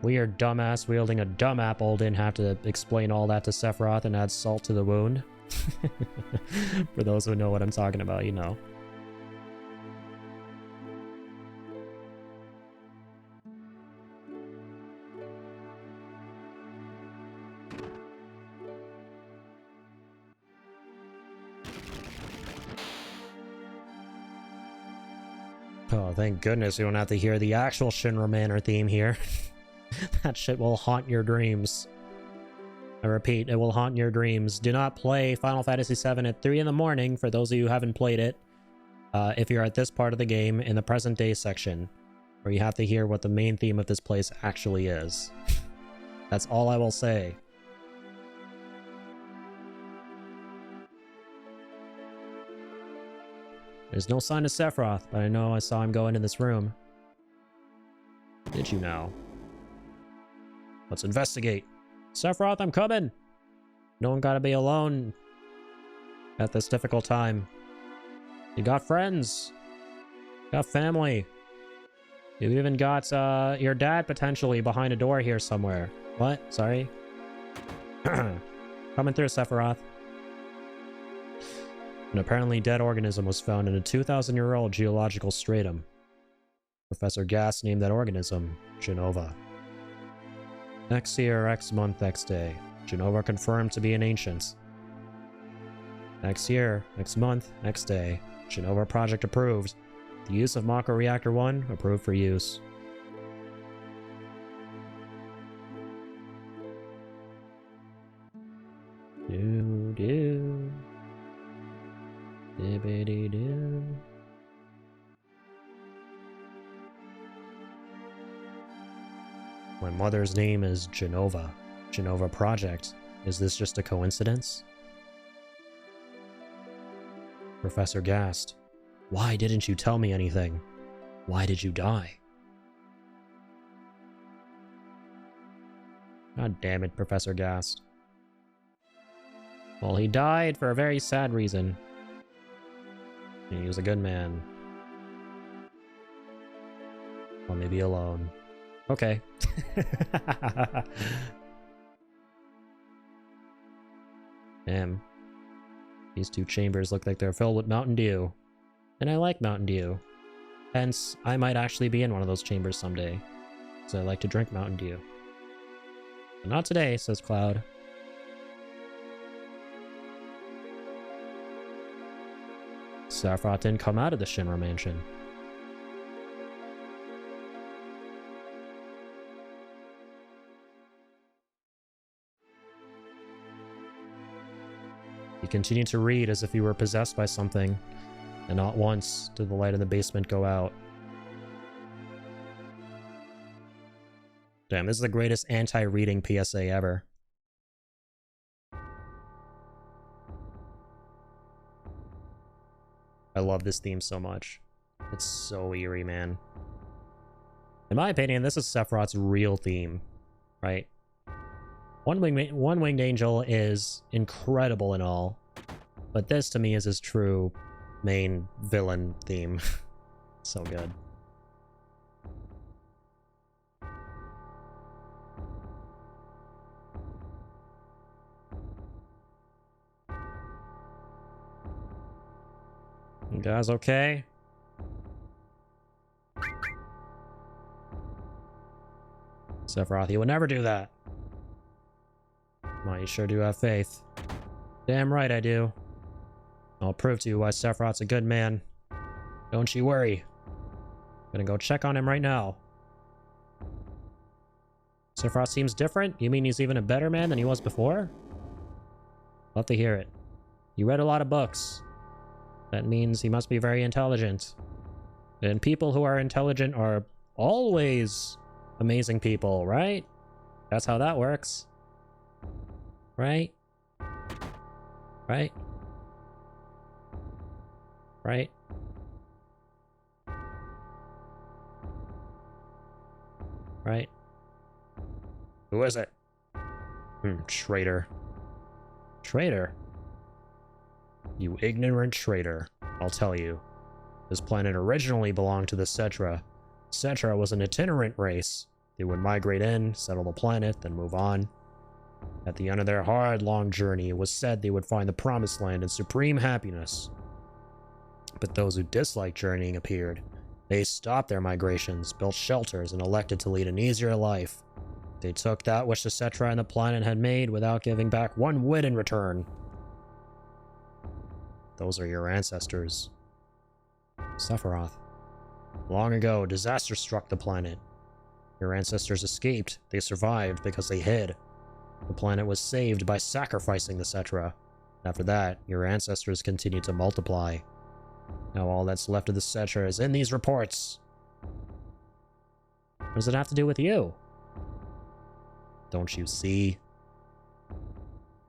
weird dumbass wielding a dumb apple didn't have to explain all that to Sephiroth and add salt to the wound. For those who know what I'm talking about, you know. Oh, thank goodness you don't have to hear the actual Shinra Manor theme here. That shit will haunt your dreams. I repeat, it will haunt your dreams. Do not play Final Fantasy VII at 3 in the morning, for those of you who haven't played it, if you're at this part of the game in the present day section, where you have to hear what the main theme of this place actually is. That's all I will say. There's no sign of Sephiroth, but I know I saw him go into this room. Did you now? Let's investigate. Sephiroth, I'm coming! No one gotta be alone at this difficult time. You got friends. You got family. You even got your dad potentially behind a door here somewhere. What? Sorry? Coming through, Sephiroth. An apparently dead organism was found in a 2,000-year-old geological stratum. Professor Gass named that organism Genova. X year, X month, X day. Genova confirmed to be an ancient. X year, X month, X day. Genova project approved. The use of Mako Reactor 1 approved for use. Do. Dibbity-doo. My mother's name is Genova. Genova Project. Is this just a coincidence? Professor Gast. Why didn't you tell me anything? Why did you die? God damn it, Professor Gast. Well, he died for a very sad reason. He was a good man. Let me be alone. Okay. Damn. These two chambers look like they're filled with Mountain Dew. And I like Mountain Dew. Hence, I might actually be in one of those chambers someday. Because I like to drink Mountain Dew. But not today, says Cloud. Sephiroth didn't come out of the Shinra mansion. He continued to read as if he were possessed by something, and not once did the light in the basement go out. Damn, this is the greatest anti-reading PSA ever. I love this theme so much. It's so eerie, man. In my opinion, this is Sephiroth's real theme, right? One-Winged Angel is incredible and all, but this to me is his true main villain theme. So good. You guys okay? Sephiroth, you would never do that. Well, you sure do have faith. Damn right I do. I'll prove to you why Sephiroth's a good man. Don't you worry. I'm gonna go check on him right now. Sephiroth seems different? You mean he's even a better man than he was before? Love to hear it. You read a lot of books. That means he must be very intelligent. And people who are intelligent are always amazing people, right? That's how that works. Right? Right? Right? Right? Who is it? Traitor. Traitor? You ignorant traitor. I'll tell you. This planet originally belonged to the Cetra. Cetra was an itinerant race. They would migrate in, settle the planet, then move on. At the end of their hard, long journey, it was said they would find the Promised Land and supreme happiness. But those who disliked journeying appeared. They stopped their migrations, built shelters, and elected to lead an easier life. They took that which the Cetra and the planet had made without giving back one whit in return. Those are your ancestors. Sephiroth. Long ago, disaster struck the planet. Your ancestors escaped. They survived because they hid. The planet was saved by sacrificing the Cetra. After that, your ancestors continued to multiply. Now all that's left of the Cetra is in these reports. What does it have to do with you? Don't you see?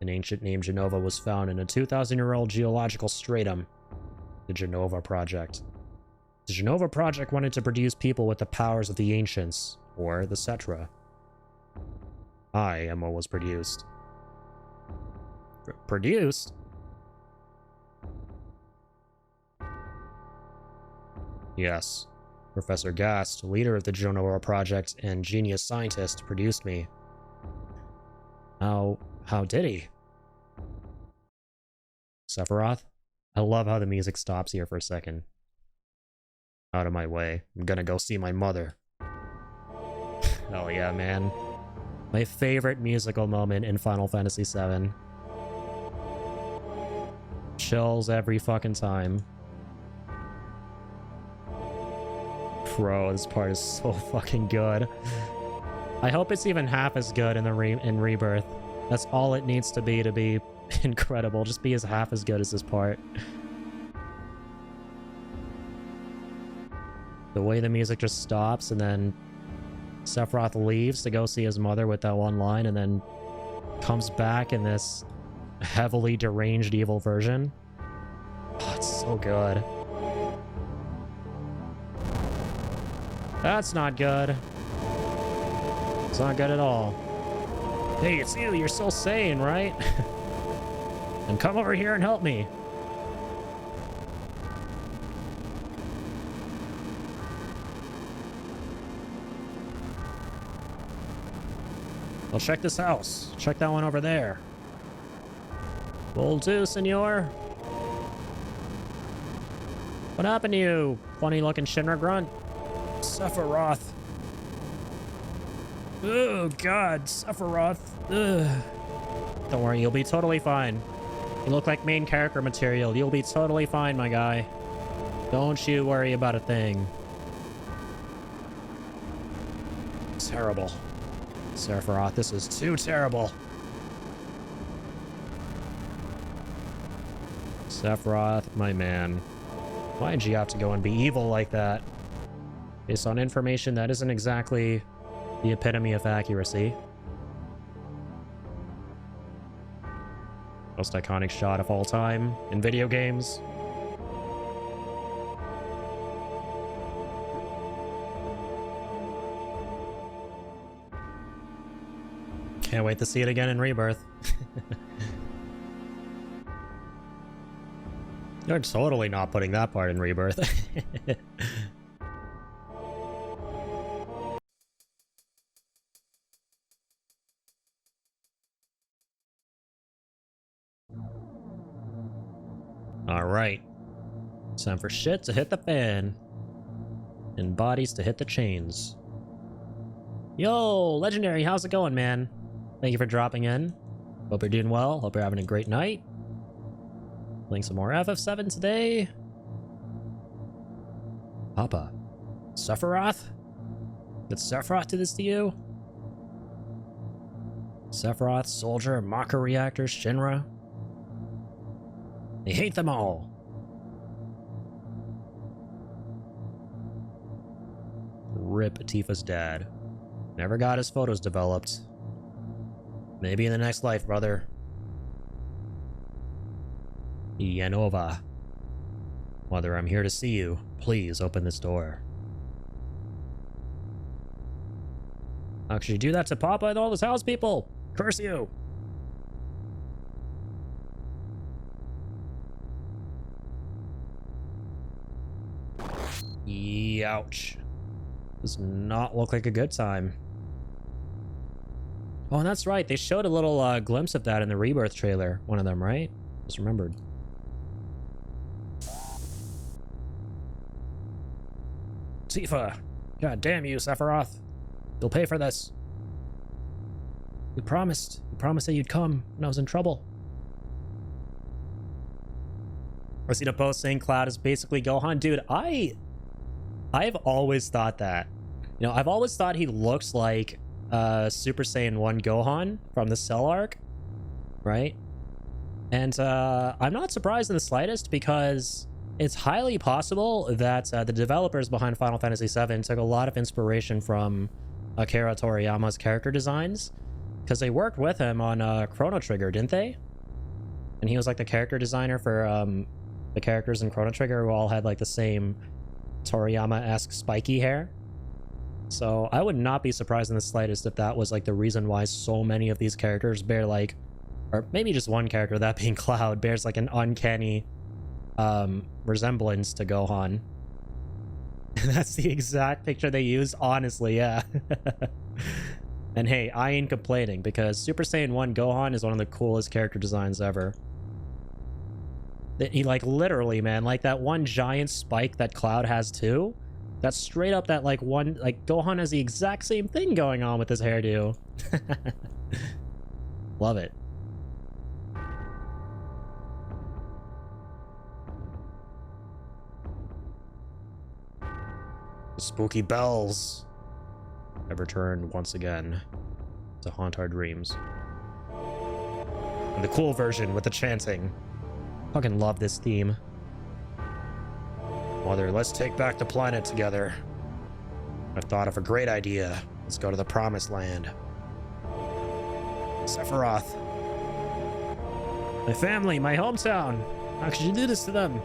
An ancient named Genova was found in a 2,000-year-old geological stratum. The Genova Project. The Genova Project wanted to produce people with the powers of the ancients, or the Cetra. I am what was produced. Produced? Yes. Professor Gast, leader of the Genova Project and genius scientist, produced me. How did he? Sephiroth? I love how the music stops here for a second. Out of my way. I'm gonna go see my mother. Hell yeah, man. My favorite musical moment in Final Fantasy VII. Chills every fucking time. Bro, this part is so fucking good. I hope it's even half as good in Rebirth. That's all it needs to be incredible. Just be as half as good as this part. The way the music just stops and then Sephiroth leaves to go see his mother with that one line and then comes back in this heavily deranged evil version. Oh, it's so good. That's not good. It's not good at all. Hey, it's you. You're still sane, right? And come over here and help me. Well, check this house. Check that one over there. Will do, senor. What happened to you, funny-looking Shinra grunt? Sephiroth. Oh, God, Sephiroth. Ugh. Don't worry, you'll be totally fine. You look like main character material. You'll be totally fine, my guy. Don't you worry about a thing. Terrible. Sephiroth, this is too terrible. Sephiroth, my man. Why'd you have to go and be evil like that? Based on information that isn't exactly the epitome of accuracy. Most iconic shot of all time in video games. Can't wait to see it again in Rebirth. You're totally not putting that part in Rebirth. Alright. Time for shit to hit the fan. And bodies to hit the chains. Yo, Legendary, how's it going, man? Thank you for dropping in. Hope you're doing well. Hope you're having a great night. Playing some more FF7 today. Papa. Sephiroth? Did Sephiroth do this to you? Sephiroth, Soldier, Maka Reactor, Shinra. They hate them all. Rip Tifa's dad. Never got his photos developed. Maybe in the next life, brother. Yanova. Mother, I'm here to see you. Please open this door. How could you do that to Papa and all his house people? Curse you! Ouch. Does not look like a good time. Oh, and that's right. They showed a little glimpse of that in the Rebirth trailer. One of them, right? Just remembered. Tifa! God damn you, Sephiroth. You'll pay for this. You promised. You promised that you'd come when I was in trouble. I seen a post saying Cloud is basically Gohan. Dude, I've always thought that. You know, I've always thought he looks like Super Saiyan 1 Gohan from the Cell arc, right? And I'm not surprised in the slightest, because it's highly possible that the developers behind Final Fantasy VII took a lot of inspiration from Akira Toriyama's character designs, because they worked with him on Chrono Trigger, didn't they? And he was like the character designer for the characters in Chrono Trigger, who all had like the same Toriyama-esque spiky hair. So I would not be surprised in the slightest if that was like the reason why so many of these characters bear like, or maybe just one character, that being Cloud, bears like an uncanny resemblance to Gohan. And that's the exact picture they used, honestly, yeah. And hey, I ain't complaining, because Super Saiyan 1 Gohan is one of the coolest character designs ever. He, like, literally, man, like that one giant spike that Cloud has too, that's straight up that like one, like Gohan has the exact same thing going on with his hairdo. Love it. The spooky bells have returned once again to haunt our dreams. And the cool version with the chanting. Fucking love this theme. Mother, let's take back the planet together. I've thought of a great idea. Let's go to the promised land. Sephiroth. My family, my hometown. How could you do this to them?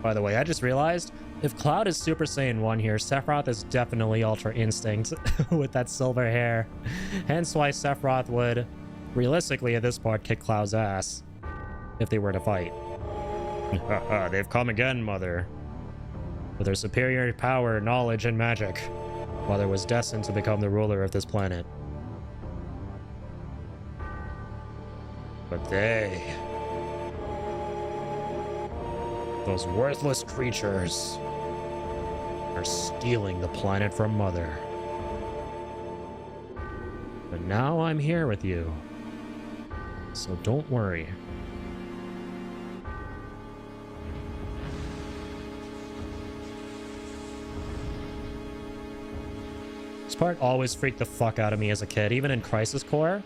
By the way, I just realized If Cloud is Super Saiyan 1 here, Sephiroth is definitely Ultra Instinct with that silver hair. Hence why Sephiroth would, realistically at this part, kick Cloud's ass if they were to fight. They've come again, Mother. With her superior power, knowledge, and magic, Mother was destined to become the ruler of this planet. But they... those worthless creatures are stealing the planet from Mother. But now I'm here with you, so don't worry. This part always freaked the fuck out of me as a kid, even in Crisis Core.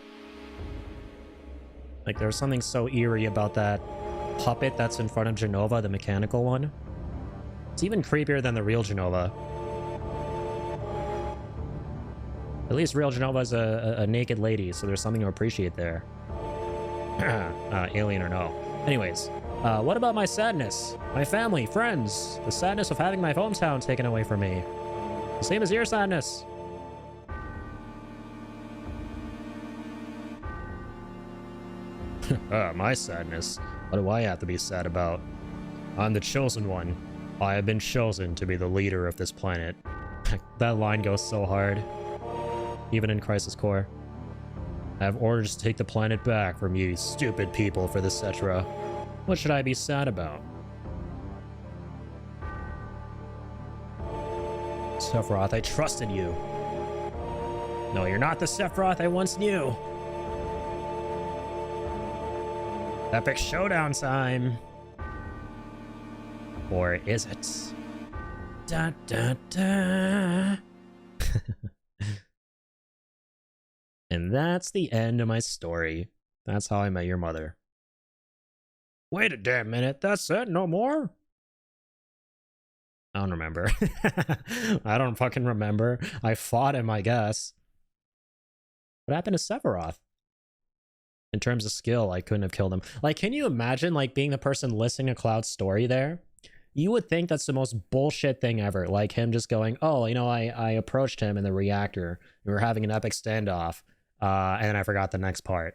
Like, there was something so eerie about that puppet that's in front of Genova, the mechanical one. It's even creepier than the real Genova. At least real Genova is a naked lady, so there's something to appreciate there. Alien or no. Anyways, what about my sadness? My family, friends, the sadness of having my hometown taken away from me. The same as your sadness. My sadness. What do I have to be sad about? I'm the chosen one. I have been chosen to be the leader of this planet. That line goes so hard. Even in Crisis Core. I have orders to take the planet back from you stupid people for the Cetra. What should I be sad about? Sephiroth, I trusted you. No, you're not the Sephiroth I once knew. Epic showdown time. Or is it? Da da da. And that's the end of my story. That's how I met your mother. Wait a damn minute, that's it? No more? I don't remember. I don't fucking remember. I fought him, I guess. What happened to Sephiroth? In terms of skill, I couldn't have killed him. Like, can you imagine, like, being the person listening to Cloud's story there? You would think that's the most bullshit thing ever. Like, him just going, oh, you know, I approached him in the reactor. We were having an epic standoff. And then I forgot the next part.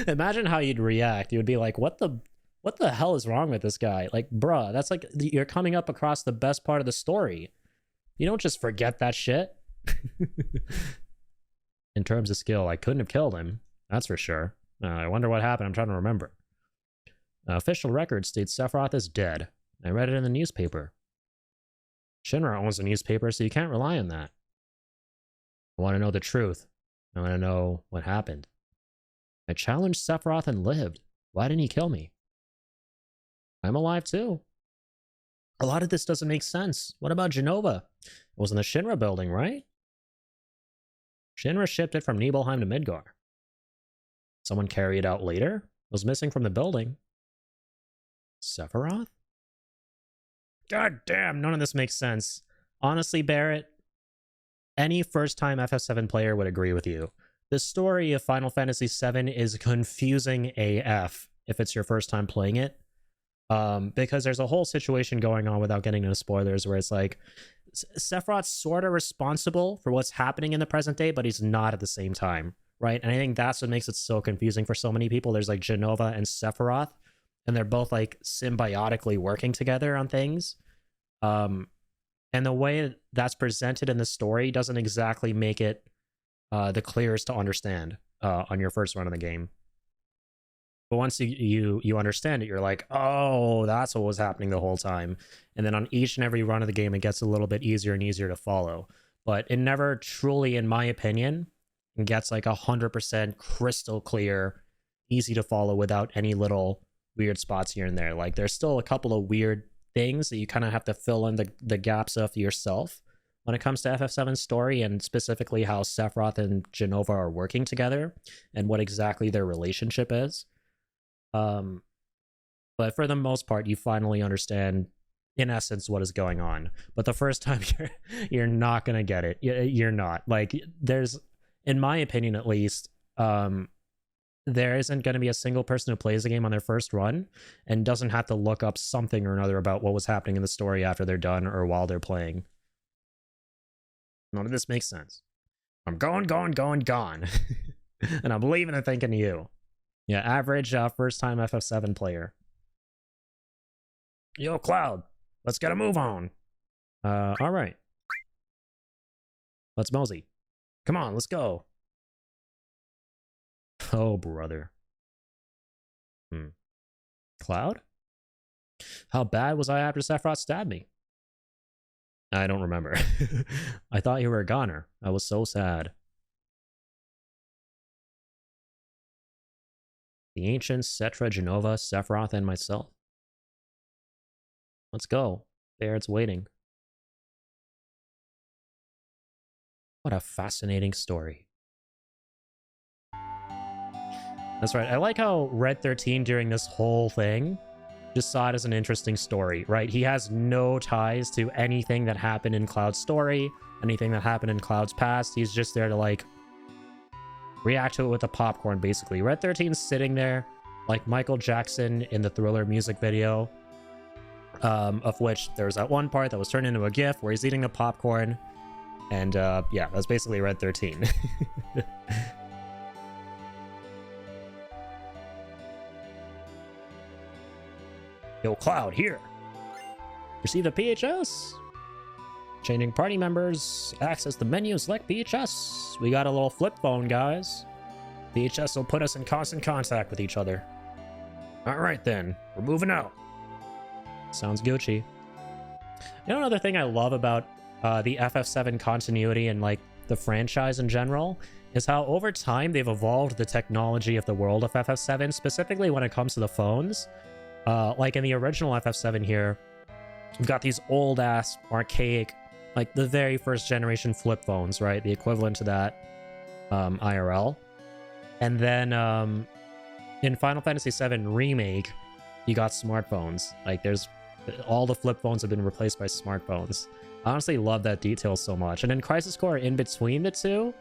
Imagine how you'd react. You would be like, what the hell is wrong with this guy? Like, bruh, that's like, you're coming up across the best part of the story. You don't just forget that shit. In terms of skill, I couldn't have killed him. That's for sure. I wonder what happened. I'm trying to remember. Official record states Sephiroth is dead. I read it in the newspaper. Shinra owns the newspaper, so you can't rely on that. I want to know the truth. I want to know what happened. I challenged Sephiroth and lived. Why didn't he kill me? I'm alive too. A lot of this doesn't make sense. What about Genova? It was in the Shinra building, right? Shinra shipped it from Nibelheim to Midgar. Someone carry it out later? It was missing from the building. Sephiroth? God damn, none of this makes sense. Honestly, Barrett, any first-time FF7 player would agree with you. The story of Final Fantasy VII is confusing AF if it's your first time playing it. Because there's a whole situation going on without getting into spoilers where it's like, Sephiroth's sort of responsible for what's happening in the present day, but he's not at the same time, right? And I think that's what makes it so confusing for so many people. There's like Genova and Sephiroth, and they're both like symbiotically working together on things. And the way that's presented in the story doesn't exactly make it the clearest to understand on your first run of the game. But once you understand it, you're like, oh, that's what was happening the whole time. And then on each and every run of the game, it gets a little bit easier and easier to follow. But it never truly, in my opinion, gets like 100% crystal clear, easy to follow without any little weird spots here and there. Like, there's still a couple of weird things that you kind of have to fill in the gaps of yourself when it comes to FF7's story, and specifically how Sephiroth and Genova are working together and what exactly their relationship is. But for the most part, you finally understand, in essence, what is going on. But the first time, you're not gonna get it. You're not. Like, there's, in my opinion at least, there isn't going to be a single person who plays the game on their first run and doesn't have to look up something or another about what was happening in the story after they're done or while they're playing. None of this makes sense. I'm gone. And I'm leaving and thinking of you. Yeah, average first-time FF7 player. Yo, Cloud, let's get a move on. All right. Let's mosey. Come on, let's go. Oh, brother. Cloud? How bad was I after Sephiroth stabbed me? I don't remember. I thought you were a goner. I was so sad. The ancients, Cetra, Genova, Sephiroth, and myself. Let's go. There, it's waiting. What a fascinating story. That's right. I like how Red 13 during this whole thing just saw it as an interesting story, right? He has no ties to anything that happened in Cloud's story, anything that happened in Cloud's past. He's just there to, like, react to it with the popcorn, basically. Red 13's sitting there like Michael Jackson in the Thriller music video, of which there's that one part that was turned into a GIF where he's eating the popcorn. And, yeah, that's basically Red 13. Yo, Cloud, here. Receive a PHS. Changing party members. Access the menu, select PHS. We got a little flip phone, guys. PHS will put us in constant contact with each other. Alright then, we're moving out. Sounds Gucci. You know, another thing I love about the FF7 continuity and, like, the franchise in general is how over time they've evolved the technology of the world of FF7, specifically when it comes to the phones. Like in the original FF7 here, we've got these old-ass, archaic, like the very first generation flip phones, right? The equivalent to that IRL. And then in Final Fantasy VII Remake, you got smartphones. Like there's all the flip phones have been replaced by smartphones. I honestly love that detail so much. And in Crisis Core, in between the two,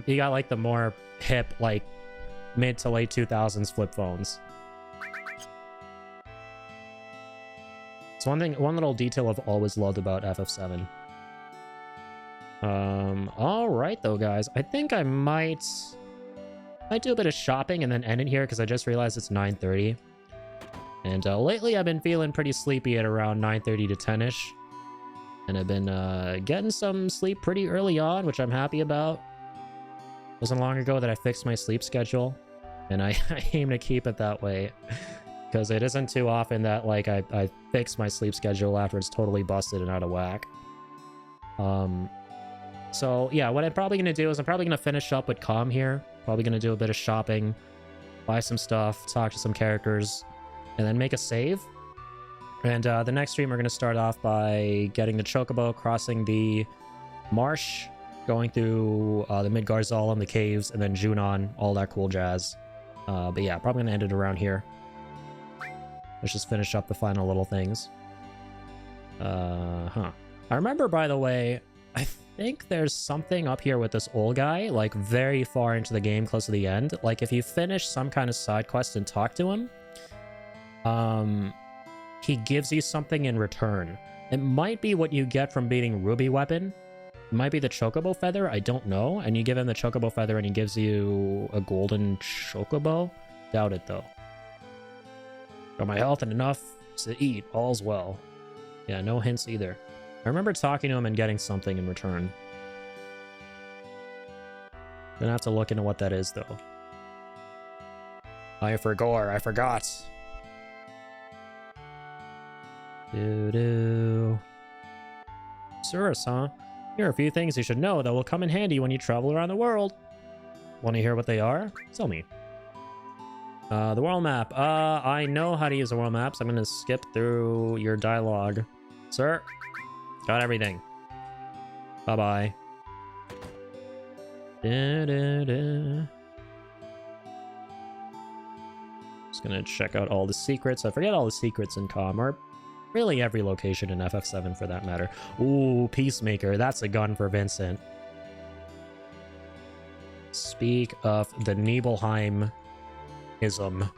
you got like the more hip, like mid to late 2000s flip phones. It's one little detail I've always loved about FF7. All right though, guys. I think I might do a bit of shopping and then end it here because I just realized it's 9:30. And lately I've been feeling pretty sleepy at around 9:30 to 10ish. And I've been getting some sleep pretty early on, which I'm happy about. It wasn't long ago that I fixed my sleep schedule, and I aim to keep it that way. Because it isn't too often that, like, I fix my sleep schedule after it's totally busted and out of whack. So, yeah, what I'm probably going to do is I'm probably going to finish up with Calm here. Probably going to do a bit of shopping, buy some stuff, talk to some characters, and then make a save. And the next stream, we're going to start off by getting the Chocobo, crossing the marsh, going through the Midgar Zolom, the caves, and then Junon, all that cool jazz. But yeah, probably going to end it around here. Let's just finish up the final little things. I remember, by the way, I think there's something up here with this old guy, like very far into the game, close to the end. Like if you finish some kind of side quest and talk to him, he gives you something in return. It might be what you get from beating Ruby Weapon. It might be the Chocobo Feather, I don't know. And you give him the Chocobo Feather and he gives you a golden Chocobo? Doubt it, though. Got my health and enough to eat. All's well. Yeah, no hints either. I remember talking to him and getting something in return. Gonna have to look into what that is, though. I forgot. Doo-doo. Cirrus, huh? Here are a few things you should know that will come in handy when you travel around the world. Want to hear what they are? Tell me. The world map. I know how to use the world maps. I'm gonna skip through your dialogue. Sir? Got everything. Bye-bye. Just gonna check out all the secrets. I forget all the secrets in COM, or really every location in FF7 for that matter. Ooh, Peacemaker. That's a gun for Vincent. speak of the Nibelheim-ism.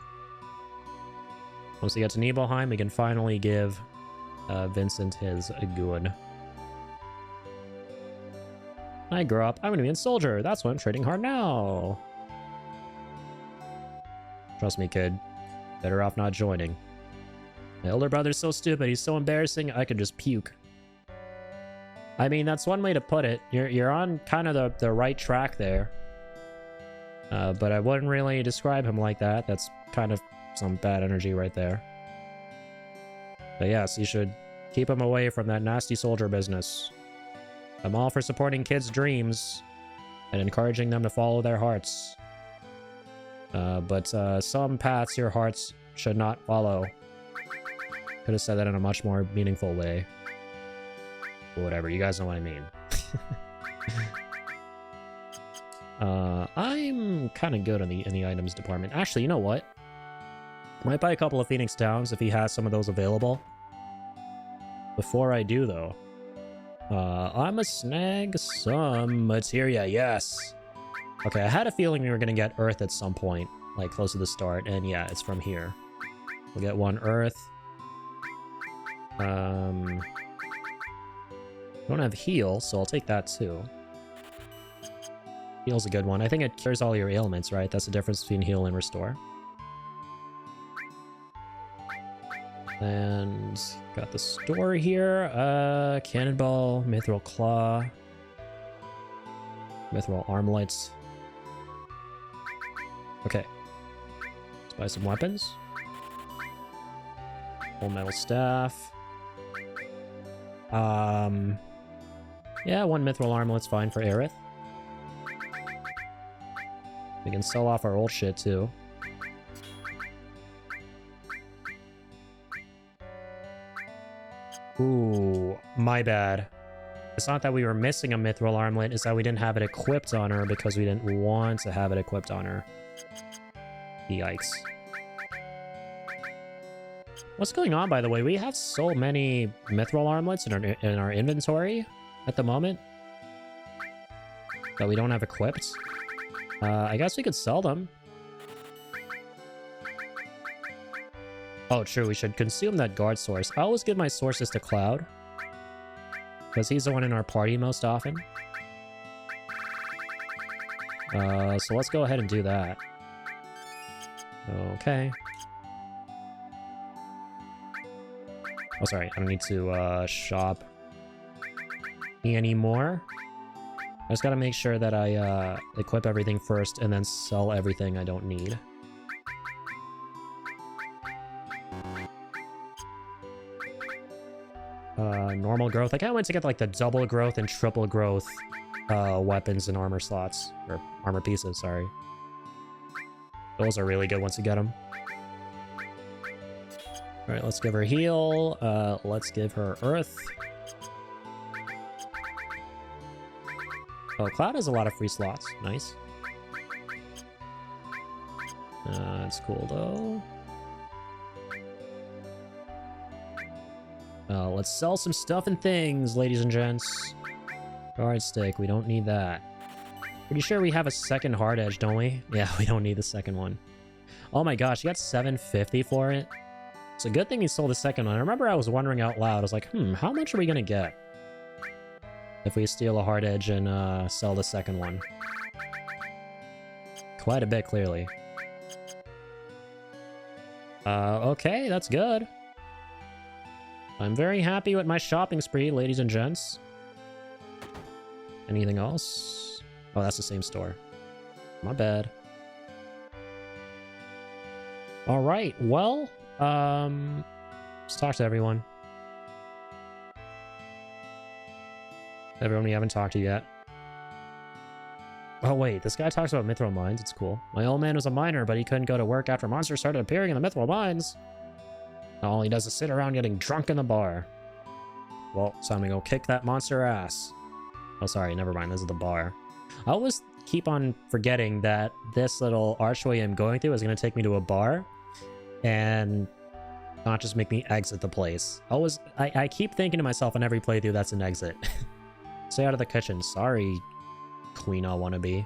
Once we get to Nibelheim, we can finally give Vincent his good. I grew up. I'm gonna be a soldier. That's why I'm trading hard now. Trust me, kid. Better off not joining. My older brother's so stupid. He's so embarrassing. I could just puke. I mean, that's one way to put it. You're on kind of the right track there. But I wouldn't really describe him like that. That's kind of some bad energy right there. But yes, you should keep him away from that nasty soldier business. I'm all for supporting kids' dreams and encouraging them to follow their hearts. But some paths your hearts should not follow. Could have said that in a much more meaningful way. But whatever, you guys know what I mean. I'm kind of good in the items department. Actually, you know what? Might buy a couple of Phoenix Downs if he has some of those available. Before I do, though, I'ma snag some materia, yes! Okay, I had a feeling we were gonna get Earth at some point, like close to the start, and yeah, it's from here. We'll get one Earth. Don't have heal, so I'll take that too. Heal's a good one. I think it cures all your ailments, right? That's the difference between heal and restore. And got the store here. Cannonball, Mithril Claw, Mithril Armlets. Okay. Let's buy some weapons. Full Metal Staff. Yeah, one Mithril Armlet's fine for Aerith. We can sell off our old shit too. Ooh, my bad. It's not that we were missing a Mithril Armlet, it's that we didn't have it equipped on her because we didn't want to have it equipped on her. Yikes. What's going on, by the way? We have so many Mithril Armlets in our inventory at the moment that we don't have equipped. I guess we could sell them. Oh, true. We should consume that guard source. I always give my sources to Cloud, because he's the one in our party most often. So let's go ahead and do that. Okay. Oh, sorry. I don't need to shop anymore. I just gotta make sure that I equip everything first and then sell everything I don't need. Normal growth. I can't wait to get like the double growth and triple growth weapons and armor slots. Or armor pieces, sorry. Those are really good once you get them. Alright, let's give her heal. Let's give her earth. Oh, Cloud has a lot of free slots. Nice. That's cool, though. Let's sell some stuff and things, ladies and gents. Guard stick, we don't need that. Pretty sure we have a second hard edge, don't we? Yeah, we don't need the second one. Oh my gosh, you got 750 for it? It's a good thing you sold the second one. I remember I was wondering out loud, I was like, how much are we gonna get if we steal a hard edge and sell the second one? Quite a bit, clearly. Okay, that's good. I'm very happy with my shopping spree, ladies and gents. Anything else? Oh, that's the same store. My bad. Alright, well, let's talk to everyone. Everyone we haven't talked to yet. Oh wait, this guy talks about Mithril Mines, it's cool. My old man was a miner, but he couldn't go to work after monsters started appearing in the Mithril Mines. All he does is sit around getting drunk in the bar. Well, it's time to go kick that monster ass. Oh, sorry, never mind, this is the bar. I always keep on forgetting that this little archway I'm going through is going to take me to a bar and not just make me exit the place. I keep thinking to myself on every playthrough that's an exit. Stay out of the kitchen. Sorry, Queen I wannabe.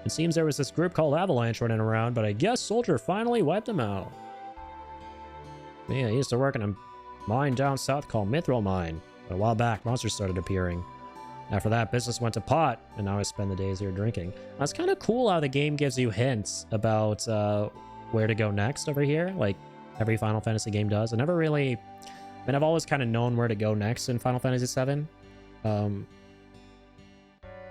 It seems there was this group called Avalanche running around, but I guess Soldier finally wiped them out. Yeah, he used to work in a mine down south called Mithril Mine. But a while back, monsters started appearing. After that, business went to pot, and now I spend the days here drinking. It's kind of cool how the game gives you hints about where to go next over here, like every Final Fantasy game does. I never really... I mean, I've always kind of known where to go next in Final Fantasy VII.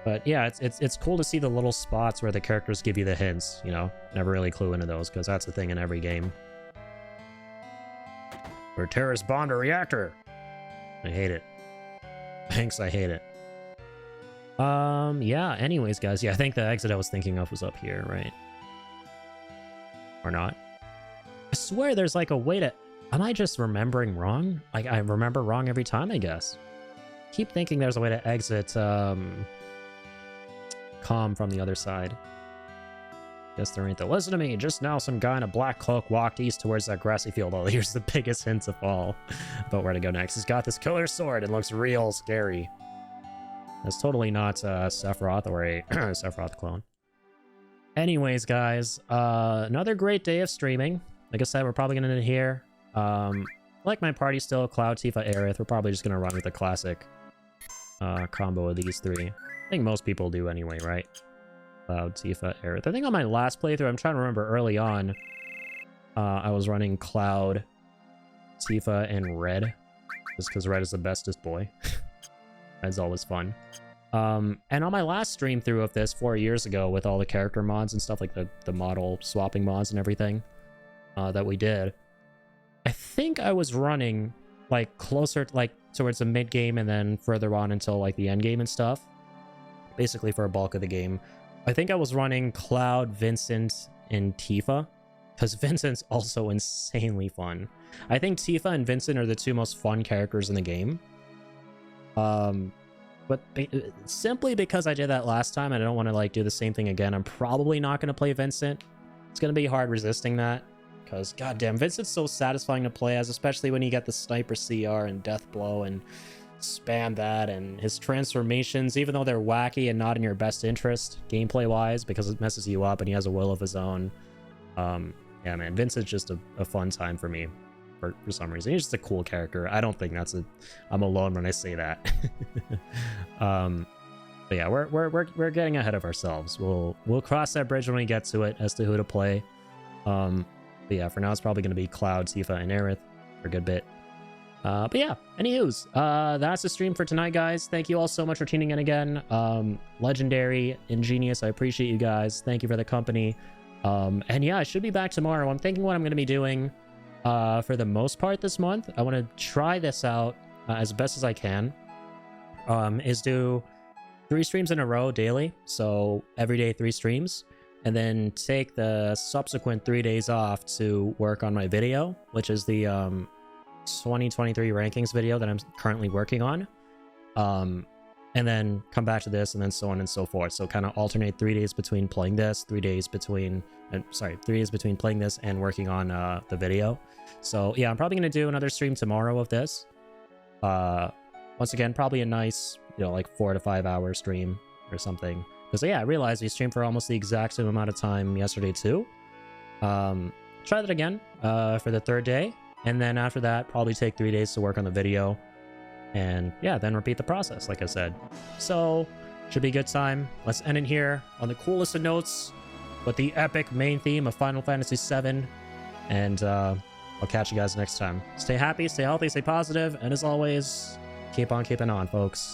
But yeah, it's cool to see the little spots where the characters give you the hints, you know? Never really clue into those, because that's the thing in every game. Where terrorists bombed a reactor. I hate it. Thanks, I hate it. Yeah, anyways, guys. Yeah, I think the exit I was thinking of was up here, right? Or not? I swear there's like a way to... Am I just remembering wrong? Like, I remember wrong every time, I guess. Keep thinking there's a way to exit, Calm from the other side. Guess there ain't though. Listen to me. Just now, some guy in a black cloak walked east towards that grassy field. Oh, here's the biggest hints of all about where to go next. He's got this killer sword. It looks real scary. That's totally not Sephiroth or a Sephiroth clone. Anyways, guys, another great day of streaming. Like I said, we're probably going to end it here. Like my party still, Cloud, Tifa, Aerith. We're probably just going to run with the classic combo of these three. I think most people do anyway, right? Cloud, Tifa, Aerith. I think on my last playthrough, I'm trying to remember early on, I was running Cloud, Tifa, and Red. Just because Red is the bestest boy. Red's always fun. And on my last stream through of this 4 years ago with all the character mods and stuff, like the model swapping mods and everything that we did, I think I was running like closer like towards the mid game and then further on until like the end game and stuff, basically for a bulk of the game. I think I was running Cloud, Vincent, and Tifa, because Vincent's also insanely fun. I think Tifa and Vincent are the two most fun characters in the game. But simply because I did that last time and I don't want to like do the same thing again, I'm probably not going to play Vincent. It's going to be hard resisting that, because goddamn, Vincent's so satisfying to play as, especially when you get the Sniper CR and Death Blow and spam that, and his transformations, even though they're wacky and not in your best interest gameplay wise because it messes you up and he has a will of his own. Yeah, man, Vincent's just a fun time for me for some reason. He's just a cool character. I don't think that's I'm alone when I say that. But yeah, we're getting ahead of ourselves. We'll cross that bridge when we get to it as to who to play. But yeah, for now it's probably going to be Cloud, Tifa, and Aerith for a good bit. But yeah, anywho's, that's the stream for tonight, guys. Thank you all so much for tuning in again. Legendary, Ingenious, I appreciate you guys. Thank you for the company. And yeah, I should be back tomorrow. I'm thinking what I'm going to be doing for the most part this month. I want to try this out as best as I can. Is do 3 streams in a row daily. So every day 3 streams. And then take the subsequent 3 days off to work on my video, which is the 2023 rankings video that I'm currently working on. And then come back to this, and then so on and so forth. So kind of alternate 3 days between playing this, 3 days between 3 days between playing this and working on the video. So yeah, I'm probably gonna do another stream tomorrow of this. Once again, probably a nice, you know, like 4 to 5 hour stream or something. Because yeah, I realized we streamed for almost the exact same amount of time yesterday too. Try that again for the 3rd day. And then after that, probably take 3 days to work on the video. And yeah, then repeat the process, like I said. So, should be a good time. Let's end it here on the coolest of notes with the epic main theme of Final Fantasy VII. And I'll catch you guys next time. Stay happy, stay healthy, stay positive, and as always, keep on keeping on, folks.